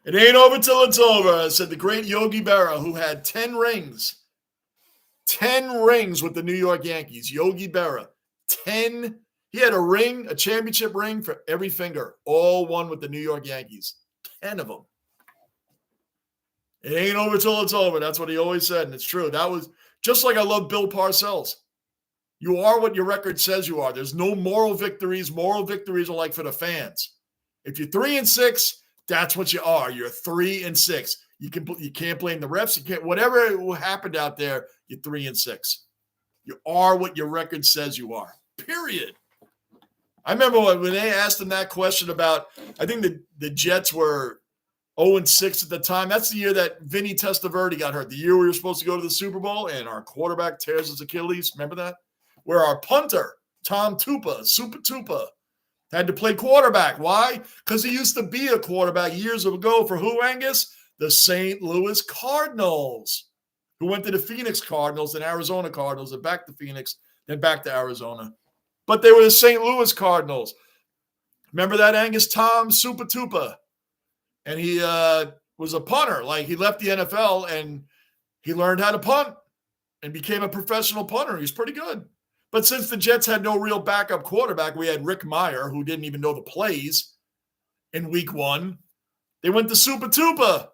It ain't over till it's over, said the great Yogi Berra, who had 10 rings. 10 rings with the New York Yankees. Yogi Berra. 10. He had a championship ring for every finger. All one with the New York Yankees. 10 of them. It ain't over till it's over. That's what he always said, and it's true. That was just like I love Bill Parcells. You are what your record says you are. There's no moral victories. Moral victories are like for the fans. If you're 3-6, that's what you are. You're 3-6. You can't blame the refs. You can't, whatever happened out there, you're 3-6. You are what your record says you are. Period. I remember when they asked him that question about, I think the Jets were 0-6 at the time. That's the year that Vinny Testaverde got hurt. The year we were supposed to go to the Super Bowl and our quarterback tears his Achilles. Remember that? Where our punter, Tom Tupa, Super Tupa, had to play quarterback. Why? Because he used to be a quarterback years ago for who, Angus? The St. Louis Cardinals, who went to the Phoenix Cardinals and Arizona Cardinals and back to Phoenix, then back to Arizona. But they were the St. Louis Cardinals. Remember that, Angus? Tom Super Tupa. And he was a punter. Like, he left the NFL and he learned how to punt and became a professional punter. He was pretty good. But since the Jets had no real backup quarterback, we had Rick Meyer, who didn't even know the plays in week 1. They went to Super Tupa.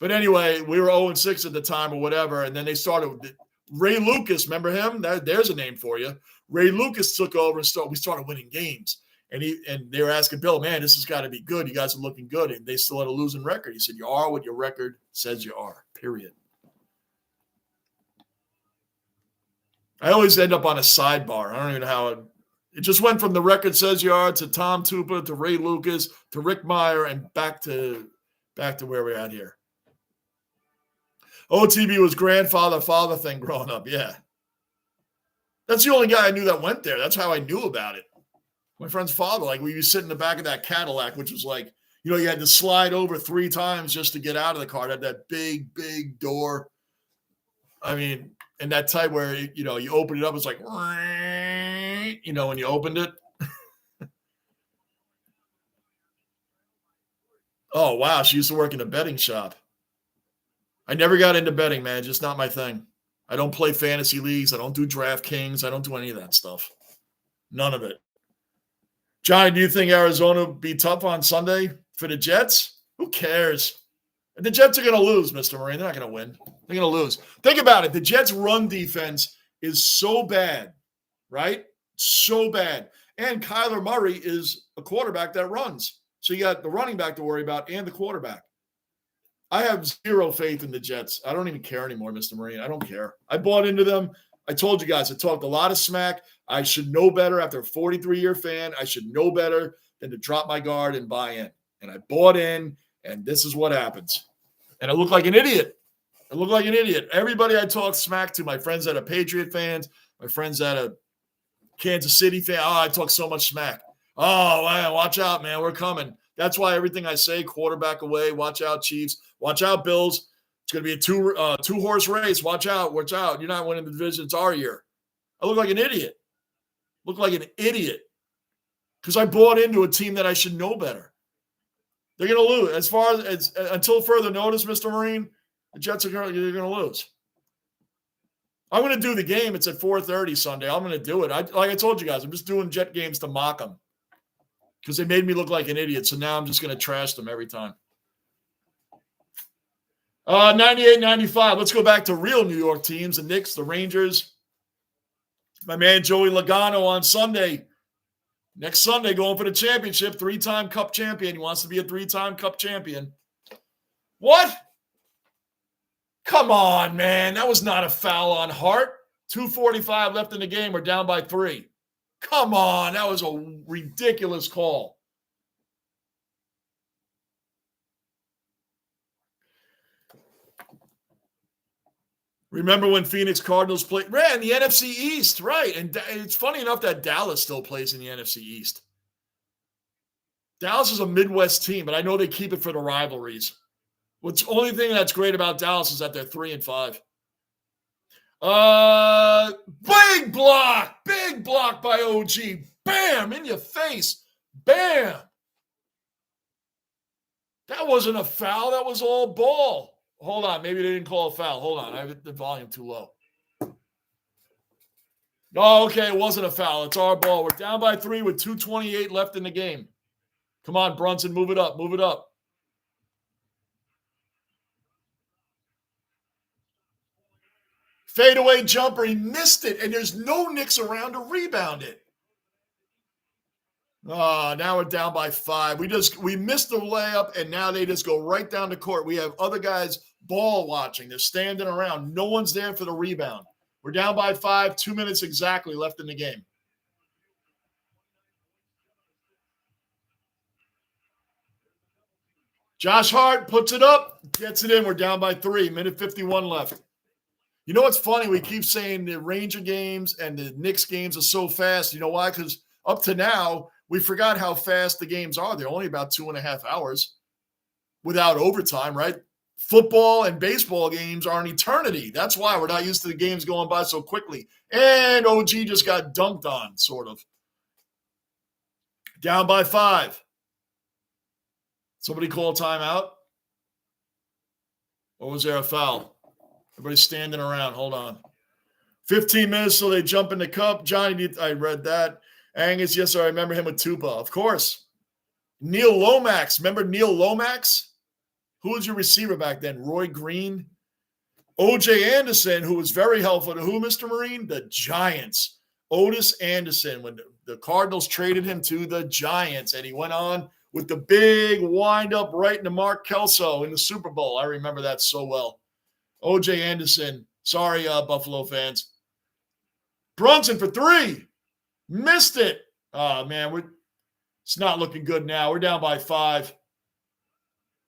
But anyway, we were 0-6 at the time or whatever, and then they started Ray Lucas. Remember him? There's a name for you. Ray Lucas took over and we started winning games. And they were asking Bill, man, this has got to be good. You guys are looking good. And they still had a losing record. He said, you are what your record says you are, period. I always end up on a sidebar. I don't even know how it just went from the record says you are to Tom Tupa to Ray Lucas to Rick Meyer and back to where we're at here. OTB was father thing growing up. Yeah. That's the only guy I knew that went there. That's how I knew about it. My friend's father, like we used to sit in the back of that Cadillac, which was like, you had to slide over 3 times just to get out of the car. It had that big, big door. I mean, and that type where, you open it up, it's like, when you opened it. Oh, wow. She used to work in a betting shop. I never got into betting, man. Just not my thing. I don't play fantasy leagues. I don't do DraftKings. I don't do any of that stuff. None of it. Johnny, do you think Arizona will be tough on Sunday for the Jets? Who cares? The Jets are going to lose, Mr. Marine. They're not going to win. They're going to lose. Think about it. The Jets' run defense is so bad, right? So bad. And Kyler Murray is a quarterback that runs. So you got the running back to worry about and the quarterback. I have zero faith in the Jets. I don't even care anymore, Mr. Marine. I don't care. I bought into them. I told you guys, I talked a lot of smack. I should know better after a 43-year fan. I should know better than to drop my guard and buy in. And I bought in, and this is what happens. And I look like an idiot. Everybody I talk smack to, my friends that are Patriot fans, my friends that are Kansas City fans, I talk so much smack. Oh, man, watch out, man. We're coming. That's why everything I say, quarterback away, watch out, Chiefs. Watch out, Bills. It's going to be a two-horse race. Watch out. You're not winning the division. It's our year. I look like an idiot. Because I bought into a team that I should know better. They're going to lose. As far as until further notice, Mr. Marine, the Jets are going to lose. I'm going to do the game. It's at 4:30 Sunday. I'm going to do it. Like I told you guys, I'm just doing Jet games to mock them because they made me look like an idiot. So now I'm just going to trash them every time. 98-95. Let's go back to real New York teams, the Knicks, the Rangers. My man Joey Logano on Sunday. Next Sunday, going for the championship, 3-time Cup champion. He wants to be a 3-time Cup champion. What? Come on, man. That was not a foul on Hart. 2:45 left in the game. We're down by 3. Come on. That was a ridiculous call. Remember when Phoenix Cardinals played? Right, in the NFC East, right. And it's funny enough that Dallas still plays in the NFC East. Dallas is a Midwest team, but I know they keep it for the rivalries. What's the only thing that's great about Dallas is that they're 3-5. Big block by OG. Bam, in your face. Bam. That wasn't a foul. That was all ball. Hold on. Maybe they didn't call a foul. Hold on. I have the volume too low. Oh, okay. It wasn't a foul. It's our ball. We're down by 3 with 2:28 left in the game. Come on, Brunson. Move it up. Move it up. Fadeaway jumper. He missed it, and there's no Knicks around to rebound it. Oh, now we're down by 5. We missed the layup, and now they just go right down the court. We have other guys ball watching. They're standing around. No one's there for the rebound. We're down by 5, 2 minutes exactly left in the game. Josh Hart puts it up, gets it in. We're down by 3, minute 51 left. You know what's funny? We keep saying the Ranger games and the Knicks games are so fast. You know why? Because up to now, we forgot how fast the games are. They're only about 2.5 hours without overtime, right? Football and baseball games are an eternity. That's why we're not used to the games going by so quickly. And OG just got dunked on, sort of. Down by 5. Somebody call timeout? Or was there a foul? Everybody's standing around. Hold on. 15 minutes till they jump in the cup. Johnny, I read that. Angus, yes, sir. I remember him with Tupa. Of course. Neil Lomax. Remember Neil Lomax? Who was your receiver back then? Roy Green? O.J. Anderson, who was very helpful to who, Mr. Marine? The Giants. Otis Anderson, when the Cardinals traded him to the Giants, and he went on with the big wind-up right into Mark Kelso in the Super Bowl. I remember that so well. O.J. Anderson. Sorry, Buffalo fans. Brunson for 3. Missed it. Oh, man, it's not looking good now. We're down by 5.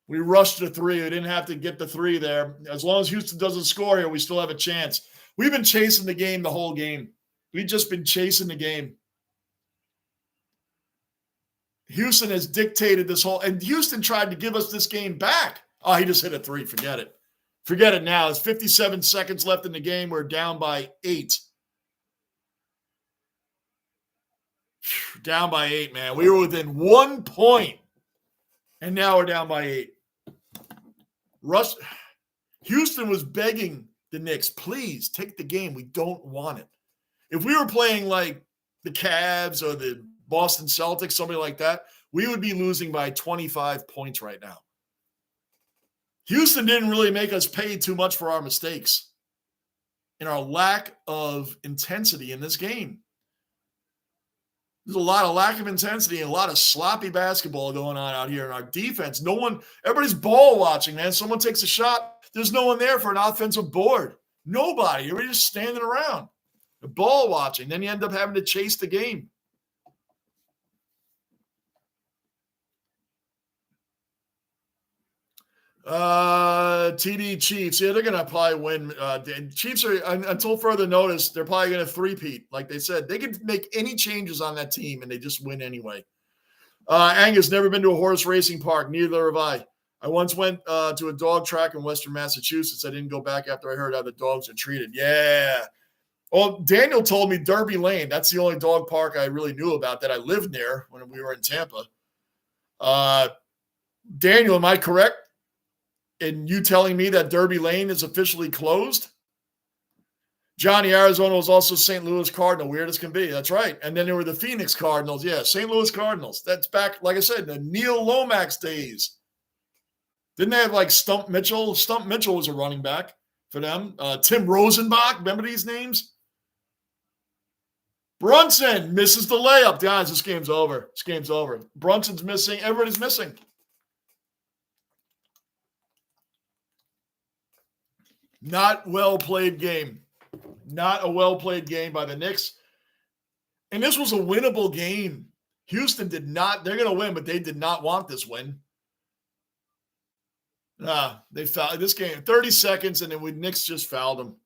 We rushed to 3. We didn't have to get the 3 there. As long as Houston doesn't score here, we still have a chance. We've been chasing the game the whole game. We've just been chasing the game. Houston has dictated this whole – and Houston tried to give us this game back. Oh, he just hit a 3. Forget it. Forget it now. There's 57 seconds left in the game. We're down by 8. Down by 8, man. We were within 1 point, and now we're down by 8. Houston was begging the Knicks, please take the game. We don't want it. If we were playing like the Cavs or the Boston Celtics, somebody like that, we would be losing by 25 points right now. Houston didn't really make us pay too much for our mistakes and our lack of intensity in this game. There's a lot of lack of intensity and a lot of sloppy basketball going on out here in our defense. Everybody's ball watching, man. Someone takes a shot. There's no one there for an offensive board. Nobody. Everybody's just standing around. The ball watching. Then you end up having to chase the game. TD Chiefs. Yeah, they're going to probably win. Chiefs are, until further notice, they're probably going to three-peat. Like they said, they could make any changes on that team, and they just win anyway. Angus, never been to a horse racing park. Neither have I. I once went to a dog track in Western Massachusetts. I didn't go back after I heard how the dogs are treated. Yeah. Well, Daniel told me Derby Lane. That's the only dog park I really knew about that I lived near when we were in Tampa. Daniel, am I correct in you telling me that Derby Lane is officially closed? Johnny, Arizona was also St. Louis Cardinal. Weird as can be. That's right. And then there were the Phoenix Cardinals. Yeah, St. Louis Cardinals. That's back, like I said, in the Neil Lomax days. Didn't they have like Stump Mitchell? Stump Mitchell was a running back for them. Tim Rosenbach. Remember these names? Brunson misses the layup. Guys, this game's over. This game's over. Brunson's missing. Everybody's missing. Not well played game. Not a well played game by the Knicks. And this was a winnable game. Houston did not. They're going to win, but they did not want this win. They fouled this game 30 seconds, and then Knicks just fouled them.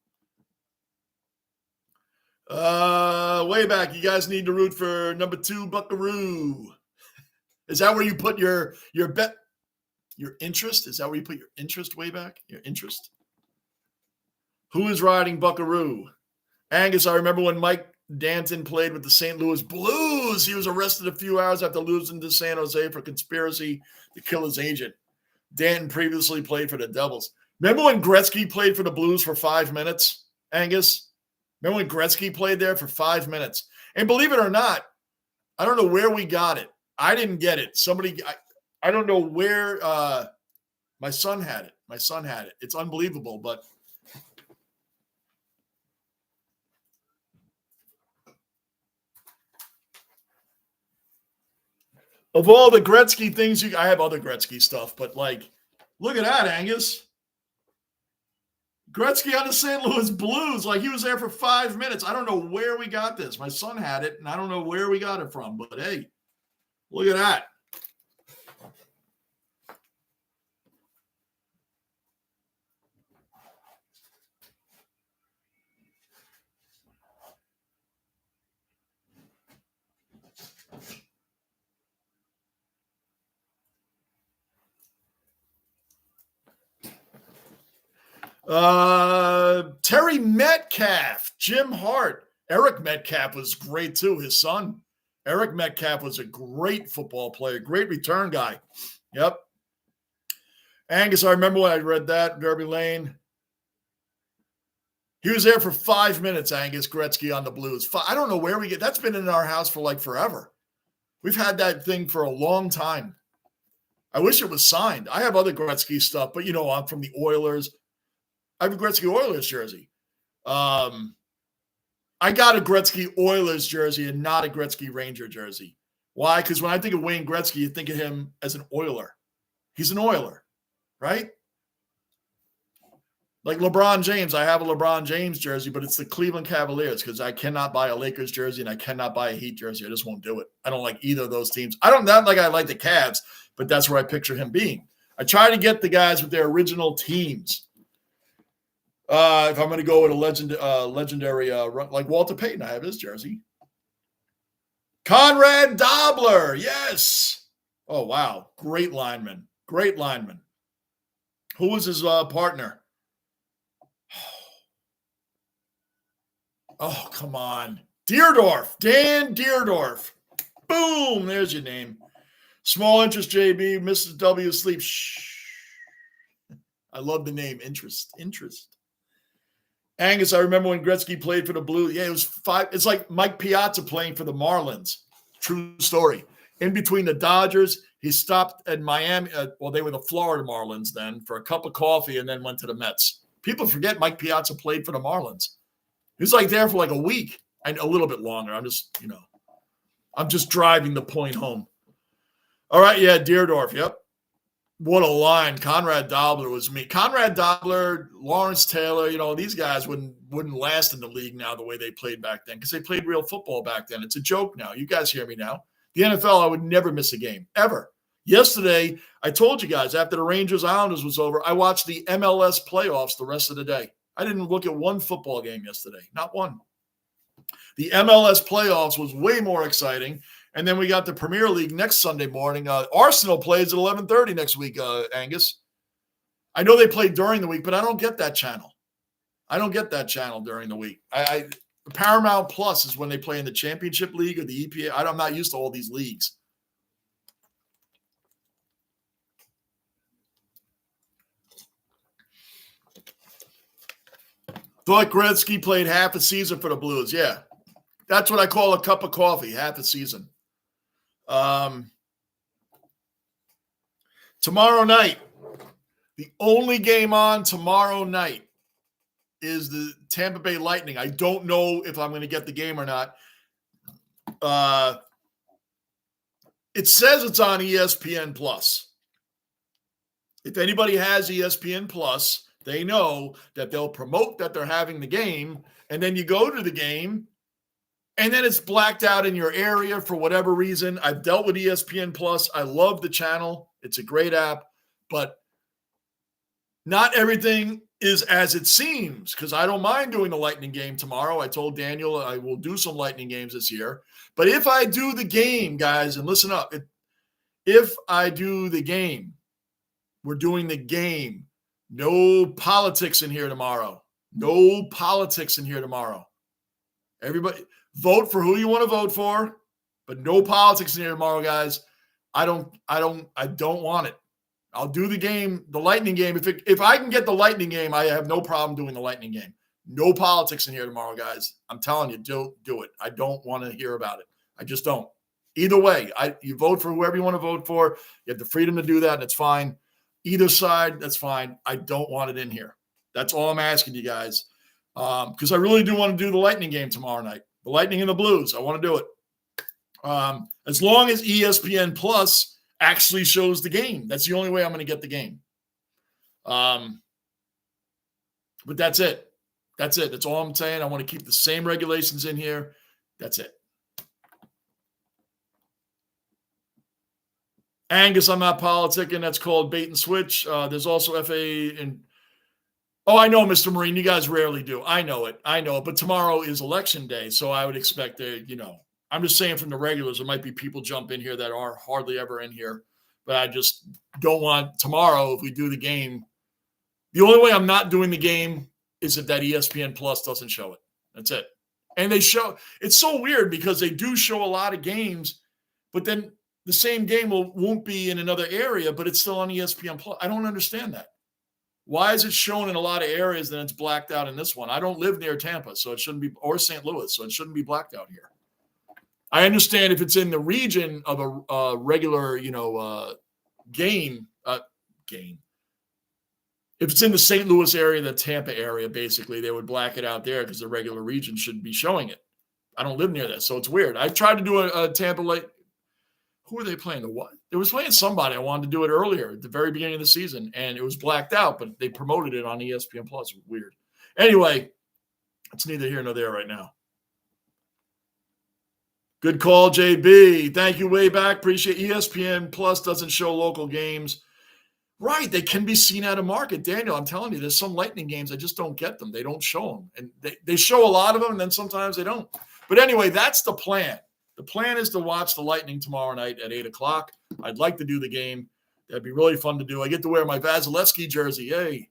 Way back, you guys need to root for number 2 Buckaroo. Is that where you put your bet, your interest? Is that where you put your interest way back? Your interest? Who is riding Buckaroo? Angus, I remember when Mike Danton played with the St. Louis Blues. He was arrested a few hours after losing to San Jose for conspiracy to kill his agent. Danton previously played for the Devils. Remember when Gretzky played for the Blues for 5 minutes, Angus? Remember when Gretzky played there for 5 minutes? And believe it or not, I don't know where we got it. I didn't get it. I don't know where my son had it. My son had it. It's unbelievable, but of all the Gretzky things, I have other Gretzky stuff, but like, look at that, Angus. Gretzky on the St. Louis Blues, like he was there for 5 minutes. I don't know where we got this. My son had it, and I don't know where we got it from, but hey, look at that. Terry Metcalf, Jim Hart, Eric Metcalf was great too. His son, Eric Metcalf, was a great football player, great return guy. Yep. Angus, I remember when I read that, Derby Lane. He was there for 5 minutes, Angus Gretzky on the Blues. I don't know where we get, that's been in our house for like forever. We've had that thing for a long time. I wish it was signed. I have other Gretzky stuff, but I'm from the Oilers. I have a Gretzky Oilers jersey. I got a Gretzky Oilers jersey and not a Gretzky Ranger jersey. Why? Because when I think of Wayne Gretzky, you think of him as an Oiler. He's an Oiler, right? Like LeBron James, I have a LeBron James jersey, but it's the Cleveland Cavaliers because I cannot buy a Lakers jersey and I cannot buy a Heat jersey. I just won't do it. I don't like either of those teams. Not like I like the Cavs, but that's where I picture him being. I try to get the guys with their original teams. If I'm going to go with a legendary, like Walter Payton, I have his jersey. Conrad Dobler, yes. Oh, wow. Great lineman. Great lineman. Who was his partner? Oh, come on. Deerdorf. Dan Deerdorf. Boom. There's your name. Small interest, JB. Mrs. W. Sleep. Shh. I love the name. Interest. Angus, I remember when Gretzky played for the Blues. Yeah, it was 5. It's like Mike Piazza playing for the Marlins. True story. In between the Dodgers, he stopped at Miami. They were the Florida Marlins then for a cup of coffee and then went to the Mets. People forget Mike Piazza played for the Marlins. He was like there for like a week and a little bit longer. I'm just driving the point home. All right, yeah, Deerdorf, yep. What a line. Conrad Dobler was me. Conrad Dobler, Lawrence Taylor, these guys wouldn't last in the league now the way they played back then because they played real football back then. It's a joke now. You guys hear me now. The NFL, I would never miss a game, ever. Yesterday, I told you guys, after the Rangers-Islanders was over, I watched the MLS playoffs the rest of the day. I didn't look at one football game yesterday, not one. The MLS playoffs was way more exciting. And then we got the Premier League next Sunday morning. Arsenal plays at 11:30 next week, Angus. I know they play during the week, but I don't get that channel. I don't get that channel during the week. Paramount Plus is when they play in the Championship League or the EPA. I'm not used to all these leagues. Thought Gretzky played half a season for the Blues. Yeah, that's what I call a cup of coffee, half a season. Tomorrow night, the only game on tomorrow night is the Tampa Bay Lightning. I don't know if I'm going to get the game or not. It says it's on ESPN Plus. If anybody has ESPN Plus, they know that they'll promote that they're having the game, and then you go to the game, and then it's blacked out in your area for whatever reason. I've dealt with ESPN Plus. I love the channel. It's a great app, but not everything is as it seems because I don't mind doing the Lightning game tomorrow. I told Daniel I will do some Lightning games this year. But if I do the game, guys, and listen up, if I do the game, we're doing the game. No politics in here tomorrow. No politics in here tomorrow. Everybody vote for who you want to vote for, but no politics in here tomorrow, guys. I don't want it. I'll do the game, the Lightning game. If I can get the Lightning game, I have no problem doing the Lightning game. No politics in here tomorrow, guys. I'm telling you, do it. I don't want to hear about it. I just don't. Either way, you vote for whoever you want to vote for. You have the freedom to do that, and it's fine. Either side, that's fine. I don't want it in here. That's all I'm asking you guys. Because I really do want to do the Lightning game tomorrow night. The Lightning and the Blues. I want to do it. As long as ESPN Plus actually shows the game. That's the only way I'm going to get the game. But that's it. That's it. That's all I'm saying. I want to keep the same regulations in here. That's it. Angus, I'm not politicking. That's called bait and switch. There's also FA and I know, Mr. Marine, you guys rarely do. I know it. But tomorrow is election day, so I would expect I'm just saying from the regulars, there might be people jump in here that are hardly ever in here. But I just don't want tomorrow, if we do the game, the only way I'm not doing the game is if that ESPN Plus doesn't show it. That's it. And they show – it's so weird because they do show a lot of games, but then the same game won't be in another area, but it's still on ESPN Plus. I don't understand that. Why is it shown in a lot of areas and it's blacked out in this one? I don't live near Tampa, so it shouldn't be – or St. Louis, so it shouldn't be blacked out here. I understand if it's in the region of a regular, game. If it's in the St. Louis area, the Tampa area, basically, they would black it out there because the regular region shouldn't be showing it. I don't live near that, so it's weird. I tried to do a Tampa Light. Who were they playing? The what? They was playing somebody. I wanted to do it earlier at the very beginning of the season, and it was blacked out, but they promoted it on ESPN Plus. Weird. Anyway, it's neither here nor there right now. Good call, JB. Thank you way back. Appreciate ESPN Plus doesn't show local games. Right. They can be seen out of market. Daniel, I'm telling you, there's some Lightning games. I just don't get them. They don't show them. And they show a lot of them, and then sometimes they don't. But anyway, that's the plan. The plan is to watch the Lightning tomorrow night at 8 o'clock. I'd like to do the game. That'd be really fun to do. I get to wear my Vasilevsky jersey. Yay.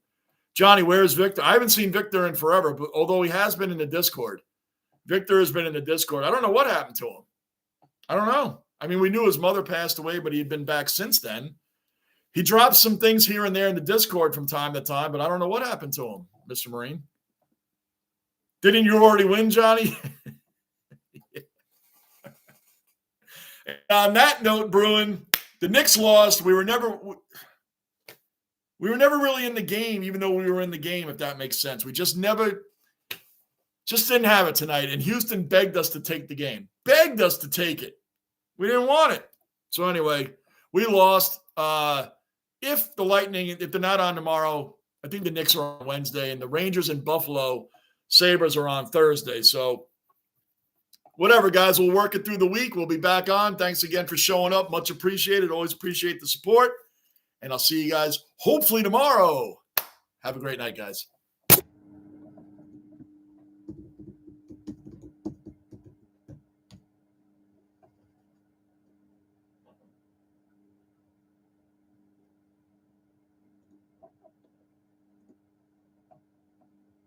Johnny, where's Victor? I haven't seen Victor in forever, but although he has been in the Discord. Victor has been in the Discord. I don't know what happened to him. I don't know. I mean, we knew his mother passed away, but he had been back since then. He drops some things here and there in the Discord from time to time, but I don't know what happened to him, Mr. Marine. Didn't you already win, Johnny? On that note, Bruin, the Knicks lost. We were never really in the game, even though we were in the game, if that makes sense. We just didn't have it tonight. And Houston begged us to take the game. Begged us to take it. We didn't want it. So anyway, we lost. If the Lightning, if they're not on tomorrow, I think the Knicks are on Wednesday, and the Rangers and Buffalo Sabres are on Thursday. So whatever, guys, we'll work it through the week. We'll be back on. Thanks again for showing up. Much appreciated. Always appreciate the support. And I'll see you guys hopefully tomorrow. Have a great night, guys.